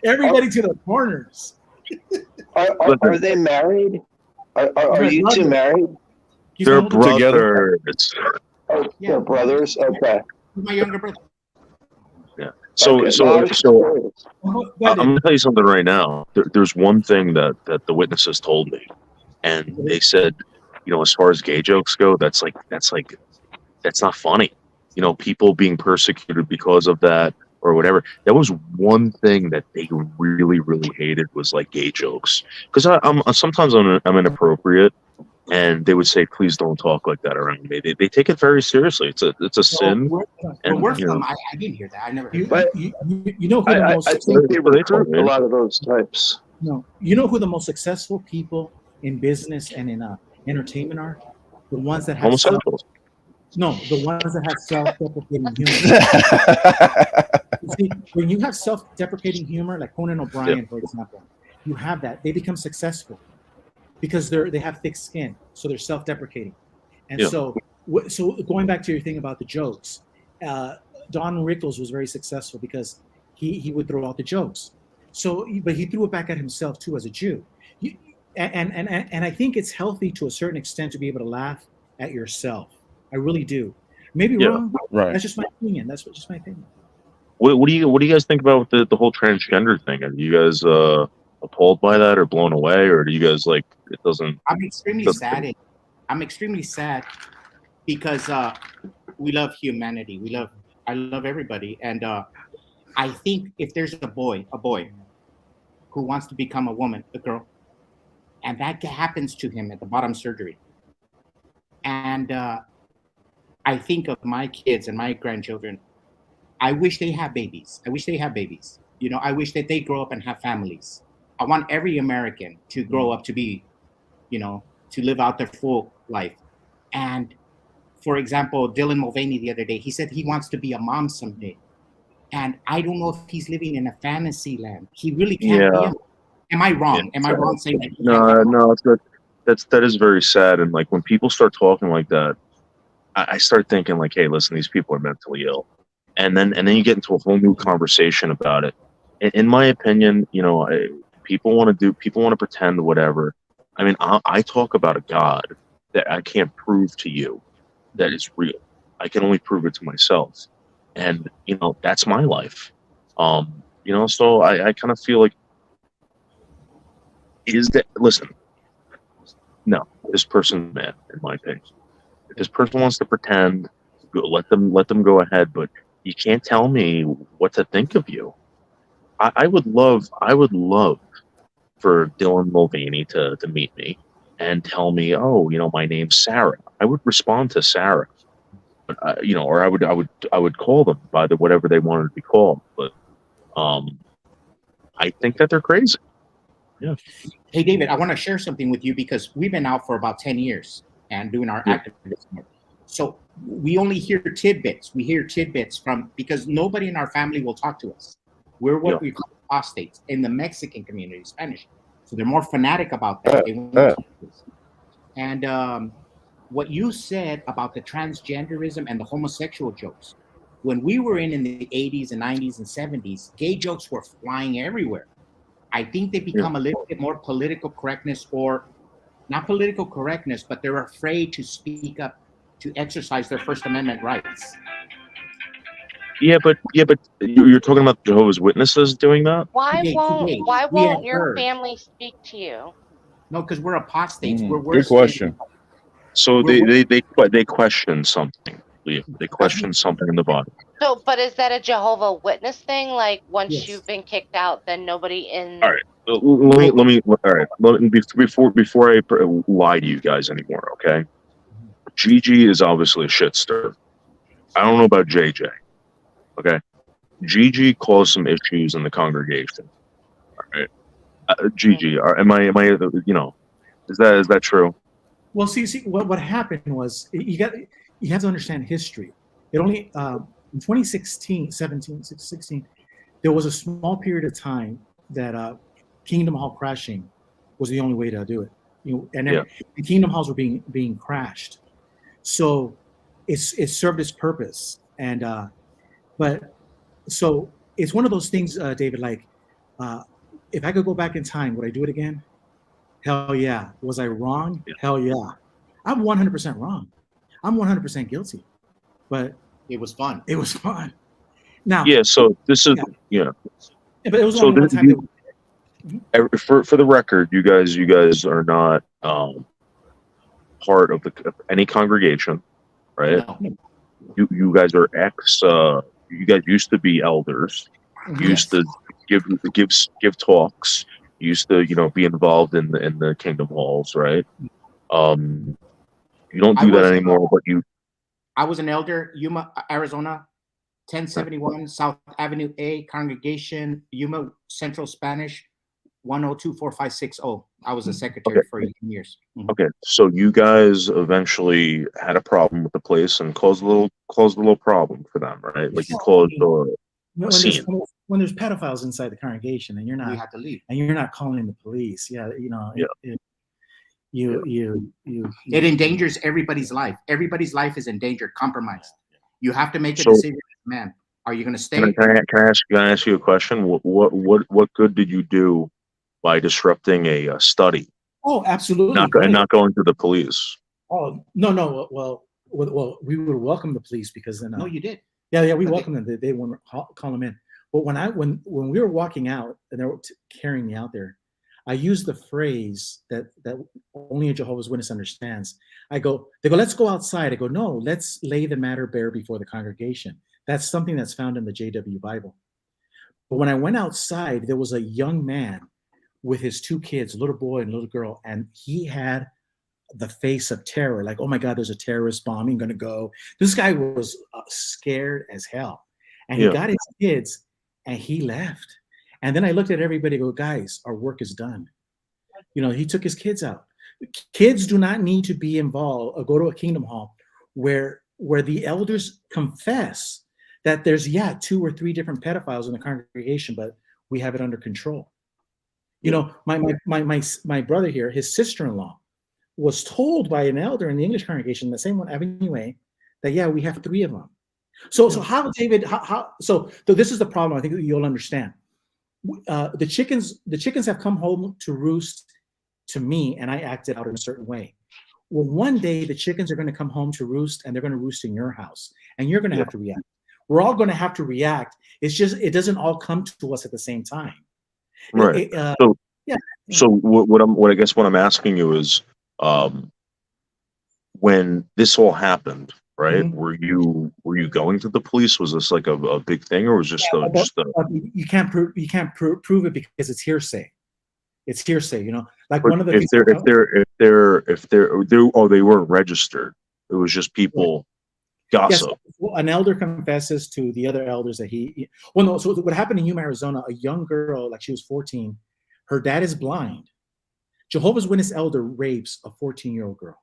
Everybody to the corners. Are they married? Are you two married? They're brothers. Oh, they're brothers. Okay. My younger brother. Yeah. So I'm gonna tell you something right now. There's one thing that the witnesses told me, and they said, as far as gay jokes go, that's not funny. People being persecuted because of that or whatever. That was one thing that they really, really hated was like gay jokes. Because sometimes I'm inappropriate, and they would say, "Please don't talk like that around me." They take it very seriously. It's a sin. I didn't hear that. I never heard But you know who the most I think they recruit a lot of those types. No, you know who the most successful people in business and in entertainment are? The ones that have homosexuals. The ones that have self-deprecating humor. You see, when you have self-deprecating humor, like Conan O'Brien, for example, you have that. They become successful because they have thick skin, so they're self-deprecating. And so going back to your thing about the jokes, Don Rickles was very successful because he would throw out the jokes. But he threw it back at himself too as a Jew. And I think it's healthy to a certain extent to be able to laugh at yourself. I really do. Maybe wrong. Right. That's just my opinion. That's just my opinion. What do you guys think about the whole transgender thing? Are you guys appalled by that or blown away, or do you guys like it doesn't? I'm extremely sad. I'm extremely sad because we love humanity. I love everybody, and I think if there's a boy who wants to become a woman, a girl, and that happens to him at the bottom surgery, and I think of my kids and my grandchildren. I wish they have babies. I wish that they grow up and have families. I want every American to grow up to be, to live out their full life. And for example, Dylan Mulvaney the other day, he said he wants to be a mom someday. And I don't know if he's living in a fantasy land. He really can't be. Am I wrong? Am I wrong saying that? No, it's good. That is very sad. And like when people start talking like that, I start thinking like, hey, listen, these people are mentally ill. And then you get into a whole new conversation about it. In my opinion, people want to pretend whatever. I mean, I talk about a God that I can't prove to you that is real. I can only prove it to myself. And, that's my life. So I kind of feel like, listen, no, this person's man, in my opinion. If this person wants to pretend, let them go ahead, but you can't tell me what to think of you. I would love for Dylan Mulvaney to meet me and tell me, oh, my name's Sarah. I would respond to Sarah, but or I would call them by whatever they wanted to be called. But I think that they're crazy. Yeah. Hey, David, I want to share something with you because we've been out for about 10 years and doing our activism. So we only hear tidbits. We hear tidbits because nobody in our family will talk to us. We're what we call apostates in the Mexican community, Spanish. So they're more fanatic about that. They won't talk to us. And what you said about the transgenderism and the homosexual jokes, when we were in the 80s and 90s and 70s, gay jokes were flying everywhere. I think they become a little bit more political correctness, or not political correctness, but they're afraid to speak up, to exercise their First Amendment rights. Yeah, but you're talking about Jehovah's Witnesses doing that? Why Today, we have won't your heard. family speak to you? No, because we're apostates. We're Good worse. question. So We're- they question something, Liam. They question something in the Bible. So, but is that a Jehovah Witness thing? Like once Yes. you've been kicked out, then nobody in. All right. Let me. All right. Before I lie to you guys anymore, okay? Gigi is obviously a shit stir. I don't know about JJ. Okay. Gigi caused some issues in the congregation. All right. Gigi, am I? You know, is that true? Well, see, what happened was you have to understand history. It only in 2016, 16, there was a small period of time that Kingdom Hall crashing was the only way to do it. You know, and then the Kingdom Halls were being crashed, so it served its purpose. And but so it's one of those things, David. Like, if I could go back in time, would I do it again? Hell yeah. Was I wrong? Yeah. Hell yeah. I'm 100% wrong. I'm 100% guilty. But It was fun. it was fun. Now, Yeah. So this is but it was so only one time. For the record, you guys are not part of any congregation, right? No. You guys are ex. You guys used to be elders. You used to give talks. You used to be involved in the Kingdom Halls, right? You don't do that anymore, but you. I was an elder, Yuma, Arizona, 1071 South Avenue A, congregation, Yuma Central Spanish, 1024560. I was a secretary for 18 years. Mhm. Okay, so you guys eventually had a problem with the place and caused a little problem for them, right? Like you caused a scene. When there's pedophiles inside the congregation and you're We not had to leave. and you're not calling the police, It endangers everybody's life. Everybody's life is endangered, compromised. You have to make a So- decision, man. Are you going to stay? Can I ask you a question? What good did you do by disrupting a study? Oh, absolutely. And not going to the police. Oh, no. Well, we would welcome the police because then. No, you did. Yeah, we welcome them. They want to call them in. But when we were walking out and they were carrying me out there, I used the phrase that only a Jehovah's Witness understands. They go, let's go outside. I go, no, let's lay the matter bare before the congregation. That's something that's found in the JW Bible. But when I went outside, there was a young man with his two kids, a little boy and a little girl, and he had the face of terror, like, oh my God, there's a terrorist bombing going to go. This guy was scared as hell. And he got his kids and he left. And then I looked at everybody and go, guys, our work is done. He took his kids out. Kids do not need to be involved or go to a Kingdom Hall where the elders confess that there's 2 or 3 different pedophiles in the congregation, but we have it under control. My brother here, his sister-in-law was told by an elder in the English congregation, the same one, Avenue A, that we have 3 of them. So how, David? So this is the problem. I think that you'll understand. The chickens have come home to roost to me, and I acted out in a certain way. Well, one day the chickens are going to come home to roost, and they're going to roost in your house, and you're going to have to react. We're all going to have to react. It's just it doesn't all come to us at the same time. Right. So what I guess what I'm asking you is, when this all happened, right? Mm-hmm. Were you going to the police? Was this like a big thing, or was just you can't prove it because it's hearsay. It's hearsay, Like But one of the if they weren't registered. It was just people gossip. Yes, well, an elder confesses to the other elders that so what happened in Yuma, Arizona, a young girl, like she was 14, her dad is blind. Jehovah's Witness elder rapes a 14-year-old girl.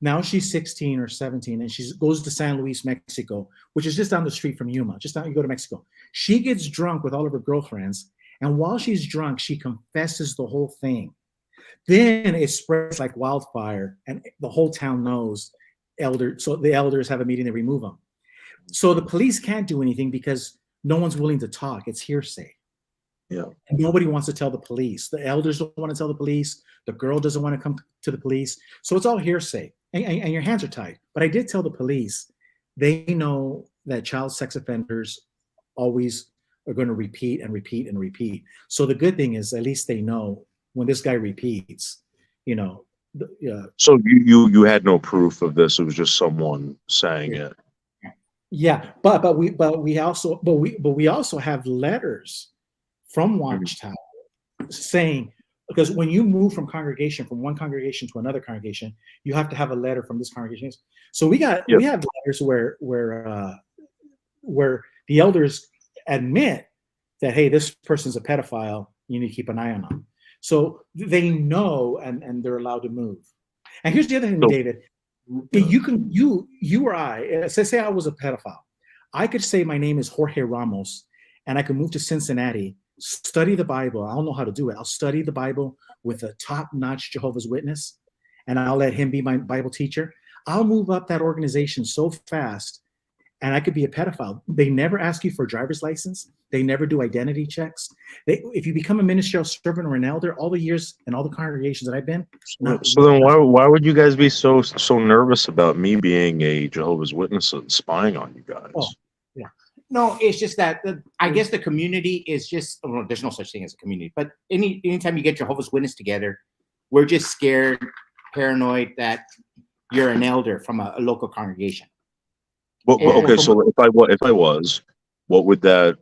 Now she's 16 or 17, and she goes to San Luis, Mexico, which is just down the street from Yuma. Just down, you go to Mexico. She gets drunk with all of her girlfriends, and while she's drunk, she confesses the whole thing. Then it spreads like wildfire, and the whole town knows. So the elders have a meeting, they remove them. So the police can't do anything because no one's willing to talk. It's hearsay. Yeah. And nobody wants to tell the police. The elders don't want to tell the police. The girl doesn't want to come to the police. So it's all hearsay. And your hands are tied. But I did tell the police. They know that child sex offenders always are going to repeat and repeat and repeat. So the good thing is at least they know when this guy repeats, you know. So you had no proof of this. It was just someone saying it. Yeah, but we also have letters from Watchtower saying, because when you move from one congregation to another congregation, you have to have a letter from this congregation. So we have letters where the elders admit that, hey, this person's a pedophile, you need to keep an eye on them. So they know, and they're allowed to move. And here's the other thing, David. You or I, say I was a pedophile, I could say my name is Jorge Ramos, and I could move to Cincinnati, study the Bible. I don't know how to do it. I'll study the Bible with a top-notch Jehovah's Witness, and I'll let him be my Bible teacher. I'll move up that organization so fast, and I could be a pedophile. They never ask you for a driver's license. They never do identity checks. If you become a ministerial servant or an elder, all the years and all the congregations that I've been. So then why would you guys be so nervous about me being a Jehovah's Witness and spying on you guys? Oh, yeah. No, it's just that I guess the community is just, well, there's no such thing as a community, but anytime you get Jehovah's Witness together, we're just scared, paranoid that you're an elder from a local congregation. Well, okay, so if I was, what would that?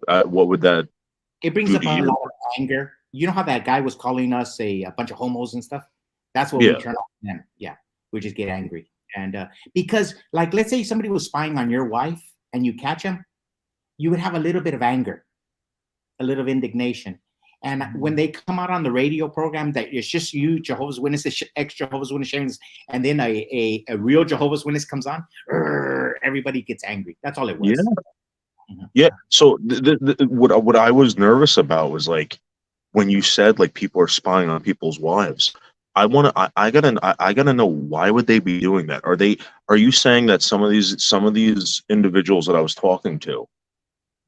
It brings up a lot of anger. You know how that guy was calling us a bunch of homos and stuff? That's what we turn on them. Yeah, we just get angry. And because, like, let's say somebody was spying on your wife and you catch him, you would have a little bit of anger, a little indignation. And when they come out on the radio program that it's just you, Jehovah's Witnesses, ex-Jehovah's Witnesses, and then a real Jehovah's Witness comes on, everybody gets angry. That's all it was. Yeah. Yeah. So what I was nervous about was, like, when you said, like, people are spying on people's wives. I gotta know, why would they be doing that? Are you saying that some of these individuals that I was talking to,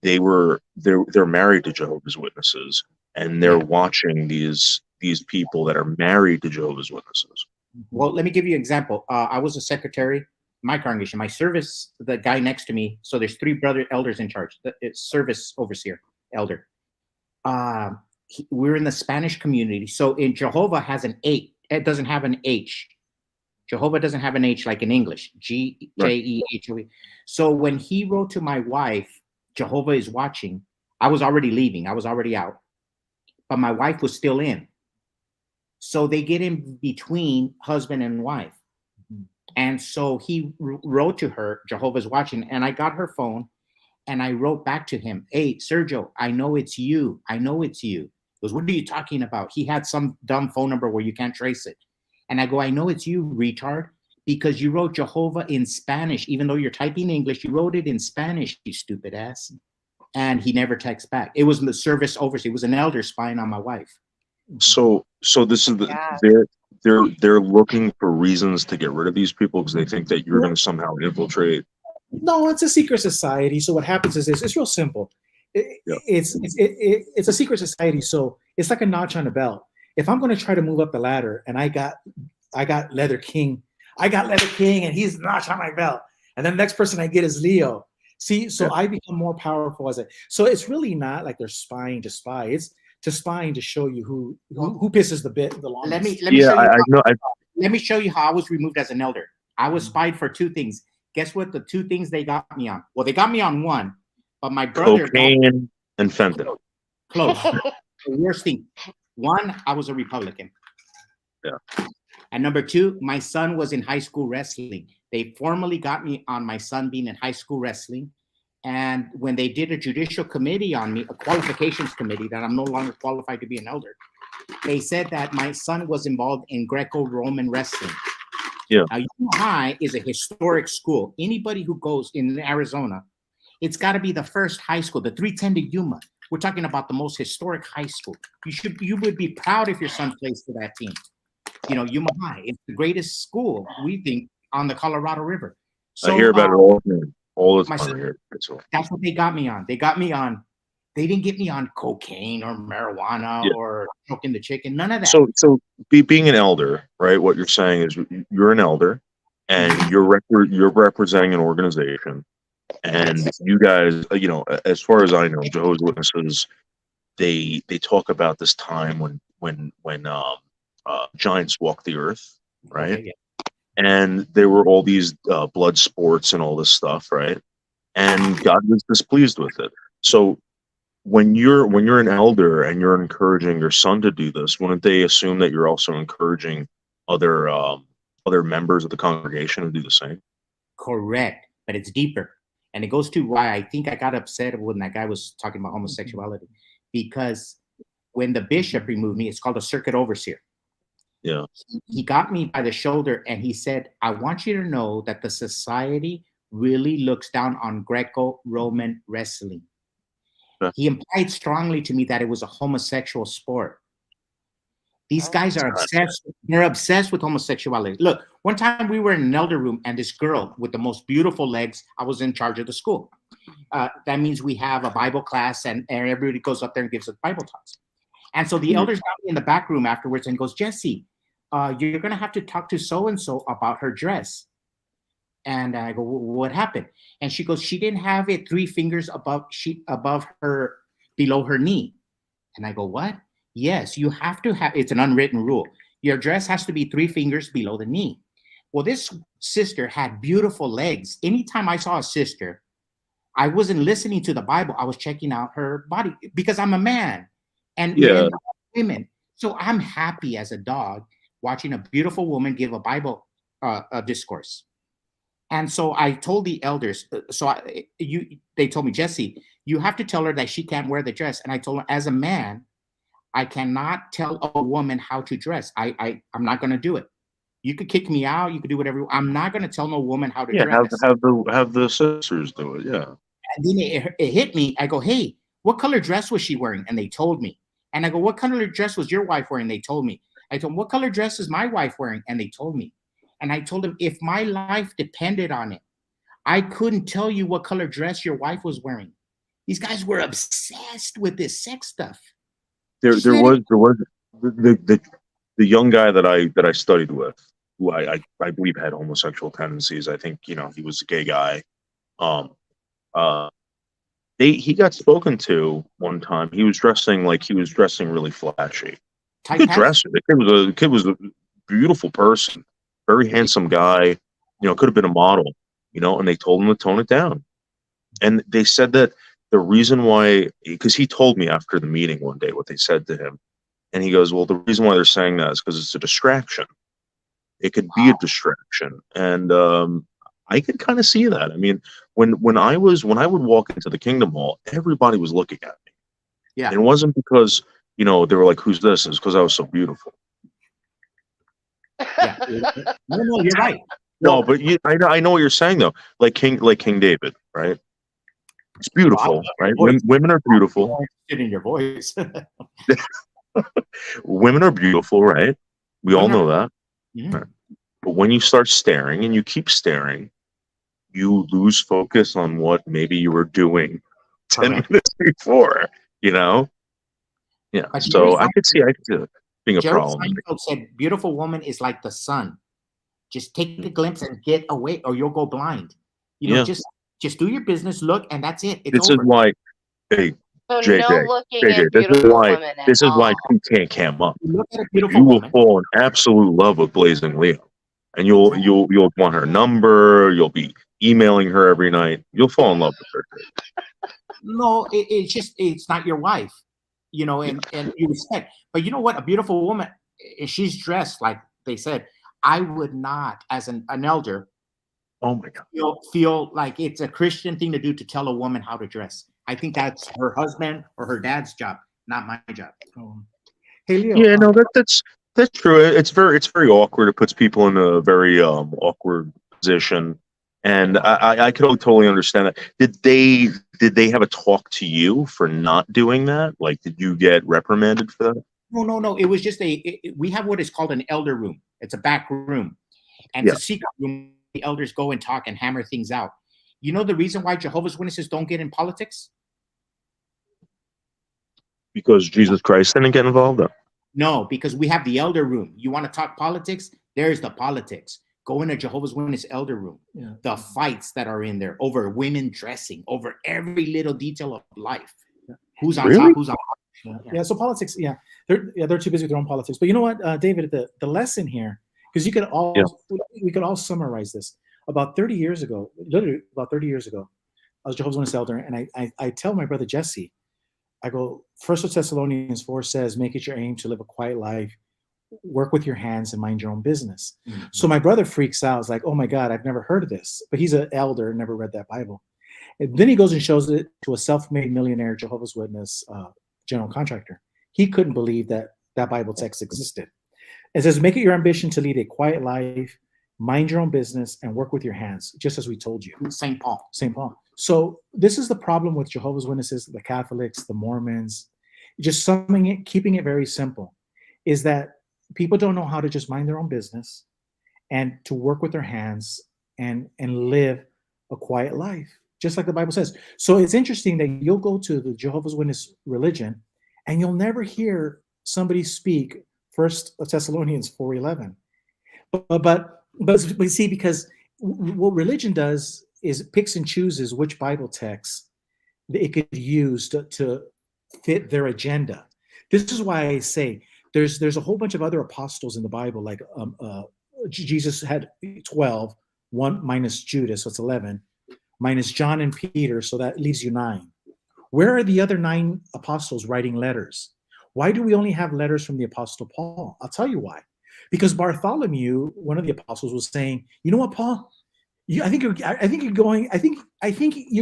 they're married to Jehovah's Witnesses, and they're watching these people that are married to Jehovah's Witnesses? Well, let me give you an example. I was a secretary, my congregation, my service, the guy next to me. So there's 3 brother elders in charge. It's service overseer, elder. We're in the Spanish community. So in Jehovah has an 8. It doesn't have an H. Jehovah doesn't have an H like in English. G-J-E-H-O-E. So when he wrote to my wife, Jehovah is watching, I was already leaving. I was already out. But my wife was still in. So they get in between husband and wife. And so he wrote to her, Jehovah's watching, and I got her phone, and I wrote back to him, hey, Sergio, I know it's you. I know it's you. He goes, what are you talking about? He had some dumb phone number where you can't trace it. And I go, I know it's you, retard, because you wrote Jehovah in Spanish. Even though you're typing English, you wrote it in Spanish, you stupid ass. And he never texts back. It was the service overseer. It was an elder spying on my wife. So this is they're looking for reasons to get rid of these people because they think that you're going to somehow infiltrate. No, it's a secret society. So what happens is this: it's real simple. It's a secret society. So it's like a notch on a belt. If I'm going to try to move up the ladder, and I got Leather King, and he's a notch on my belt, and then the next person I get is Leo. See, so I become more powerful as so it's really not like they're spying to spy. It's to spying to show you who pisses the longest. Let me show you how I was removed as an elder. I was spied for 2 things. Guess what? The 2 things they got me on. Well, they got me on 1, but my brother cocaine and fentanyl. Close. The worst thing. 1, I was a Republican. Yeah. And number 2, my son was in high school wrestling. They formally got me on my son being in high school wrestling. And when they did a judicial committee on me, a qualifications committee, that I'm no longer qualified to be an elder, they said that my son was involved in Greco-Roman wrestling. Yeah. Now, Yuma High is a historic school. Anybody who goes in Arizona, it's got to be the first high school, the 310 to Yuma. We're talking about the most historic high school. You would be proud if your son plays for that team. You know, Yuma High, it's the greatest school, we think, on the Colorado River. So, I hear about it all the time. That's what they got me on. They didn't get me on cocaine or marijuana or choking the chicken. None of that. So being an elder, right? What you're saying is you're an elder, and you're representing an organization, And you guys, as far as I know, Jehovah's Witnesses, they talk about this time when giants walked the earth, right? Okay, yeah. And there were all these blood sports and all this stuff, right? And God was displeased with it. So when you're an elder and you're encouraging your son to do this, wouldn't they assume that you're also encouraging other members of the congregation to do the same? Correct, but it's deeper. And it goes to why I think I got upset when that guy was talking about homosexuality. Because when the bishop removed me, it's called a circuit overseer. Yeah. He got me by the shoulder and he said, I want you to know that the society really looks down on Greco-Roman wrestling. Yeah. He implied strongly to me that it was a homosexual sport. These guys are obsessed. They're obsessed with homosexuality. Look, one time we were in an elder room and this girl with the most beautiful legs, I was in charge of the school. That means we have a Bible class and everybody goes up there and gives us Bible talks. And so the elders got me in the back room afterwards and goes, Jesse, you're going to have to talk to so-and-so about her dress. And I go, what happened? And she goes, she didn't have it 3 fingers above her, below her knee. And I go, what? Yes, you have to have, it's an unwritten rule. Your dress has to be 3 fingers below the knee. Well, this sister had beautiful legs. Anytime I saw a sister, I wasn't listening to the Bible. I was checking out her body because I'm a man and men are women. So I'm happy as a dog watching a beautiful woman give a Bible discourse. And so I told the elders, they told me, Jesse, you have to tell her that she can't wear the dress. And I told her, as a man, I cannot tell a woman how to dress. I'm not going to do it. You could kick me out. You could do whatever. I'm not going to tell no woman how to dress. Have the sisters do it. Yeah. And then it hit me. I go, hey, what color dress was she wearing? And they told me. And I go, what color dress was your wife wearing? They told me. I told them, what color dress is my wife wearing? And they told me. And I told them, if my life depended on it, I couldn't tell you what color dress your wife was wearing. These guys were obsessed with this sex stuff. There was the young guy that I studied with, who I believe had homosexual tendencies. I think, he was a gay guy. He got spoken to one time. He was dressing really flashy. Good dresser. The kid was a beautiful person, very handsome guy. Could have been a model. And they told him to tone it down. And they said that the reason why, because he told me after the meeting one day what they said to him, and he goes, well, the reason why they're saying that is because it's a distraction. It could be a distraction, and I could kind of see that. I mean, when I would walk into the Kingdom Hall, everybody was looking at me. Yeah, and it wasn't because they were like, "Who's this?" It's because I was so beautiful. Yeah. No, you're right. No, but I know what you're saying though. Like King David, right? It's beautiful, right? Women are beautiful. Get in your voice. Women are beautiful, right? We all know that. Yeah. Right. But when you start staring and you keep staring, you lose focus on what maybe you were doing 10 minutes before, Yeah. But So I could see it being a Jerry problem. Seinfeld said, beautiful woman is like the sun. Just take a glimpse and get away or you'll go blind. Just do your business, look, and that's it. It's This over. is why, hey, So JJ, no looking at this beautiful is why women at this is why all. you can't cam up. You look at a beautiful You will woman. fall in absolute love with Blazing Leo, and you'll want her number. You'll be emailing her every night. You'll fall in love with her. No, it's not your wife, and you respect. But you know what? A beautiful woman, if she's dressed like they said, I would not, as an elder, Oh my God. feel like it's a Christian thing to do to tell a woman how to dress. I think that's her husband or her dad's job, not my job. Hey, Leo. Yeah, no, that's true. It's very awkward. It puts people in a very awkward position, and I could totally understand that. Did they have a talk to you for not doing that? Like, did you get reprimanded for that? No. It was just we have what is called an elder room. It's a back room, and it's a secret room. The elders go and talk and hammer things out. You know the reason why Jehovah's Witnesses don't get in politics? Because Jesus Christ didn't get involved. No, because we have the elder room. You want to talk politics? There's the politics. Go in a Jehovah's Witness elder room. Yeah. The fights that are in there over women dressing, over every little detail of life. Who's on Really? top? Who's on top? Yeah. So politics, they're too busy with their own politics. But you know what, David, the lesson here, because we could all summarize this. About 30 years ago, literally about 30 years ago, I was Jehovah's Witness elder, and I tell my brother Jesse, I go, 1 Thessalonians 4 says, make it your aim to live a quiet life, work with your hands and mind your own business. Mm-hmm. So my brother freaks out. It's like, oh my God, I've never heard of this. But he's an elder, never read that Bible. And then he goes and shows it to a self-made millionaire Jehovah's Witness general contractor. He couldn't believe that Bible text existed. It says, make it your ambition to lead a quiet life, mind your own business, and work with your hands, just as we told you. St. Paul. So this is the problem with Jehovah's Witnesses, the Catholics, the Mormons, just keeping it very simple, is that people don't know how to just mind their own business and to work with their hands and live a quiet life, just like the Bible says. So it's interesting that you'll go to the Jehovah's Witness religion and you'll never hear somebody speak 1 Thessalonians 4:11. But see, because what religion does is it picks and chooses which Bible texts it could use to fit their agenda. This is why I say there's a whole bunch of other apostles in the Bible, like Jesus had 12, one minus Judas, so it's 11, minus John and Peter, so that leaves you 9. Where are the other 9 apostles writing letters? Why do we only have letters from the Apostle Paul? I'll tell you why. Because Bartholomew, one of the apostles, was saying, you know what, Paul? I think you're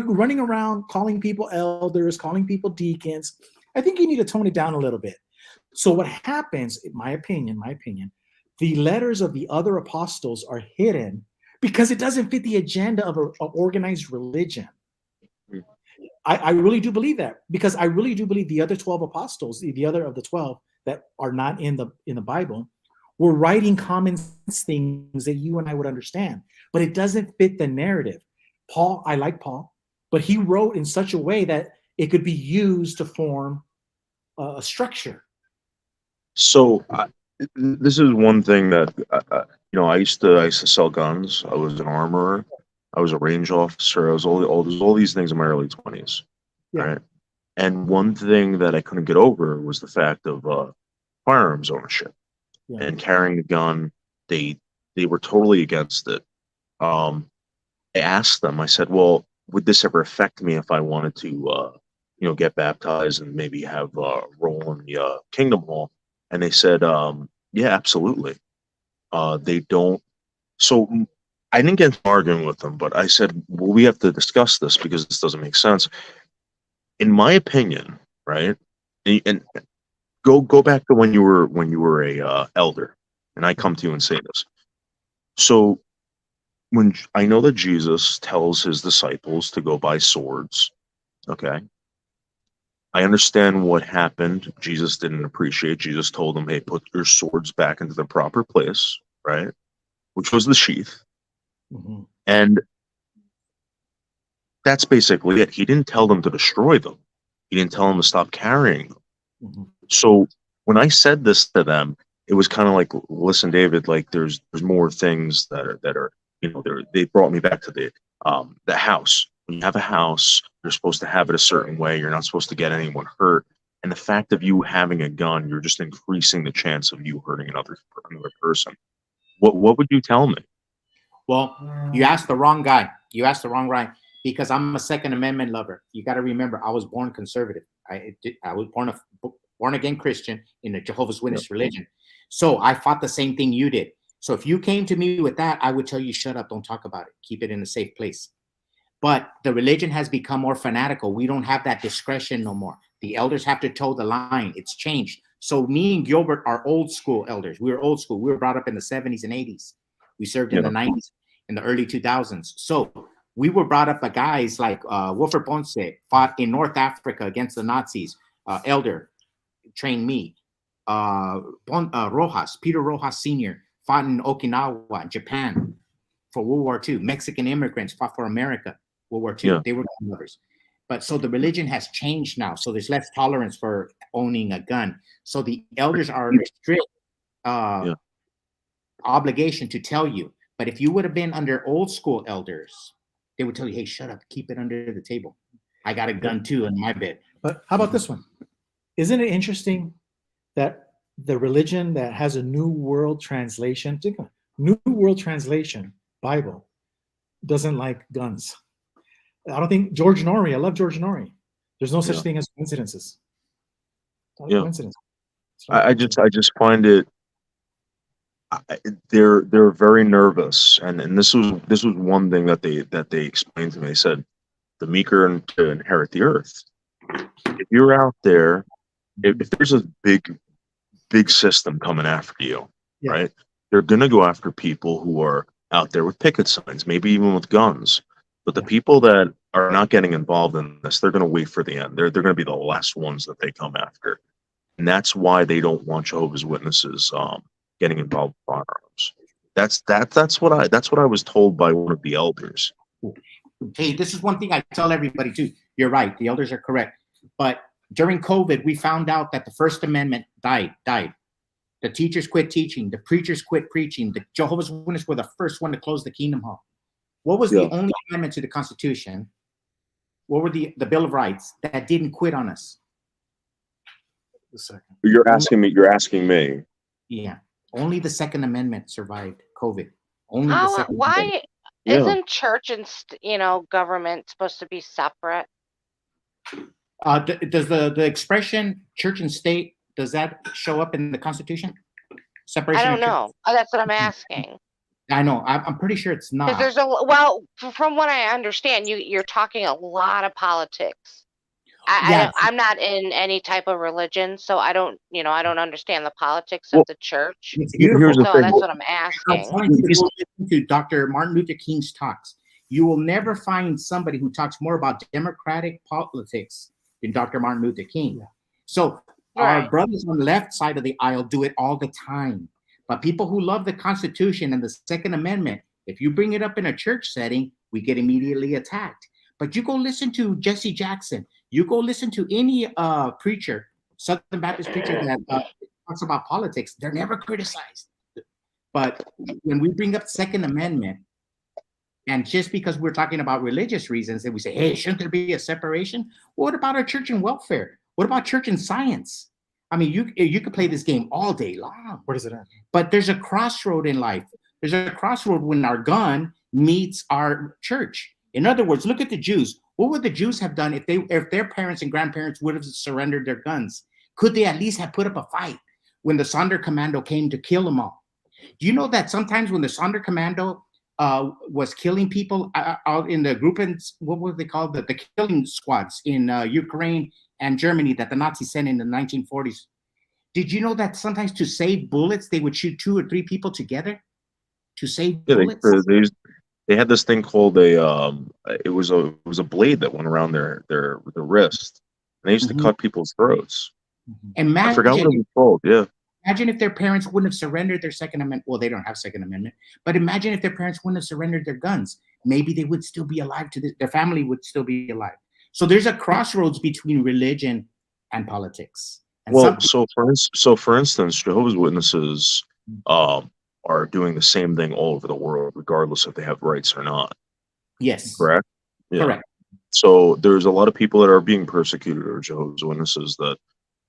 running around calling people elders, calling people deacons. I think you need to tone it down a little bit. So what happens, in my opinion, the letters of the other apostles are hidden because it doesn't fit the agenda of an organized religion. I really do believe that, because I really do believe the other 12 apostles, the other of the 12 that are not in the Bible, were writing common things that you and I would understand, but it doesn't fit the narrative. Paul, I like Paul, but he wrote in such a way that it could be used to form a structure. So this is one thing that I used to sell guns. I was an armorer. I was a range officer. I was all these things in my early 20s, right? And one thing that I couldn't get over was the fact of firearms ownership and carrying a gun. They were totally against it. I asked them. I said, "Well, would this ever affect me if I wanted to, get baptized and maybe have a role in the Kingdom Hall?" And they said, "Yeah, absolutely." They don't. So I didn't get into arguing with them, but I said, well, we have to discuss this because this doesn't make sense. In my opinion, right? And go back to when you were a elder, and I come to you and say this. So when I know that Jesus tells his disciples to go buy swords, okay? I understand what happened. Jesus didn't appreciate. Jesus told them, hey, put your swords back into the proper place, right? Which was the sheath. Mm-hmm. And that's basically it. He didn't tell them to destroy them. He didn't tell them to stop carrying them. Mm-hmm. So when I said this to them, it was kind of like, listen, David, like there's more things that are they brought me back to the house. When you have a house, you're supposed to have it a certain way. You're not supposed to get anyone hurt. And the fact of you having a gun, you're just increasing the chance of you hurting another person. What would you tell me? Well, you asked the wrong guy. You asked the wrong guy, because I'm a Second Amendment lover. You got to remember, I was born conservative. I was born again Christian in the Jehovah's Witness religion. So I fought the same thing you did. So if you came to me with that, I would tell you, shut up, don't talk about it. Keep it in a safe place. But the religion has become more fanatical. We don't have that discretion no more. The elders have to toe the line. It's changed. So me and Gilbert are old school elders. We were old school. We were brought up in the 70s and 80s. We served in the 90s, in the early 2000s. So we were brought up by guys like Wilfred Ponce, fought in North Africa against the Nazis. Elder trained me. Rojas, Peter Rojas Sr., fought in Okinawa, Japan, for World War II. Mexican immigrants fought for America, World War II. Yeah. They were gun lovers. But so the religion has changed now. So there's less tolerance for owning a gun. So the elders are under strict obligation to tell you, But if you would have been under old school elders, they would tell you, hey, shut up, keep it under the table. I got a gun too in my bed. But how about this one? Isn't it interesting that the religion that has a New World Translation, think of it, New World Translation Bible, doesn't like guns? I don't think George Norrie, I love George Norrie. There's no such thing as coincidences. Not a coincidence. I just find it. They're very nervous, and this was one thing that they explained to me. They said, the meeker to inherit the earth. If you're out there, if there's a big system coming after you, right? They're gonna go after people who are out there with picket signs, maybe even with guns. But the people that are not getting involved in this, they're gonna wait for the end. They're gonna be the last ones that they come after, and that's why they don't want Jehovah's Witnesses getting involved with firearms. That's what I was told by one of the elders. Hey, this is one thing I tell everybody too. You're right. The elders are correct. But during COVID, we found out that the First Amendment died. The teachers quit teaching. The preachers quit preaching. The Jehovah's Witnesses were the first one to close the Kingdom Hall. What was the only amendment to the Constitution? What were the Bill of Rights that didn't quit on us? You're asking me. Yeah. Only the Second Amendment survived COVID. Only the Second Why Amendment. isn't church and government supposed to be separate? Does the expression church and state, does that show up in the Constitution? Separation. I don't know. That's what I'm asking. I know. I'm pretty sure it's not. Because from what I understand, you're talking a lot of politics. I'm not in any type of religion, so I don't understand the politics of the church. Here's the thing. That's what I'm asking. Listen to Dr. Martin Luther King's talks. You will never find somebody who talks more about democratic politics than Dr. Martin Luther King. Yeah. So our brothers on the left side of the aisle do it all the time. But people who love the Constitution and the Second Amendment, if you bring it up in a church setting, we get immediately attacked. But you go listen to Jesse Jackson. You go listen to any preacher, Southern Baptist preacher that talks about politics. They're never criticized. But when we bring up Second Amendment, and just because we're talking about religious reasons, and we say, hey, shouldn't there be a separation? What about our church and welfare? What about church and science? I mean, you could play this game all day long. Where does it end? But there's a crossroad in life. There's a crossroad when our gun meets our church. In other words, look at the Jews. What would the Jews have done if their parents and grandparents would have surrendered their guns? Could they at least have put up a fight when the Sonderkommando came to kill them all? Do you know that sometimes when the Sonderkommando was killing people out in the groupings, what were they called? The killing squads in Ukraine and Germany that the Nazis sent in the 1940s. Did you know that sometimes to save bullets, they would shoot 2 or 3 people together to save bullets? They had this thing called it was a blade that went around their wrist, and they used to cut people's throats. Imagine, I forgot what it was called. Yeah. Imagine if their parents wouldn't have surrendered their Second Amendment. Well, they don't have Second Amendment, but imagine if their parents wouldn't have surrendered their guns. Maybe they would still be alive their family would still be alive. So there's a crossroads between religion and politics. And for instance, Jehovah's Witnesses are doing the same thing all over the world, regardless if they have rights or not. Yes. Correct? Yeah. Correct. So there's a lot of people that are being persecuted, or Jehovah's Witnesses that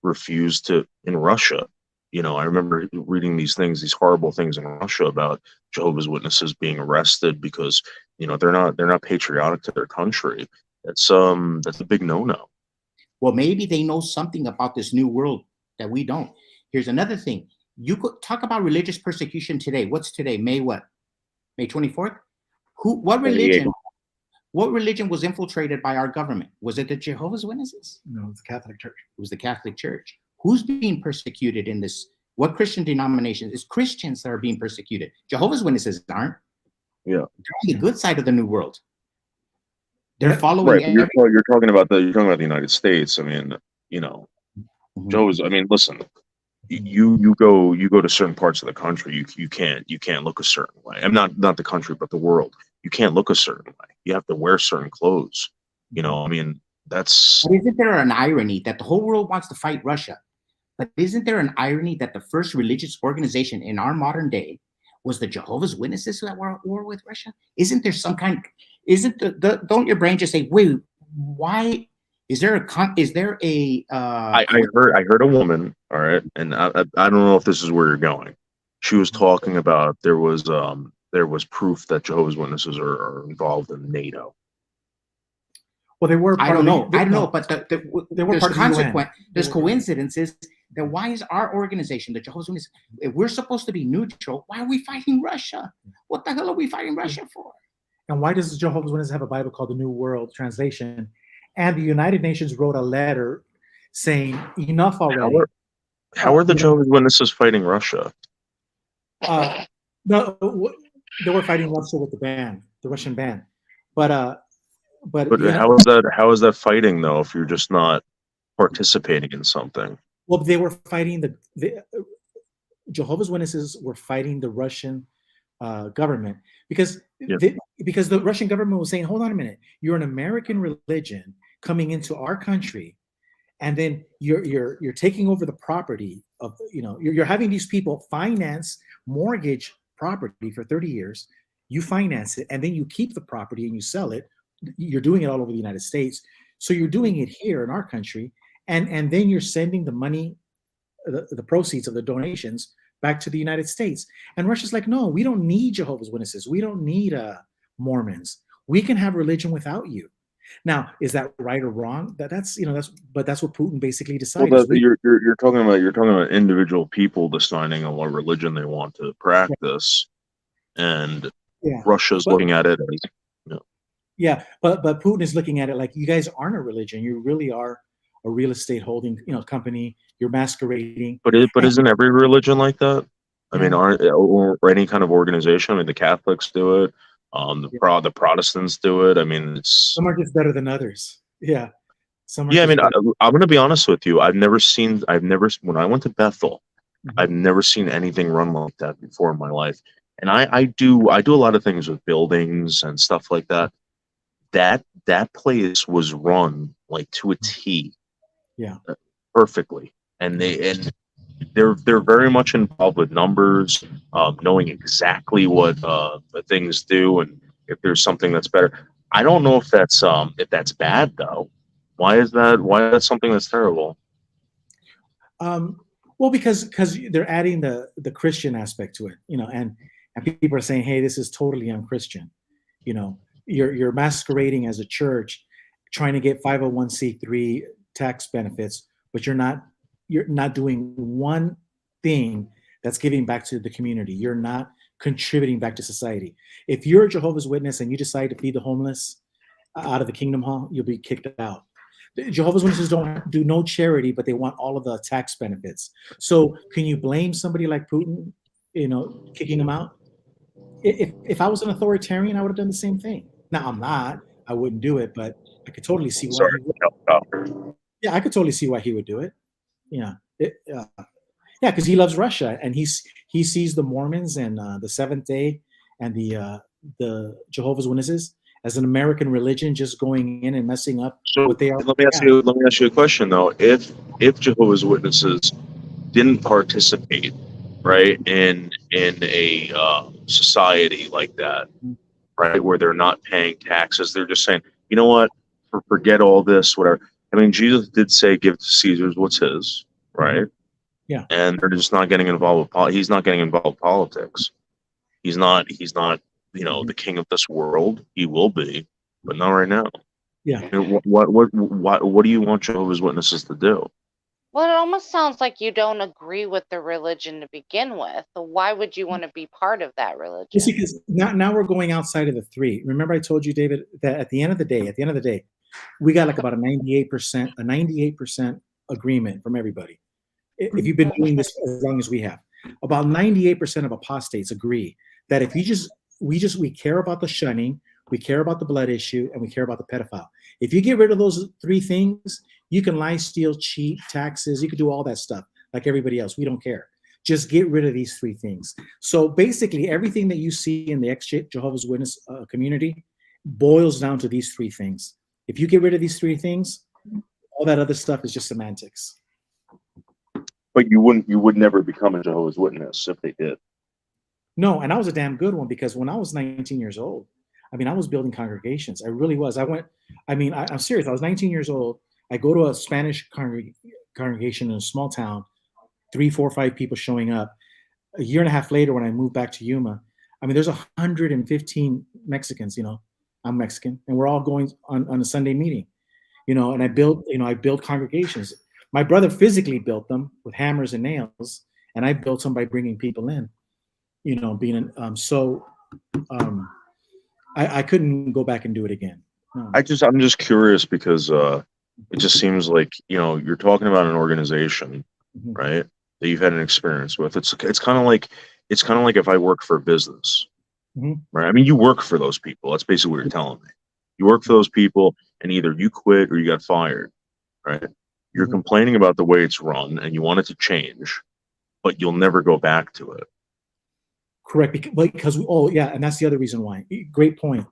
refuse to, in Russia. I remember reading these horrible things in Russia about Jehovah's Witnesses being arrested because, they're not patriotic to their country. That's a big no-no. Well, maybe they know something about this new world that we don't. Here's another thing. You could talk about religious persecution today. What's today? May what? May 24th? What religion was infiltrated by our government? Was it the Jehovah's Witnesses? No, it's the Catholic Church. It was the Catholic Church. Who's being persecuted in this? What Christian denominations? It's Christians that are being persecuted. Jehovah's Witnesses aren't. Yeah. They're on the good side of the new world. They're following. Right. You're talking about the United States. I mean, Jehovah's. I mean, listen. You go to certain parts of the country. You can't look a certain way. I'm not the country, but the world. You can't look a certain way. You have to wear certain clothes. I mean, that's. But isn't there an irony that the whole world wants to fight Russia? But isn't there an irony that the first religious organization in our modern day was the Jehovah's Witnesses that were at war with Russia? Isn't there some kind? Isn't don't your brain just say, wait, why? Is there a? I heard a woman. All right, and I don't know if this is where you're going. She was talking about there was proof that Jehovah's Witnesses are involved in NATO. Well, they were. I don't know, but they were there's part of the UN. consequence. There's coincidences. Then why is our organization, the Jehovah's Witnesses, if we're supposed to be neutral, why are we fighting Russia? What the hell are we fighting Russia for? And why does the Jehovah's Witnesses have a Bible called the New World Translation? And the United Nations wrote a letter saying, enough already. How are the Jehovah's Witnesses fighting Russia? No, they were fighting Russia with the Russian ban. But how is that fighting though if you're just not participating in something? Well, they were fighting the Jehovah's Witnesses were fighting the Russian government because the Russian government was saying, hold on a minute, you're an American religion coming into our country, and then you're taking over the property of, you're having these people finance mortgage property for 30 years, you finance it, and then you keep the property and you sell it. You're doing it all over the United States, so you're doing it here in our country. And then you're sending the money, the proceeds of the donations back to the United States. And Russia's like, no, we don't need Jehovah's Witnesses. We don't need Mormons. We can have religion without you. Now, is that right or wrong? That's what Putin basically decided. Well, you're talking about individual people deciding on what religion they want to practice, and Russia's looking at it as but Putin is looking at it like, you guys aren't a religion. You really are a real estate holding, company. You're masquerading. But isn't every religion like that? I mean, or any kind of organization? I mean, the Catholics do it. The Protestants do it. I mean, some are just better than others. Yeah. Some are I mean, I'm going to be honest with you. When I went to Bethel, I've never seen anything run like that before in my life. And I do a lot of things with buildings and stuff like that. That place was run like to a T. Yeah, perfectly, and they're very much involved with numbers, knowing exactly what the things do, and if there's something that's better. I don't know if that's bad though. Why is that something that's terrible? Well, because they're adding the Christian aspect to it, and people are saying, hey, this is totally unchristian. You're masquerading as a church, trying to get 501c3 tax benefits, but you're not doing one thing that's giving back to the community. You're not contributing back to society. If you're a Jehovah's Witness and you decide to feed the homeless out of the Kingdom Hall, you'll be kicked out. The Jehovah's Witnesses don't do no charity, but they want all of the tax benefits. So can you blame somebody like Putin, kicking them out? If I was an authoritarian, I would have done the same thing. Now I'm not. I wouldn't do it, but I could totally see why. Yeah, I could totally see why he would do it. Because he loves Russia, and he sees the Mormons and the Seventh Day and the Jehovah's Witnesses as an American religion, just going in and messing up what they are. Let me ask you a question though. If Jehovah's Witnesses didn't participate, right, in a society like that, right, where they're not paying taxes, they're just saying, you know what, forget all this, whatever. I mean, Jesus did say, "Give to Caesar's what's his," right? Yeah. And they're just not getting involved with he's not getting involved with politics. He's not, the king of this world. He will be, but not right now. Yeah. What do you want Jehovah's Witnesses to do? Well, it almost sounds like you don't agree with the religion to begin with. So why would you want to be part of that religion? Just because now we're going outside of the three. Remember, I told you, David, that at the end of the day, we got like about a 98% agreement from everybody. If you've been doing this as long as we have, about 98% of apostates agree that if we care about the shunning, we care about the blood issue, and we care about the pedophile. If you get rid of those three things, you can lie, steal, cheat, taxes. You can do all that stuff like everybody else. We don't care. Just get rid of these three things. So basically, everything that you see in the ex-Jehovah's Witness community boils down to these three things. If you get rid of these three things, all that other stuff is just semantics. But you would never become a Jehovah's Witness if they did. No, and I was a damn good one because when I was 19 years old, I mean, I was building congregations. I really was. I'm serious. I was 19 years old. I go to a Spanish congregation in a small town, 3, 4, 5 people showing up. A year and a half later, when I moved back to Yuma, I mean, there's 115 Mexicans, I'm Mexican, and we're all going on a Sunday meeting, and I built congregations. My brother physically built them with hammers and nails, and I built them by bringing people in, I couldn't go back and do it again. No. I'm just curious because it just seems like you're talking about an organization, Mhm. right? That you've had an experience with. It's kind of like if I work for a business, Mhm. right? I mean, you work for those people. That's basically what you're telling me. You work for those people, and either you quit or you got fired, right? You're Mhm. complaining about the way it's run, and you want it to change, but you'll never go back to it. Correct, because and that's the other reason why. Great point.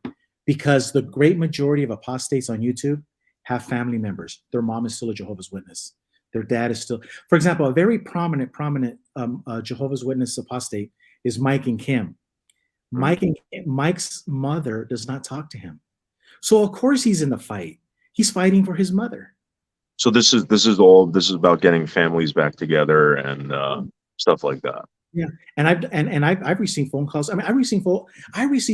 Because the great majority of apostates on YouTube have family members. Their mom is still a Jehovah's Witness. Their dad is still, for example, a very prominent Jehovah's Witness apostate is Mike and Kim. Mike's mother does not talk to him, so of course he's in the fight. He's fighting for his mother. So this is about getting families back together and stuff like that. Yeah, and I've received phone calls. I mean, I received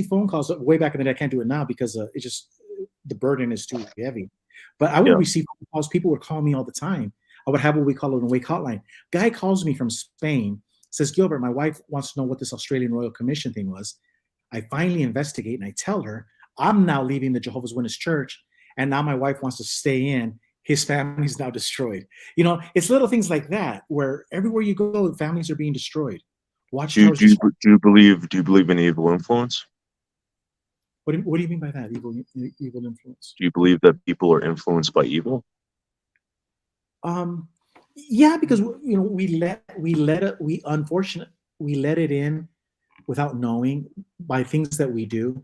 phone calls way back in the day. I can't do it now because the burden is too heavy. But I would receive phone calls. People would call me all the time. I would have what we call an awake hotline. Guy calls me from Spain, says, Gilbert, my wife wants to know what this Australian Royal Commission thing was. I finally investigate and I tell her I'm now leaving the Jehovah's Witness Church, and now my wife wants to stay in. His family's now destroyed. It's little things like that where everywhere you go, families are being destroyed. Do you believe in evil influence? What do you mean by that? Evil influence? Do you believe that people are influenced by evil? Yeah, because we let it in without knowing by things that we do.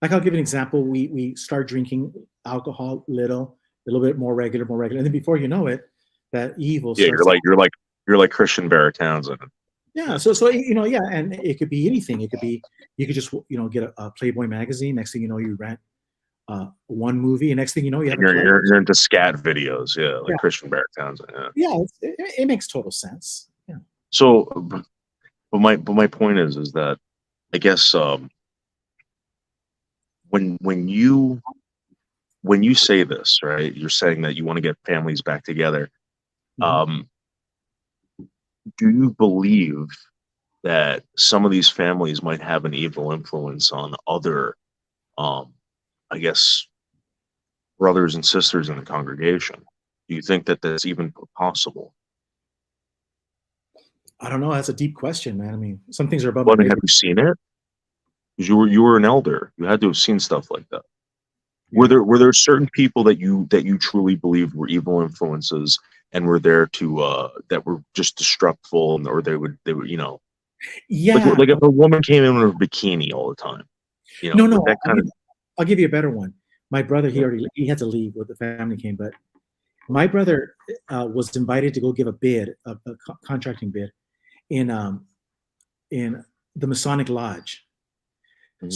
Like I'll give an example. We start drinking alcohol a little bit more regular, and then before you know it, that evil. Yeah, you're like Christian Barrett Townsend. Yeah, so and it could be anything. It could be you could just get a Playboy magazine. Next thing you know, you rent one movie, and next thing you know, you're into scat videos. Yeah, like Christian Barrett Townsend. Yeah, it makes total sense. Yeah. So, but my point is that I guess when you say this, right, you're saying that you want to get families back together. Mm-hmm. Do you believe that some of these families might have an evil influence on other, I guess, brothers and sisters in the congregation? Do you think that that's even possible? I don't know. That's a deep question, man. I mean, some things are above. Have you seen it? Because you were an elder. You had to have seen stuff like that. Yeah. Were there certain people that you truly believed were evil influences and were there to that were just destructive, or they would Yeah. Like if a woman came in with a bikini all the time. No. That kind I'll give you a better one. My brother, he had to leave when the family came, but my brother was invited to go give a bid, a contracting bid, in the Masonic Lodge. Mm-hmm.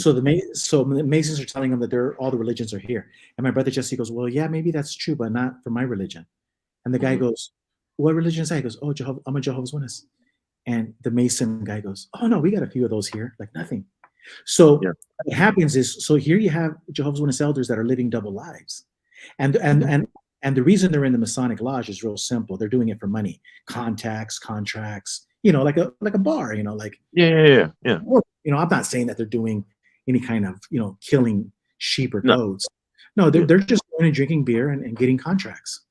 So the Masons are telling him that all the religions are here, and my brother Jesse goes, "Well, yeah, maybe that's true, but not for my religion." And the guy goes, "What religion is that?" He goes, "Oh, I'm a Jehovah's Witness." And the Mason guy goes, "Oh no, we got a few of those here, like nothing." So what happens is, here you have Jehovah's Witness elders that are living double lives, and the reason they're in the Masonic Lodge is real simple. They're doing it for money, contacts, contracts, like a bar, like yeah. I'm not saying that they're doing any kind of killing sheep or goats. No, they're just going and drinking beer and getting contracts,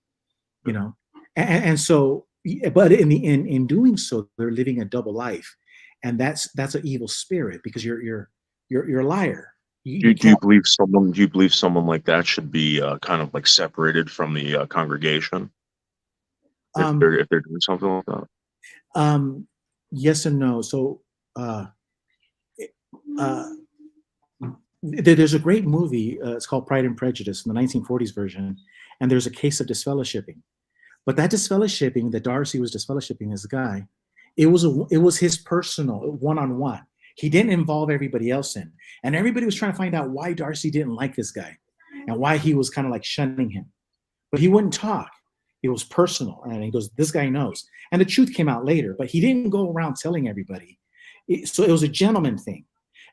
and so. But in doing so, they're living a double life, and that's an evil spirit because you're a liar. Do you believe someone like that should be kind of like separated from the congregation if they're doing something like that? Yes and no. So there's a great movie. It's called Pride and Prejudice in the 1940s version, and there's a case of disfellowshipping. But that disfellowshipping, that Darcy was disfellowshipping this guy, it was his personal one-on-one. He didn't involve everybody else in. And everybody was trying to find out why Darcy didn't like this guy and why he was kind of like shunning him. But he wouldn't talk. It was personal. And he goes, this guy knows. And the truth came out later, but he didn't go around telling everybody. So it was a gentleman thing.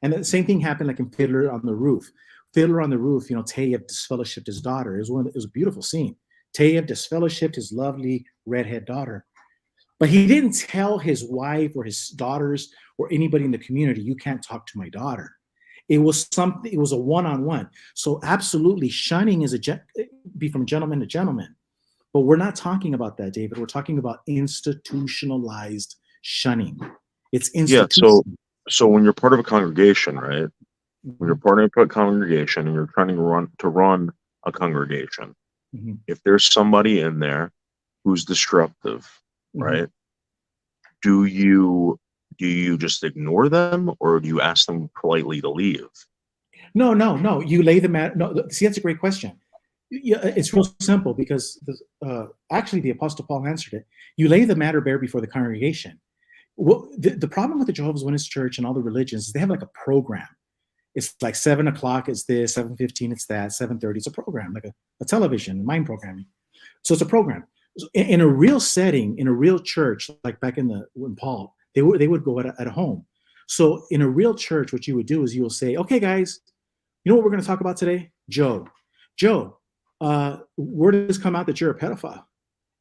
And the same thing happened like in Fiddler on the Roof. Fiddler on the Roof, Tayev disfellowshipped his daughter. It was a beautiful scene. Tayev disfellowshipped his lovely redhead daughter. But he didn't tell his wife or his daughters or anybody in the community, you can't talk to my daughter. It was a one-on-one. So absolutely, shunning is be from gentleman to gentleman. But we're not talking about that, David. We're talking about institutionalized shunning. It's institutional. Yeah. So when you're part of a congregation, right? When you're part of a congregation and you're trying to run a congregation, if there's somebody in there who's disruptive, right? Do you just ignore them, or do you ask them politely to leave? No. You lay the matter. No, see, that's a great question. Yeah, it's real simple because actually the Apostle Paul answered it. You lay the matter bare before the congregation. Well, the problem with the Jehovah's Witness Church and all the religions is they have like a program. It's like 7 o'clock, it's this, 7:15, it's that, 7:30, it's a program, like a television, mind programming. So it's a program. In a real setting, in a real church, like back when Paul, they would go at a home. So in a real church, what you would do is you will say, okay, guys, you know what we're going to talk about today? Joe, word has come out that you're a pedophile,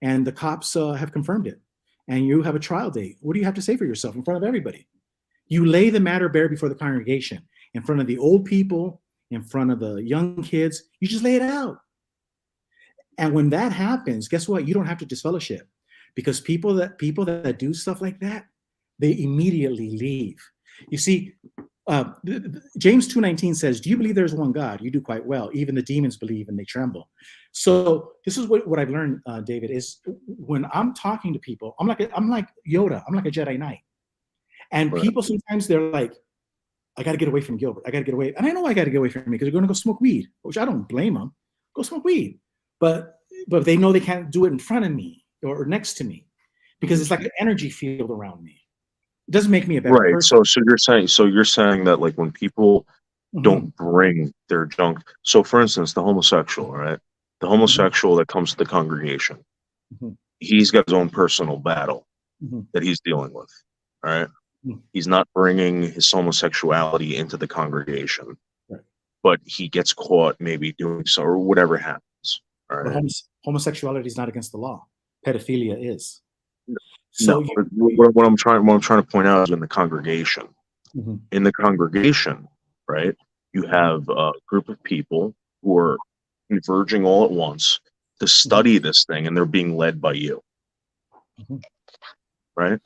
and the cops have confirmed it, and you have a trial date. What do you have to say for yourself in front of everybody? You lay the matter bare before the congregation, in front of the old people, in front of the young kids. You just lay it out. And when that happens, guess what? You don't have to disfellowship, because people that do stuff like that, they immediately leave. You see, James 2:19 says, do you believe there's one God? You do quite well. Even the demons believe and they tremble. So this is what I've learned, David, is when I'm talking to people, I'm like Yoda. I'm like a Jedi Knight. And people sometimes they're like, I got to get away from Gilbert. I got to get away. And I know I got to get away from him because they're going to go smoke weed, which I don't blame them. Go smoke weed. But they know they can't do it in front of me or next to me because it's like an energy field around me. It doesn't make me a better person. So you're saying that like when people don't bring their junk. So for instance, the homosexual, right? The homosexual that comes to the congregation, he's got his own personal battle that he's dealing with. All right. He's not bringing his homosexuality into the congregation, but he gets caught maybe doing so or whatever happens. All right. Homosexuality is not against the law. Pedophilia is. So what I'm trying to point out is in the congregation. In the congregation, right, you have a group of people who are converging all at once to study this thing, and they're being led by you. Right?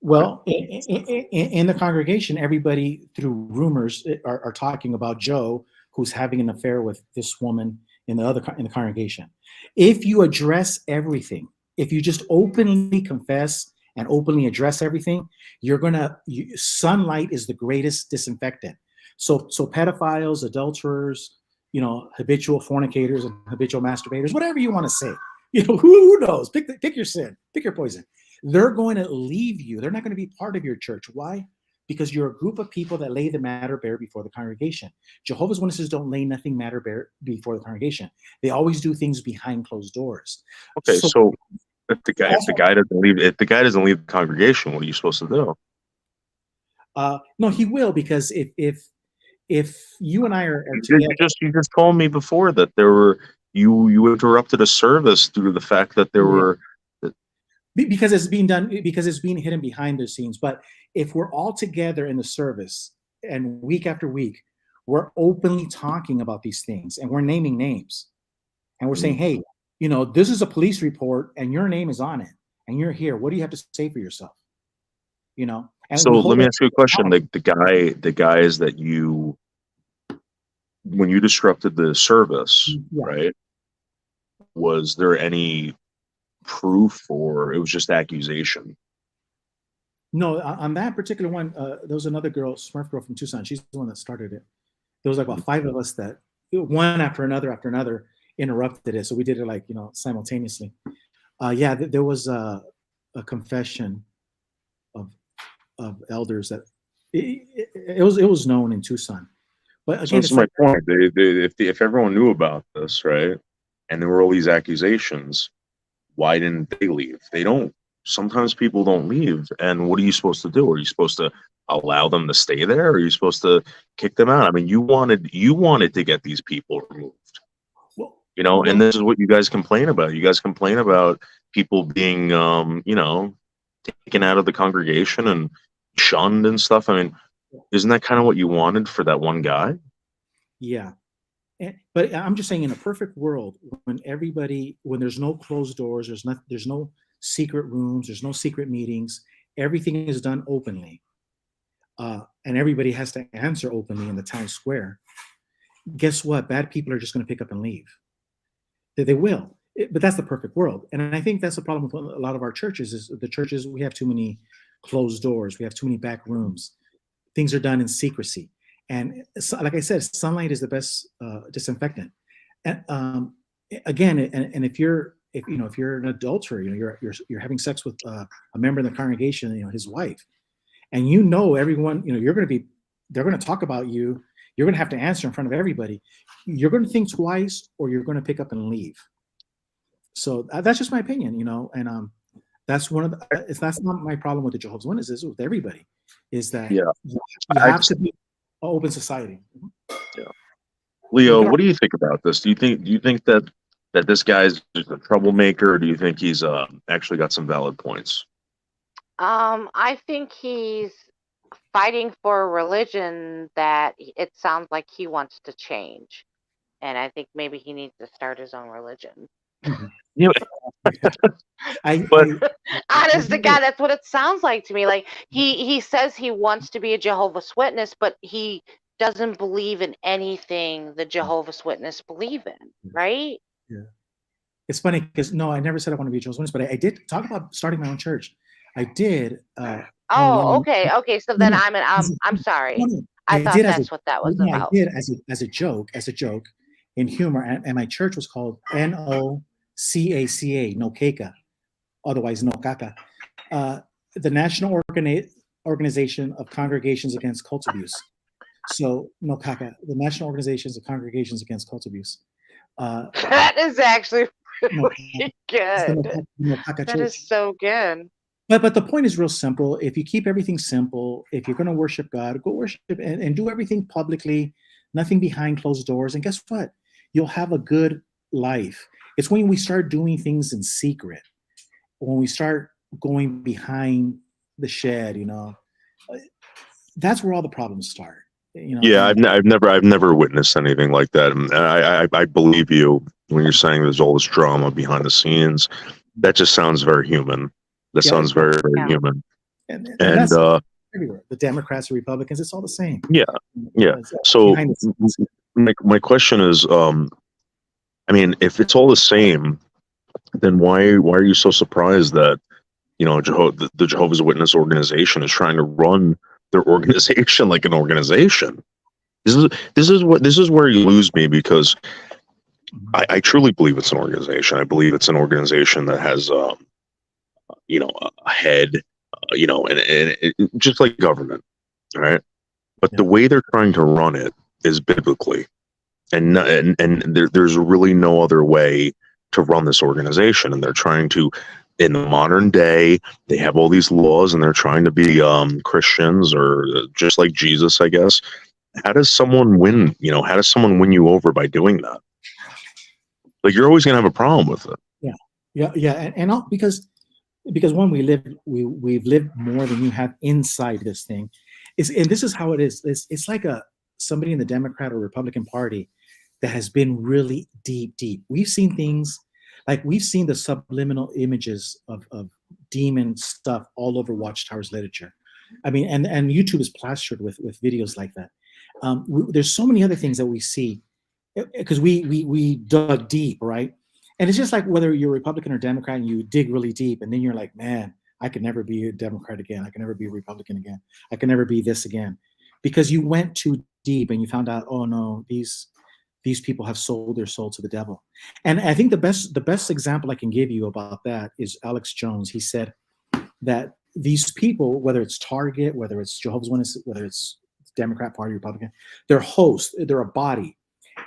Well, in the congregation, everybody through rumors are talking about Joe, who's having an affair with this woman in the congregation. If you address everything, if you just openly confess and openly address everything, sunlight is the greatest disinfectant. So pedophiles, adulterers, habitual fornicators and habitual masturbators, whatever you want to say, who knows? Pick your sin, pick your poison. They're going to leave you. They're not going to be part of your church. Why? Because you're a group of people that lay the matter bare before the congregation. Jehovah's Witnesses don't lay nothing matter bare before the congregation. They always do things behind closed doors. Okay, so if the guy doesn't leave the congregation, what are you supposed to do? No, he will, because if you and I are together, you just told me before that you interrupted a service due to the fact that there were. Because it's being hidden behind the scenes. But if we're all together in the service and week after week, we're openly talking about these things and we're naming names and we're saying, hey, this is a police report and your name is on it and you're here. What do you have to say for yourself? And so let me ask you a question. The guys that when you disrupted the service, right? Was there any proof, or it was just accusation? No, on that particular one, there was another girl, Smurf girl from Tucson. She's the one that started it. There was like about 5 of us that one after another interrupted it. So we did it simultaneously. There was a confession of of elders that it was known in Tucson. But So again, that's it's my like, point. If everyone knew about this, right, and there were all these accusations, why didn't they leave? They don't. Sometimes people don't leave, and what are you supposed to do? Are you supposed to allow them to stay there? Or are you supposed to kick them out? I mean, you wanted to get these people removed, well, you know, well, and this is what you guys complain about. You guys complain about people being, you know, taken out of the congregation and shunned and stuff. I mean, isn't that kind of what you wanted for that one guy? yeah. But I'm just saying, in a perfect world, when there's no closed doors, there's no secret rooms, there's no secret meetings, everything is done openly, and everybody has to answer openly in the town square. Guess what? Bad people are just going to pick up and leave. They will. But that's the perfect world, and I think that's the problem with a lot of our churches. Is the churches, we have too many closed doors, we have too many back rooms. Things are done in secrecy. And so, like I said, sunlight is the best disinfectant. And again, and if you're an adulterer, you know, you're having sex with a member of the congregation, you know, his wife, and you know everyone, you know, they're going to talk about you. You're going to have to answer in front of everybody. You're going to think twice, or you're going to pick up and leave. So that's just my opinion, you know, and that's that's not my problem with the Jehovah's Witnesses. With everybody, is that you have to be open society. Yeah. Leo, what do you think about this? Do you think that this guy's just a troublemaker, or do you think he's actually got some valid points? I think he's fighting for a religion that it sounds like he wants to change. And I think maybe he needs to start his own religion. You know, Honest to God, that's what it sounds like to me. Like he says he wants to be a Jehovah's Witness, but he doesn't believe in anything the Jehovah's Witness believe in, right? Yeah. It's funny because no, I never said I want to be a Jehovah's Witness, but I did talk about starting my own church. I did. Okay. So then I'm sorry. I thought that's what that was about. I did as a joke, in humor, and my church was called NOCACA, Nokeka, otherwise Nokaka, the National Organization of Congregations Against Cult Abuse. So Nokaka, the National Organizations of Congregations Against Cult Abuse. That is actually really good. That is so good. But the point is real simple. If you keep everything simple, if you're going to worship God, go worship and do everything publicly, nothing behind closed doors. And guess what? You'll have a good life. It's when we start doing things in secret, when we start going behind the shed, you know, that's where all the problems start. You know? Yeah, I've never witnessed anything like that, and I believe you when you're saying there's all this drama behind the scenes. That just sounds very human. That sounds very, very human. And that's everywhere. The Democrats, the Republicans, it's all the same. Yeah. So my question is, I mean, if it's all the same, then why are you so surprised that, you know, the Jehovah's Witness organization is trying to run their organization like an organization? This is where you lose me, because I truly believe it's an organization. I believe it's an organization that has you know, a head, you know, and it, just like government, right? But the way they're trying to run it is biblically, and there's really no other way to run this organization. And they're trying to, in the modern day, they have all these laws, and they're trying to be Christians, or just like Jesus, I guess. How does someone win? You know, how does someone win you over by doing that? Like, you're always going to have a problem with it. Yeah, and because one, we've lived more than you have inside this thing. And this is how it is. It's like somebody in the Democrat or Republican Party that has been really deep. We've seen things, like we've seen the subliminal images of demon stuff all over Watchtower's literature. I mean, and YouTube is plastered with videos like that. There's so many other things that we see because we dug deep, right? And it's just like whether you're Republican or Democrat and you dig really deep, and then you're like, man, I could never be a Democrat again. I can never be a Republican again. I can never be this again. Because you went too deep and you found out, oh no, these people have sold their soul to the devil. And I think the best example I can give you about that is Alex Jones. He said that these people, whether it's Target, whether it's Jehovah's Witnesses, whether it's Democrat Party, Republican, they're hosts, they're a body,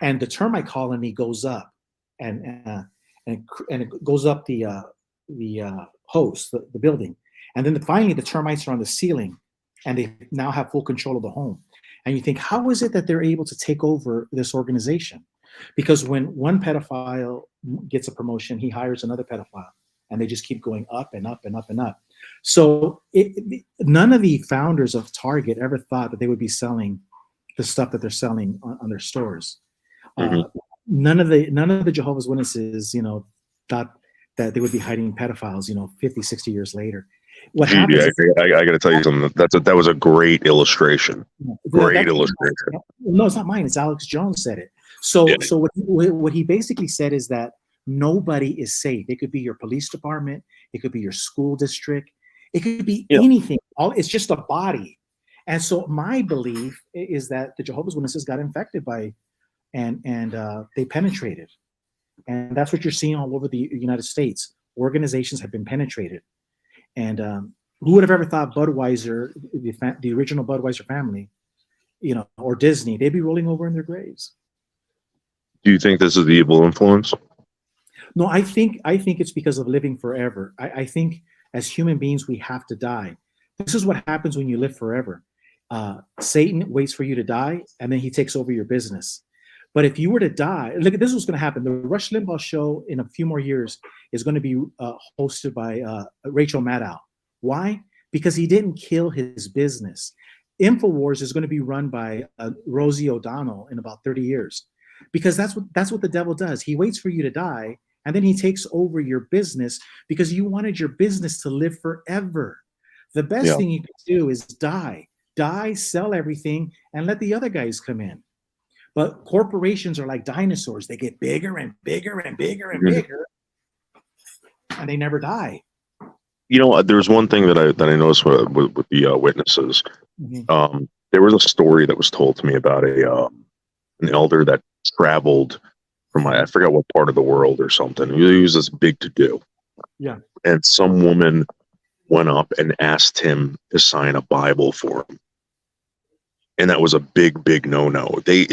and the termite colony goes up, and it goes up the host, the building, and then finally the termites are on the ceiling, and they now have full control of the home. And you think, how is it that they're able to take over this organization? Because when one pedophile gets a promotion, he hires another pedophile, and they just keep going up and up and up and up. So none of the founders of Target ever thought that they would be selling the stuff that they're selling on their stores. None of the Jehovah's Witnesses, thought that they would be hiding pedophiles, 50, 60 years later. What happens? I got to tell you something. That was a great illustration. Great illustration. No, it's not mine. It's Alex Jones said it. So what he basically said is that nobody is safe. It could be your police department. It could be your school district. It could be anything. It's just a body. And so my belief is that the Jehovah's Witnesses got infected by, and they penetrated. And that's what you're seeing all over the United States. Organizations have been penetrated. And who would have ever thought Budweiser, the original Budweiser family, or Disney, they'd be rolling over in their graves. Do you think this is the evil influence? No, I think it's because of living forever. I think as human beings, we have to die. This is what happens when you live forever. Satan waits for you to die, and then he takes over your business. But if you were to die, look, this is what's going to happen. The Rush Limbaugh show in a few more years is going to be hosted by Rachel Maddow. Why? Because he didn't kill his business. InfoWars is going to be run by Rosie O'Donnell in about 30 years. Because that's what the devil does. He waits for you to die, and then he takes over your business because you wanted your business to live forever. The best thing you can do is die, sell everything, and let the other guys come in. But corporations are like dinosaurs. They get bigger and bigger and bigger and bigger, and they never die. There's one thing that I noticed with the witnesses. There was a story that was told to me about an elder that traveled from I forgot what part of the world or something. He was this big to do. Yeah. And some woman went up and asked him to sign a Bible for him. And that was a big, big no-no. This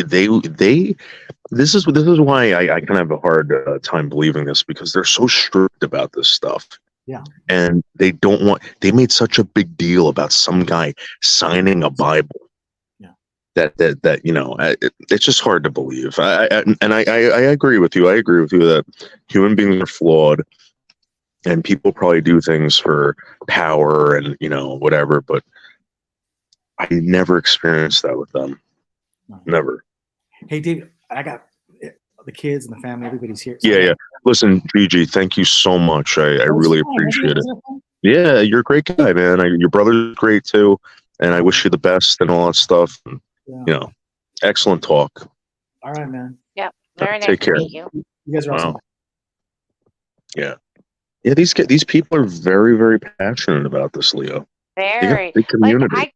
is why I kind of have a hard time believing this, because they're so strict about this stuff. Yeah. And they made such a big deal about some guy signing a Bible. Yeah. That it's just hard to believe. I agree with you. I agree with you that human beings are flawed, and people probably do things for power and whatever, but I never experienced that with them. Never. Hey, Dave, I got the kids and the family. Everybody's here. So yeah. Listen, Gigi, thank you so much. I really appreciate it. Yeah, you're a great guy, man. Your brother's great too, and I wish you the best and all that stuff. And, excellent talk. All right, man. Yeah, very nice Take care. to meet you. You guys are awesome. Yeah. These people are very, very passionate about this, Leo. Very. Big community.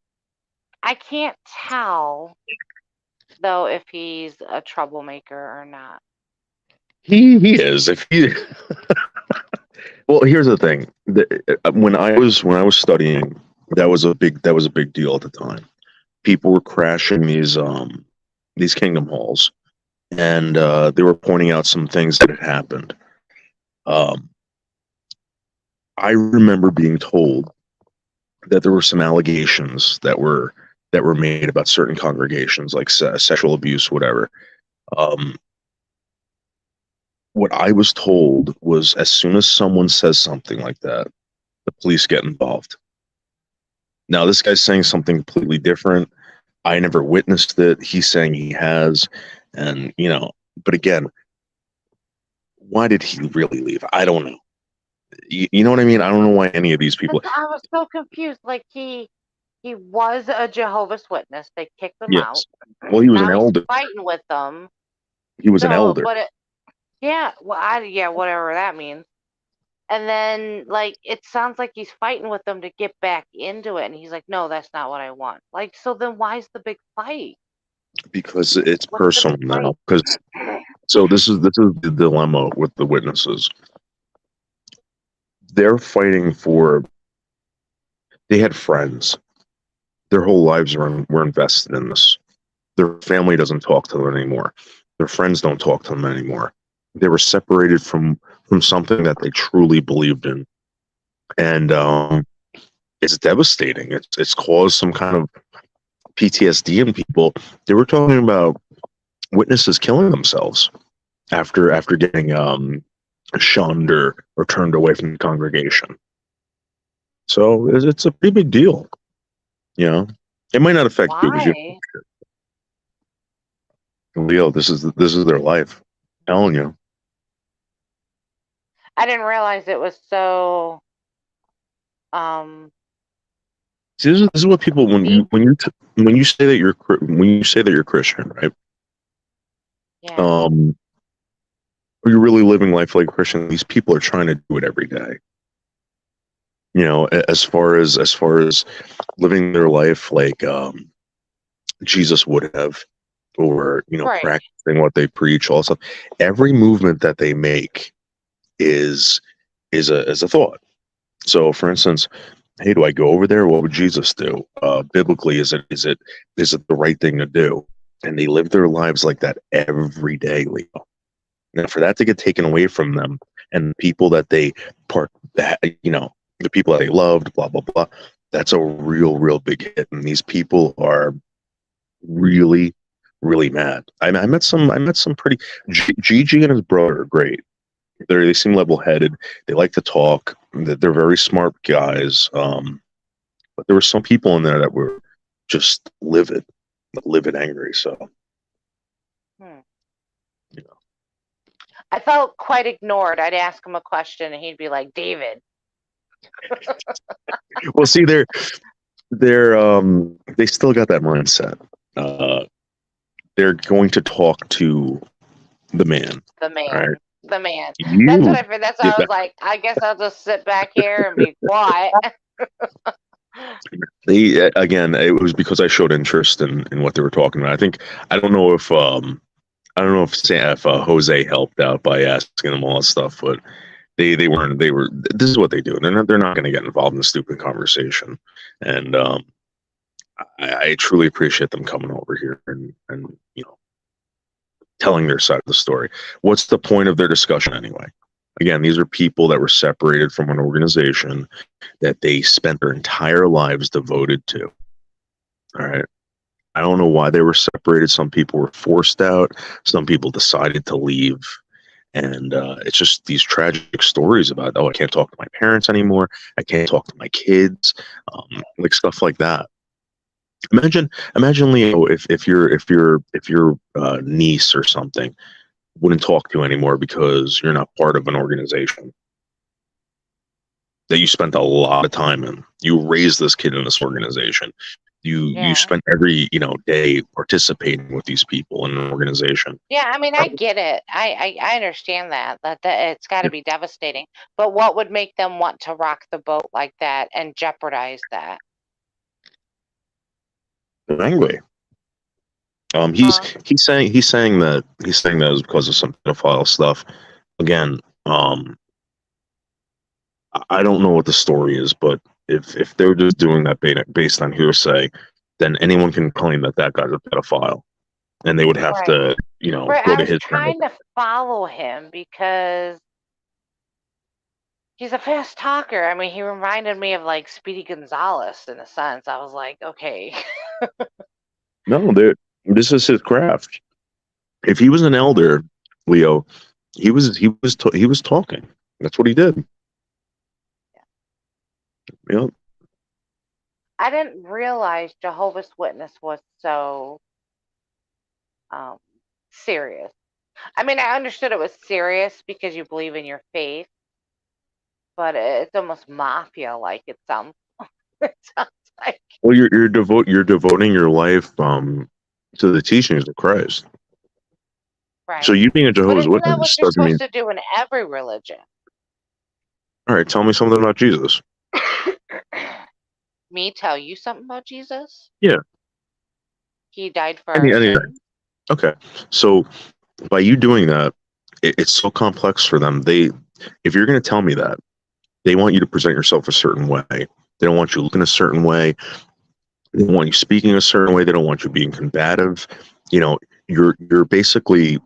I can't tell though if he's a troublemaker or not. He is. If he well, here's the thing. When I was studying, that was a big deal at the time. People were crashing these Kingdom Halls, and they were pointing out some things that had happened. I remember being told that there were some allegations that were made about certain congregations, like sexual abuse, whatever. What I was told was, as soon as someone says something like that, the police get involved. Now, this guy's saying something completely different. I never witnessed it. He's saying he has. And, but again, why did he really leave? I don't know. You know what I mean? I don't know why any of these people. I was so confused. Like he was a Jehovah's Witness. They kicked him out. Well, he was Now an he's elder. fighting with them. He was an elder. But whatever that means. And then, it sounds like he's fighting with them to get back into it. And he's like, no, that's not what I want. So then why's the big fight? Because it's personal now. So this is the dilemma with the witnesses. They're fighting for They had friends. Their whole lives were invested in this. Their family doesn't talk to them anymore. Their friends don't talk to them anymore. They were separated from something that they truly believed in, and it's devastating. It's caused some kind of PTSD in people. They were talking about witnesses killing themselves after getting shunned or turned away from the congregation. So it's a pretty big deal. You know, it might not affect you because Why? Leo, this is their life. I'm telling you. I didn't realize it was so. See, this is what people when you say that you're Christian, right? Yeah. You're really living life like a Christian. These people are trying to do it every day. You know, as far as living their life like Jesus would have, or Right. practicing what they preach. Also, every movement that they make is a thought. So, for instance, hey, do I go over there? What would Jesus do? Biblically, is it the right thing to do? And they live their lives like that every day, Leo. Now, for that to get taken away from them, and the people that they the people that they loved, blah blah blah, that's a real big hit. And these people are really, really mad. I met some pretty. Gigi and his brother are great. They seem level-headed. They like to talk. They're very smart guys. But there were some people in there that were just livid angry. So, I felt quite ignored. I'd ask him a question and he'd be like, David. well, see, they still got that mindset. They're going to talk to the man. The man. Right? The man. You- That's what I figured. That's why I was like, I guess I'll just sit back here and be quiet. Again, it was because I showed interest in what they were talking about. I don't know if Jose helped out by asking them all that stuff, but they weren't. This is what they do. They're not going to get involved in a stupid conversation. And I truly appreciate them coming over here and telling their side of the story. What's the point of their discussion anyway? Again, these are people that were separated from an organization that they spent their entire lives devoted to. All right. I don't know why they were separated. Some people were forced out. Some people decided to leave. And it's just these tragic stories about, I can't talk to my parents anymore. I can't talk to my kids. Like stuff like that. Imagine, Leo, if your niece or something wouldn't talk to you anymore because you're not part of an organization that you spent a lot of time in. You raised this kid in this organization. You spent every day participating with these people in an organization. Yeah, I mean, I get it. I understand that it's got to be devastating. But what would make them want to rock the boat like that and jeopardize that? They're angry. He's saying that it was because of some pedophile stuff. Again, I don't know what the story is, but if they're just doing that based on hearsay, then anyone can claim that guy's a pedophile, and they would have to, go to his. I was trying to follow him because he's a fast talker. I mean, he reminded me of like Speedy Gonzalez in a sense. I was like, okay. No, this is his craft. If he was an elder, Leo, he was talking. That's what he did. Yeah. I didn't realize Jehovah's Witness was so serious. I mean, I understood it was serious because you believe in your faith, but it's almost mafia-like. It sounds like. Well, you're devoting your life to the teachings of Christ. Right. So you being a Jehovah's But isn't that Witness what you're doesn't mean. supposed to do in every religion? All right, tell me something about Jesus. Me tell you something about Jesus? Yeah. He died for our sins. Okay, so by you doing that, it's so complex for them. If you're going to tell me that, they want you to present yourself a certain way. They don't want you looking a certain way. They don't want you speaking a certain way. They don't want you being combative. You know, you're basically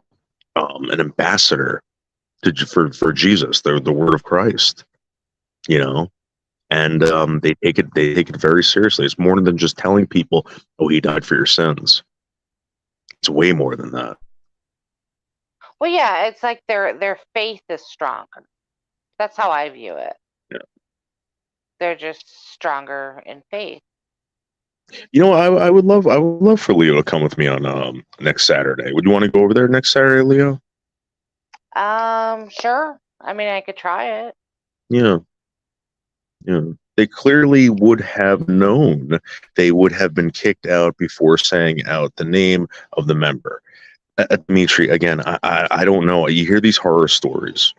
an ambassador for Jesus, the word of Christ. You know, and they take it very seriously. It's more than just telling people, "Oh, he died for your sins." It's way more than that. Well, yeah, it's like their faith is stronger. That's how I view it. Yeah. They're just stronger in faith. You know, I would love for Leo to come with me on next Saturday. Would you want to go over there next Saturday, Leo? Sure. I mean, I could try it. Yeah. Yeah. They clearly would have known. They would have been kicked out before saying out the name of the member. Dimitri, again, I don't know. You hear these horror stories,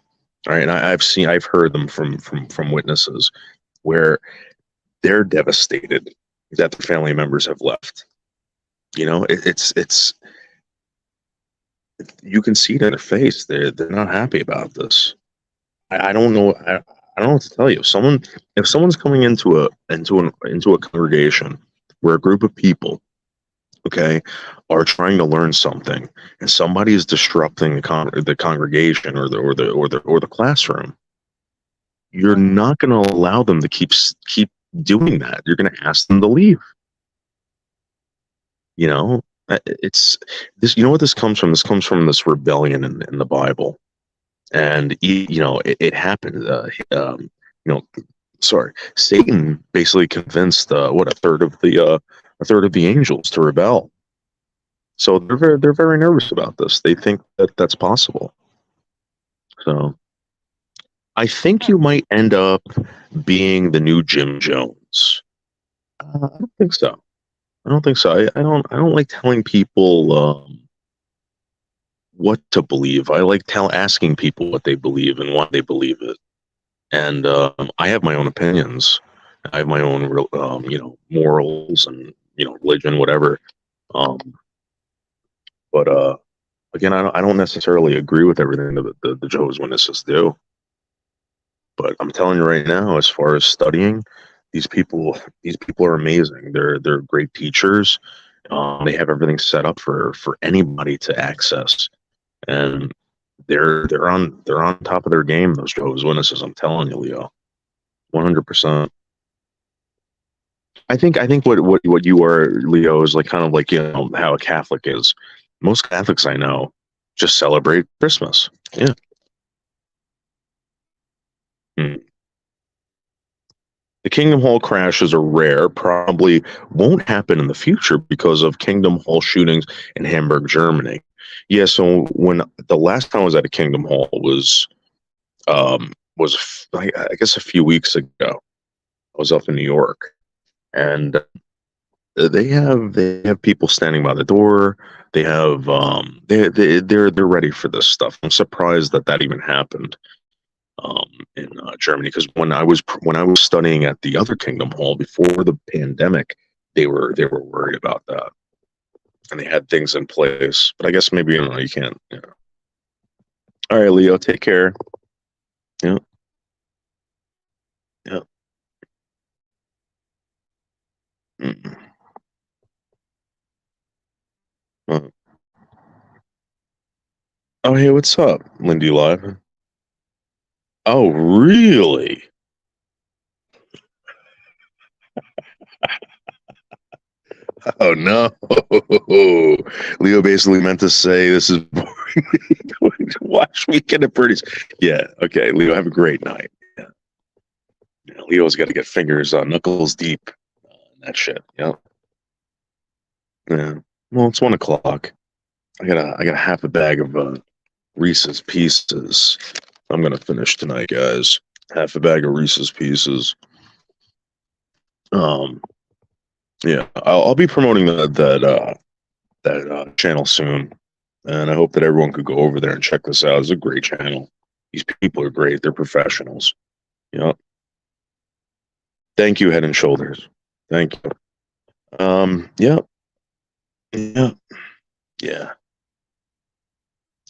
right? And I've heard them from witnesses where they're devastated that their family members have left. You know, it's you can see it in their face. They're not happy about this. I don't know. I don't know what to tell you. If someone's coming into a congregation where a group of people, okay, are trying to learn something, and somebody is disrupting the congregation or the classroom, you're not going to allow them to keep doing that. You're going to ask them to leave. You know, it's this. You know what this comes from? This comes from this rebellion in the Bible. And you know, it happened. You know, sorry, Satan basically convinced a third of the angels to rebel. So they're very nervous about this. They think that that's possible. So I think you might end up being the new Jim Jones. I don't think so. I don't think so. I don't like telling people what to believe. I like asking people what they believe and why they believe it. And I have my own opinions. I have my own, you know, morals and, you know, religion, whatever. But again, I don't necessarily agree with everything that the Jehovah's Witnesses do. But I'm telling you right now, as far as studying, these people are amazing. They're great teachers. They have everything set up for anybody to access. And they're on top of their game, those Jehovah's Witnesses. I'm telling you, Leo, 100%. I think what you are, Leo, is like kind of like, you know, how a Catholic is. Most Catholics I know just celebrate Christmas. Yeah. The Kingdom Hall crashes are rare, probably won't happen in the future because of Kingdom Hall shootings in Hamburg, Germany. Yeah, so when the last time I was at a Kingdom Hall was I guess a few weeks ago. I was up in New York, and they have people standing by the door. They have they're ready for this stuff. I'm surprised that even happened in Germany, because when I was studying at the other Kingdom Hall before the pandemic, they were worried about that, and they had things in place. But I guess maybe, you know, you can't. You know. All right, Leo, take care. Yeah. Yeah. Mm-mm. Oh, hey, what's up, Lindy Live? Oh, really? Oh no. Leo basically meant to say this is boring. Going to watch Weekend at Bernie's. Yeah, okay, Leo, have a great night. Yeah. Yeah, Leo's got to get fingers knuckles deep in that shit. Yep. Yeah. Well, it's 1 o'clock. I got a half a bag of Reese's Pieces. I'm gonna finish tonight, guys. Half a bag of Reese's Pieces. Yeah, I'll be promoting that channel soon, and I hope that everyone could go over there and check this out. It's a great channel. These people are great. They're professionals. Yep. Thank you, Head and Shoulders. Thank you. Yep. Yeah. Yeah.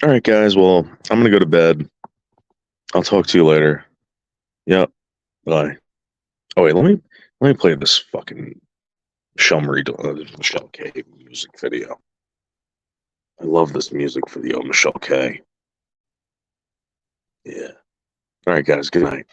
All right, guys. Well, I'm gonna go to bed. I'll talk to you later. Yep. Bye. Oh wait, let Let me play this fucking Michelle K music video. I love this music video, Michelle K. Yeah. All right, guys. Good night.